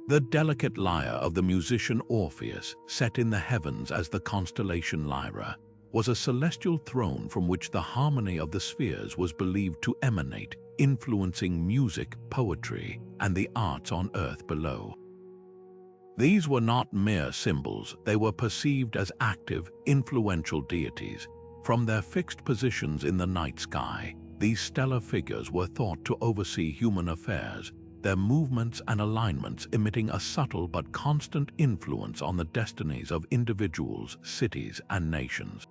The delicate lyre of the musician Orpheus, set in the heavens as the constellation Lyra, was a celestial throne from which the harmony of the spheres was believed to emanate, influencing music, poetry, and the arts on earth below. These were not mere symbols, they were perceived as active, influential deities. From their fixed positions in the night sky, these stellar figures were thought to oversee human affairs, their movements and alignments emitting a subtle but constant influence on the destinies of individuals, cities, and nations.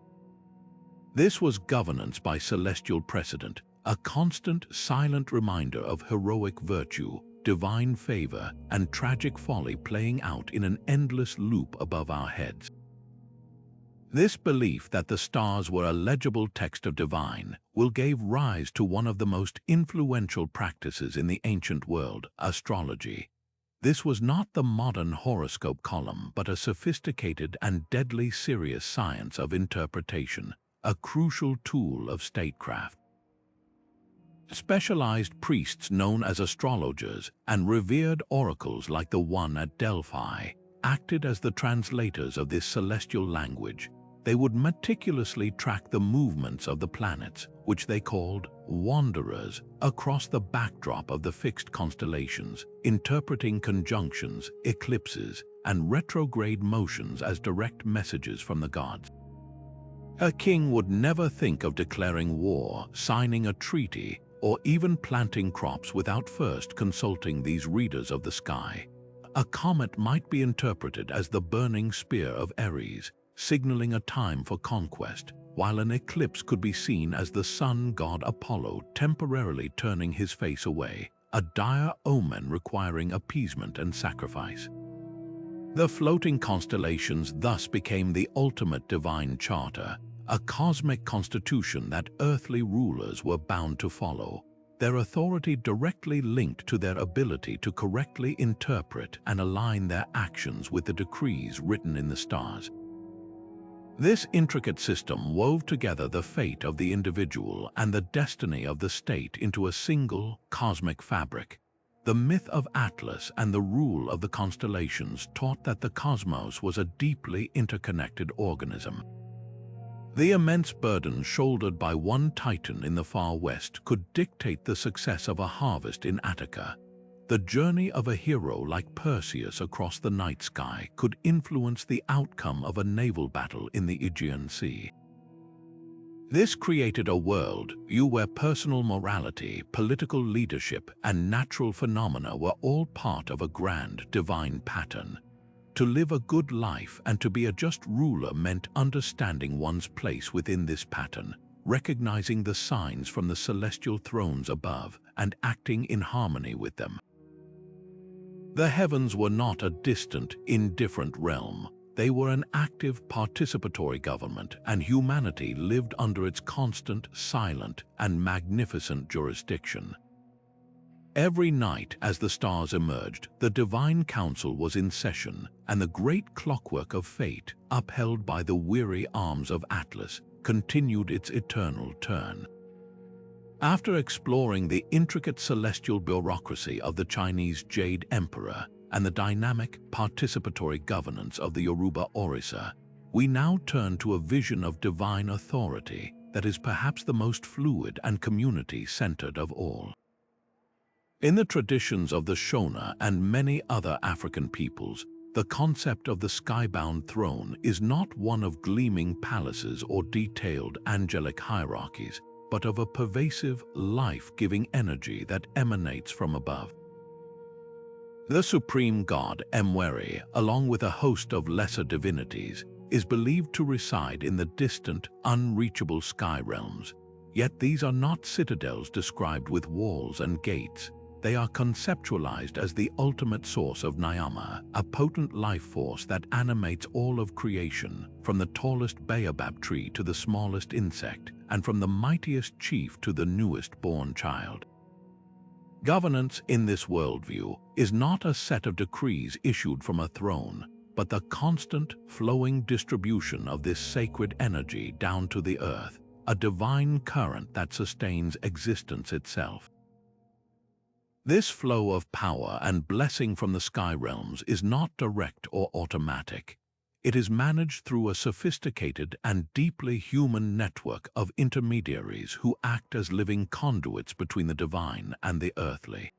This was governance by celestial precedent, a constant, silent reminder of heroic virtue, divine favor, and tragic folly playing out in an endless loop above our heads. This belief that the stars were a legible text of divine will gave rise to one of the most influential practices in the ancient world, astrology. This was not the modern horoscope column, but a sophisticated and deadly serious science of interpretation, a crucial tool of statecraft. Specialized priests known as astrologers and revered oracles like the one at Delphi acted as the translators of this celestial language. They would meticulously track the movements of the planets, which they called wanderers, across the backdrop of the fixed constellations, interpreting conjunctions, eclipses, and retrograde motions as direct messages from the gods. A king would never think of declaring war, signing a treaty, or even planting crops without first consulting these readers of the sky. A comet might be interpreted as the burning spear of Ares, signaling a time for conquest, while an eclipse could be seen as the sun god Apollo temporarily turning his face away, a dire omen requiring appeasement and sacrifice. The floating constellations thus became the ultimate divine charter, a cosmic constitution that earthly rulers were bound to follow, their authority directly linked to their ability to correctly interpret and align their actions with the decrees written in the stars. This intricate system wove together the fate of the individual and the destiny of the state into a single cosmic fabric. The myth of Atlas and the rule of the constellations taught that the cosmos was a deeply interconnected organism. The immense burden shouldered by one titan in the far west could dictate the success of a harvest in Attica. The journey of a hero like Perseus across the night sky could influence the outcome of a naval battle in the Aegean Sea. This created a world where personal morality, political leadership, and natural phenomena were all part of a grand divine pattern. To live a good life and to be a just ruler meant understanding one's place within this pattern, recognizing the signs from the celestial thrones above, and acting in harmony with them. The heavens were not a distant, indifferent realm. They were an active, participatory government, and humanity lived under its constant, silent, and magnificent jurisdiction. Every night as the stars emerged, the divine council was in session, and the great clockwork of fate, upheld by the weary arms of Atlas, continued its eternal turn. After exploring the intricate celestial bureaucracy of the Chinese Jade Emperor and the dynamic, participatory governance of the Yoruba Orisa, we now turn to a vision of divine authority that is perhaps the most fluid and community-centered of all. In the traditions of the Shona and many other African peoples, the concept of the skybound throne is not one of gleaming palaces or detailed angelic hierarchies, but of a pervasive, life-giving energy that emanates from above. The supreme god, Mweri, along with a host of lesser divinities, is believed to reside in the distant, unreachable sky realms. Yet these are not citadels described with walls and gates. They are conceptualized as the ultimate source of Nyama, a potent life force that animates all of creation, from the tallest baobab tree to the smallest insect, and from the mightiest chief to the newest born child. Governance in this worldview is not a set of decrees issued from a throne, but the constant, flowing distribution of this sacred energy down to the earth, a divine current that sustains existence itself. This flow of power and blessing from the sky realms is not direct or automatic. It is managed through a sophisticated and deeply human network of intermediaries who act as living conduits between the divine and the earthly.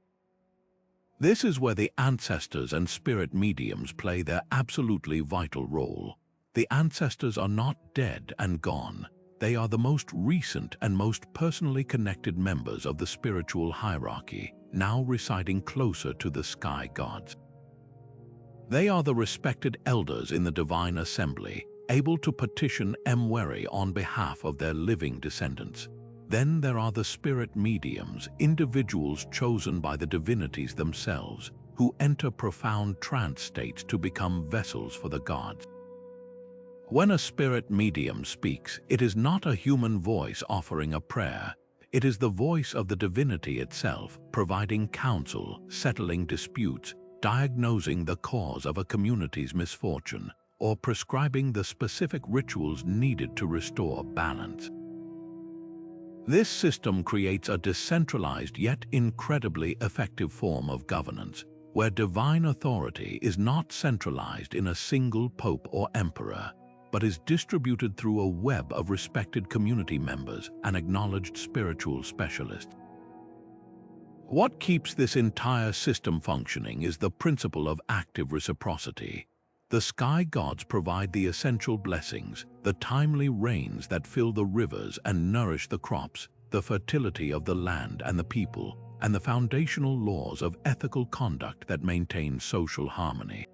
This is where the ancestors and spirit mediums play their absolutely vital role. The ancestors are not dead and gone. They are the most recent and most personally connected members of the spiritual hierarchy, now residing closer to the sky gods. They are the respected elders in the divine assembly, able to petition Mweri on behalf of their living descendants. Then there are the spirit mediums, individuals chosen by the divinities themselves, who enter profound trance states to become vessels for the gods. When a spirit medium speaks, it is not a human voice offering a prayer. It is the voice of the divinity itself, providing counsel, settling disputes, diagnosing the cause of a community's misfortune, or prescribing the specific rituals needed to restore balance. This system creates a decentralized yet incredibly effective form of governance, where divine authority is not centralized in a single pope or emperor, but is distributed through a web of respected community members and acknowledged spiritual specialists. What keeps this entire system functioning is the principle of active reciprocity. The sky gods provide the essential blessings, the timely rains that fill the rivers and nourish the crops, the fertility of the land and the people, and the foundational laws of ethical conduct that maintain social harmony.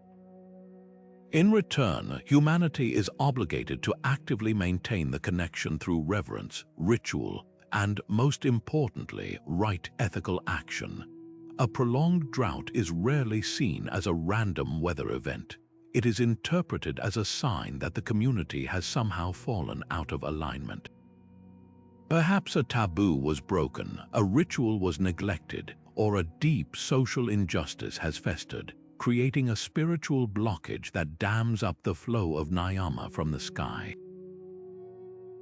In return, humanity is obligated to actively maintain the connection through reverence, ritual, and, most importantly, right ethical action. A prolonged drought is rarely seen as a random weather event. It is interpreted as a sign that the community has somehow fallen out of alignment. Perhaps a taboo was broken, a ritual was neglected, or a deep social injustice has festered, creating a spiritual blockage that dams up the flow of Nyama from the sky.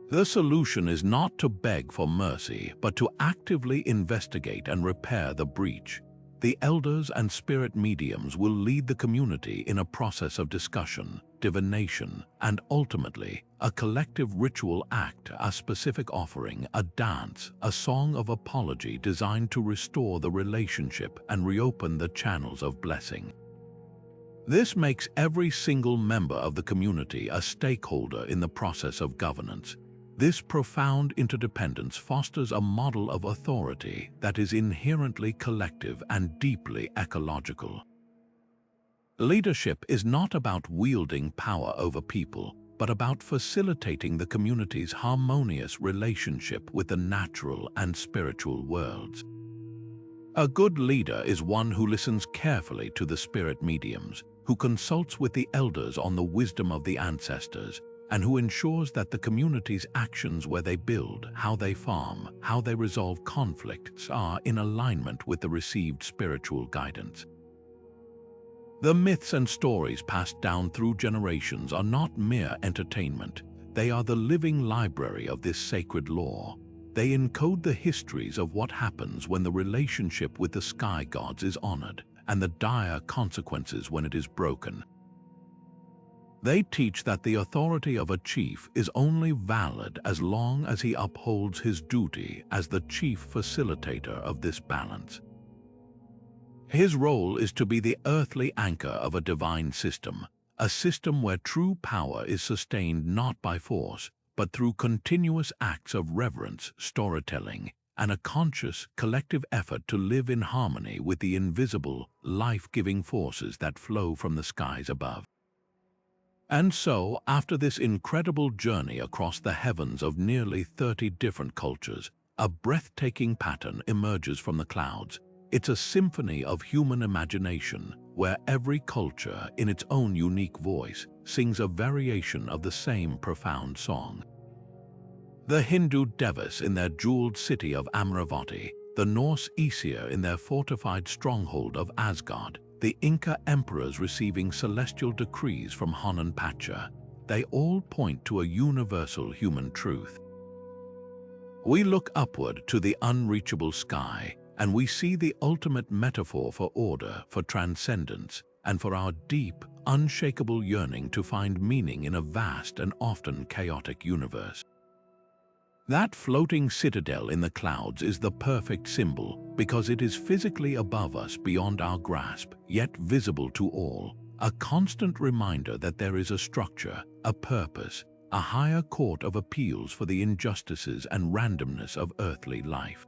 The solution is not to beg for mercy, but to actively investigate and repair the breach. The elders and spirit mediums will lead the community in a process of discussion, divination, and ultimately, a collective ritual act, a specific offering, a dance, a song of apology designed to restore the relationship and reopen the channels of blessing. This makes every single member of the community a stakeholder in the process of governance. This profound interdependence fosters a model of authority that is inherently collective and deeply ecological. Leadership is not about wielding power over people, but about facilitating the community's harmonious relationship with the natural and spiritual worlds. A good leader is one who listens carefully to the spirit mediums, who consults with the elders on the wisdom of the ancestors, and who ensures that the community's actions where they build, how they farm, how they resolve conflicts are in alignment with the received spiritual guidance. The myths and stories passed down through generations are not mere entertainment. They are the living library of this sacred lore. They encode the histories of what happens when the relationship with the sky gods is honored, and the dire consequences when it is broken. They teach that the authority of a chief is only valid as long as he upholds his duty as the chief facilitator of this balance. His role is to be the earthly anchor of a divine system, a system where true power is sustained not by force, but through continuous acts of reverence, storytelling, and a conscious, collective effort to live in harmony with the invisible, life-giving forces that flow from the skies above. And so, after this incredible journey across the heavens of nearly 30 different cultures, a breathtaking pattern emerges from the clouds. It's a symphony of human imagination, where every culture, in its own unique voice, sings a variation of the same profound song. The Hindu devas in their jeweled city of Amaravati, the Norse Aesir in their fortified stronghold of Asgard, the Inca emperors receiving celestial decrees from Hanan Pacha, they all point to a universal human truth. We look upward to the unreachable sky, and we see the ultimate metaphor for order, for transcendence, and for our deep, unshakable yearning to find meaning in a vast and often chaotic universe. That floating citadel in the clouds is the perfect symbol because it is physically above us beyond our grasp, yet visible to all, a constant reminder that there is a structure, a purpose, a higher court of appeals for the injustices and randomness of earthly life.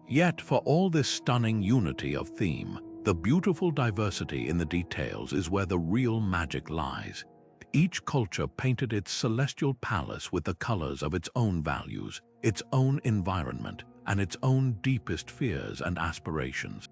Yet for all this stunning unity of theme, the beautiful diversity in the details is where the real magic lies. Each culture painted its celestial palace with the colors of its own values, its own environment, and its own deepest fears and aspirations.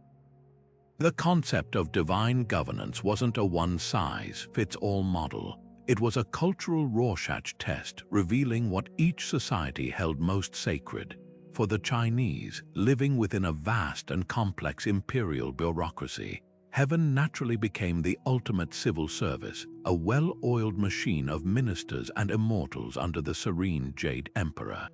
The concept of divine governance wasn't a one-size-fits-all model. It was a cultural Rorschach test revealing what each society held most sacred. For the Chinese, living within a vast and complex imperial bureaucracy, heaven naturally became the ultimate civil service, a well-oiled machine of ministers and immortals under the serene Jade Emperor.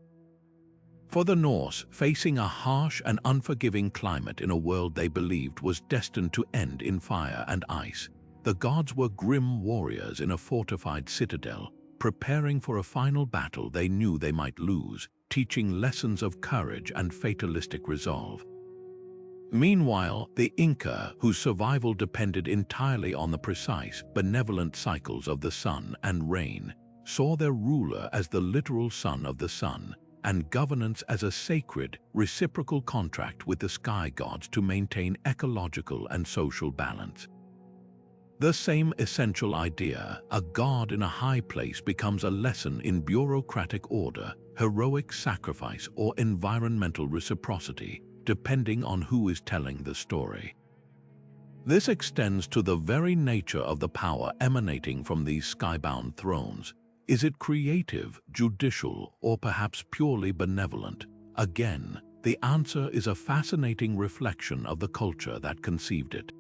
For the Norse, facing a harsh and unforgiving climate in a world they believed was destined to end in fire and ice, the gods were grim warriors in a fortified citadel, preparing for a final battle they knew they might lose, teaching lessons of courage and fatalistic resolve. Meanwhile, the Inca, whose survival depended entirely on the precise, benevolent cycles of the sun and rain, saw their ruler as the literal son of the sun, and governance as a sacred, reciprocal contract with the sky gods to maintain ecological and social balance. The same essential idea, a god in a high place, becomes a lesson in bureaucratic order, heroic sacrifice, or environmental reciprocity, depending on who is telling the story. This extends to the very nature of the power emanating from these skybound thrones. Is it creative, judicial, or perhaps purely benevolent? Again, the answer is a fascinating reflection of the culture that conceived it.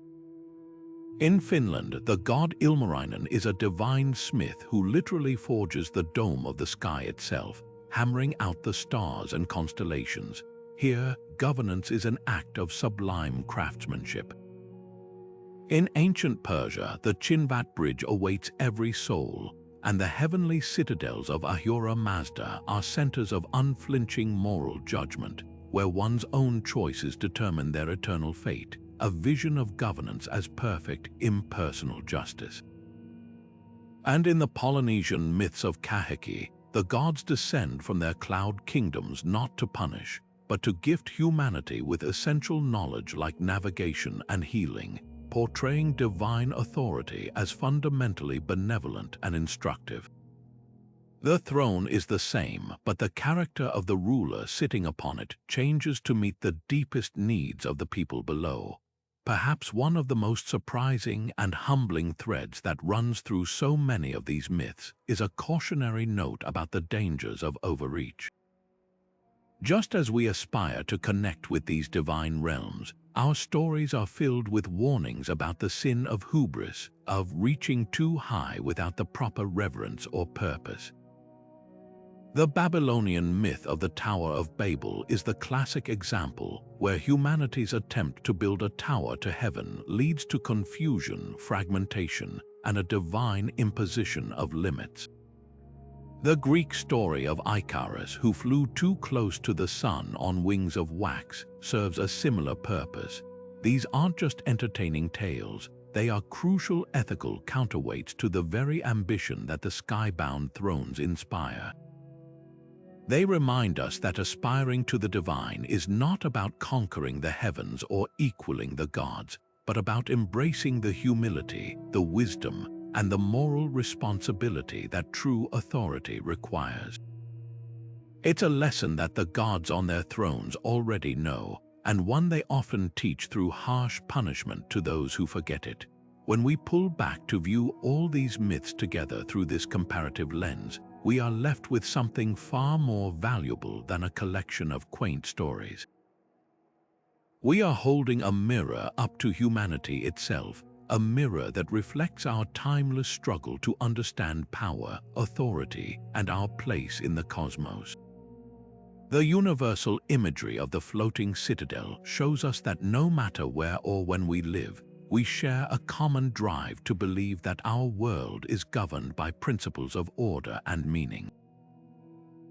In Finland, the god Ilmarinen is a divine smith who literally forges the dome of the sky itself, hammering out the stars and constellations. Here, governance is an act of sublime craftsmanship. In ancient Persia, the Chinvat bridge awaits every soul, and the heavenly citadels of Ahura Mazda are centers of unflinching moral judgment, where one's own choices determine their eternal fate, a vision of governance as perfect, impersonal justice. And in the Polynesian myths of Kahiki, the gods descend from their cloud kingdoms not to punish, but to gift humanity with essential knowledge like navigation and healing, portraying divine authority as fundamentally benevolent and instructive. The throne is the same, but the character of the ruler sitting upon it changes to meet the deepest needs of the people below. Perhaps one of the most surprising and humbling threads that runs through so many of these myths is a cautionary note about the dangers of overreach. Just as we aspire to connect with these divine realms, our stories are filled with warnings about the sin of hubris, of reaching too high without the proper reverence or purpose. The Babylonian myth of the Tower of Babel is the classic example where humanity's attempt to build a tower to heaven leads to confusion, fragmentation, and a divine imposition of limits. The Greek story of Icarus, who flew too close to the sun on wings of wax, serves a similar purpose. These aren't just entertaining tales, they are crucial ethical counterweights to the very ambition that the skybound thrones inspire. They remind us that aspiring to the divine is not about conquering the heavens or equaling the gods, but about embracing the humility, the wisdom, and the moral responsibility that true authority requires. It's a lesson that the gods on their thrones already know, and one they often teach through harsh punishment to those who forget it. When we pull back to view all these myths together through this comparative lens, we are left with something far more valuable than a collection of quaint stories. We are holding a mirror up to humanity itself, a mirror that reflects our timeless struggle to understand power, authority, and our place in the cosmos. The universal imagery of the floating citadel shows us that no matter where or when we live, we share a common drive to believe that our world is governed by principles of order and meaning.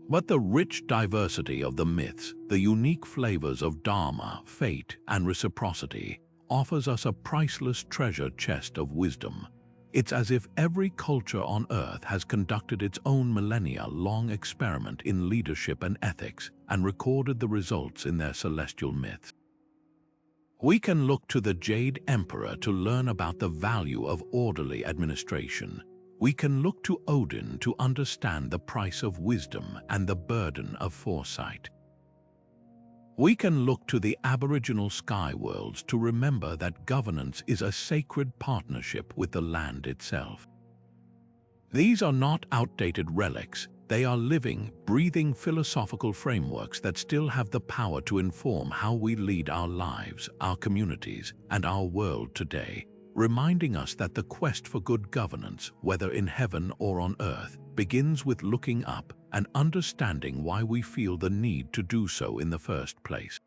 But the rich diversity of the myths, the unique flavors of dharma, fate, and reciprocity, offers us a priceless treasure chest of wisdom. It's as if every culture on Earth has conducted its own millennia-long experiment in leadership and ethics and recorded the results in their celestial myths. We can look to the Jade Emperor to learn about the value of orderly administration. We can look to Odin to understand the price of wisdom and the burden of foresight. We can look to the Aboriginal sky worlds to remember that governance is a sacred partnership with the land itself. These are not outdated relics. They are living, breathing philosophical frameworks that still have the power to inform how we lead our lives, our communities, and our world today, reminding us that the quest for good governance, whether in heaven or on earth, begins with looking up and understanding why we feel the need to do so in the first place.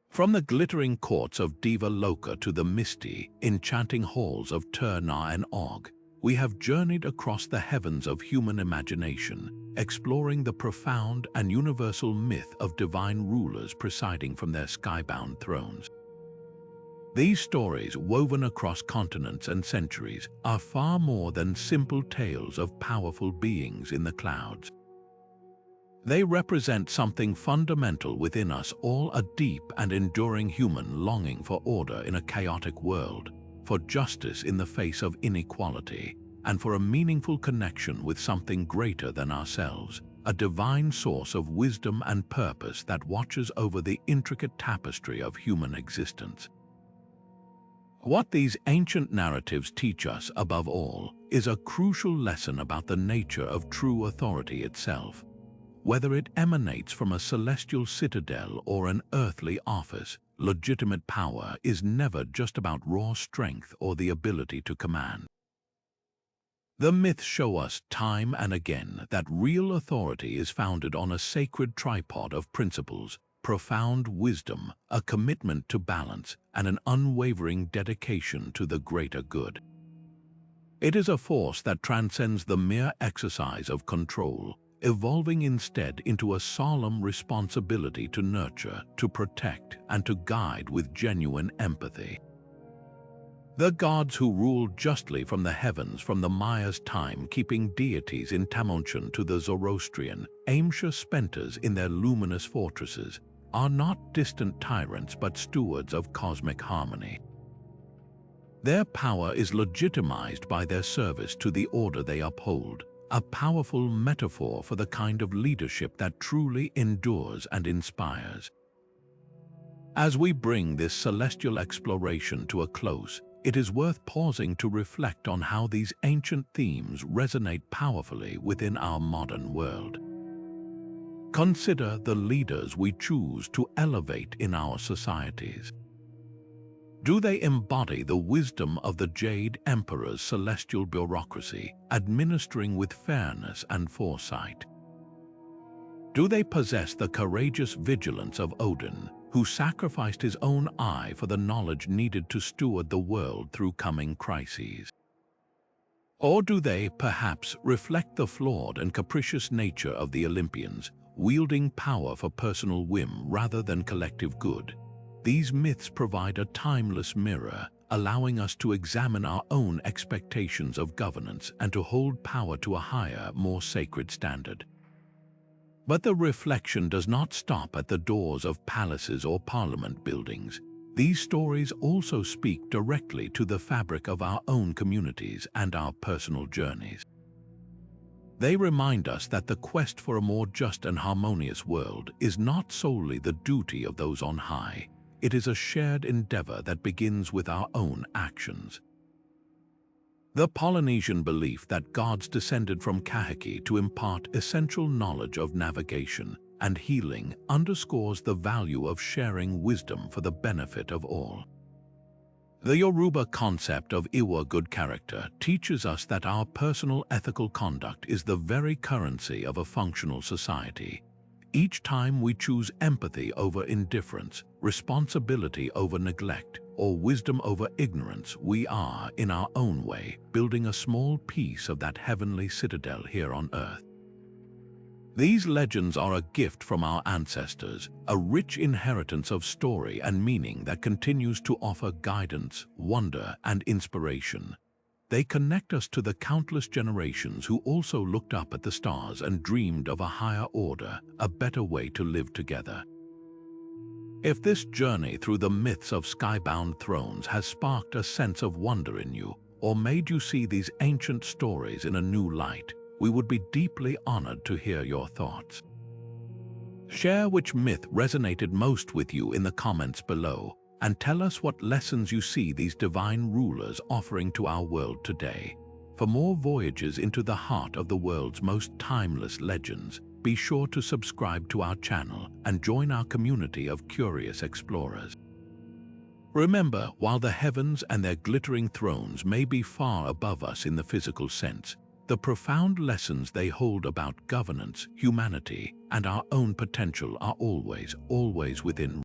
From the glittering courts of Diva Loca to the misty, enchanting halls of Tur-Na and Og, we have journeyed across the heavens of human imagination, exploring the profound and universal myth of divine rulers presiding from their skybound thrones. These stories, woven across continents and centuries, are far more than simple tales of powerful beings in the clouds. They represent something fundamental within us all, a deep and enduring human longing for order in a chaotic world, for justice in the face of inequality, and for a meaningful connection with something greater than ourselves, a divine source of wisdom and purpose that watches over the intricate tapestry of human existence. What these ancient narratives teach us, above all, is a crucial lesson about the nature of true authority itself. Whether it emanates from a celestial citadel or an earthly office, legitimate power is never just about raw strength or the ability to command. The myths show us time and again that real authority is founded on a sacred tripod of principles: profound wisdom, a commitment to balance, and an unwavering dedication to the greater good. It is a force that transcends the mere exercise of control, evolving instead into a solemn responsibility to nurture, to protect, and to guide with genuine empathy. The gods who ruled justly from the heavens from the Maya's time, keeping deities in Tamontian to the Zoroastrian, ancient spenters in their luminous fortresses, are not distant tyrants but stewards of cosmic harmony. Their power is legitimized by their service to the order they uphold, a powerful metaphor for the kind of leadership that truly endures and inspires. As we bring this celestial exploration to a close, it is worth pausing to reflect on how these ancient themes resonate powerfully within our modern world. Consider the leaders we choose to elevate in our societies. Do they embody the wisdom of the Jade Emperor's celestial bureaucracy, administering with fairness and foresight? Do they possess the courageous vigilance of Odin, who sacrificed his own eye for the knowledge needed to steward the world through coming crises? Or do they, perhaps, reflect the flawed and capricious nature of the Olympians, wielding power for personal whim rather than collective good? These myths provide a timeless mirror, allowing us to examine our own expectations of governance and to hold power to a higher, more sacred standard. But the reflection does not stop at the doors of palaces or parliament buildings. These stories also speak directly to the fabric of our own communities and our personal journeys. They remind us that the quest for a more just and harmonious world is not solely the duty of those on high. It is a shared endeavor that begins with our own actions. The Polynesian belief that gods descended from Kahiki to impart essential knowledge of navigation and healing underscores the value of sharing wisdom for the benefit of all. The Yoruba concept of Iwa, good character, teaches us that our personal ethical conduct is the very currency of a functional society. Each time we choose empathy over indifference, responsibility over neglect, or wisdom over ignorance, we are, in our own way, building a small piece of that heavenly citadel here on earth. These legends are a gift from our ancestors, a rich inheritance of story and meaning that continues to offer guidance, wonder, and inspiration. They connect us to the countless generations who also looked up at the stars and dreamed of a higher order, a better way to live together. If this journey through the myths of skybound thrones has sparked a sense of wonder in you, or made you see these ancient stories in a new light, we would be deeply honored to hear your thoughts. Share which myth resonated most with you in the comments below, and tell us what lessons you see these divine rulers offering to our world today. For more voyages into the heart of the world's most timeless legends, be sure to subscribe to our channel and join our community of curious explorers. Remember, while the heavens and their glittering thrones may be far above us in the physical sense, the profound lessons they hold about governance, humanity, and our own potential are always within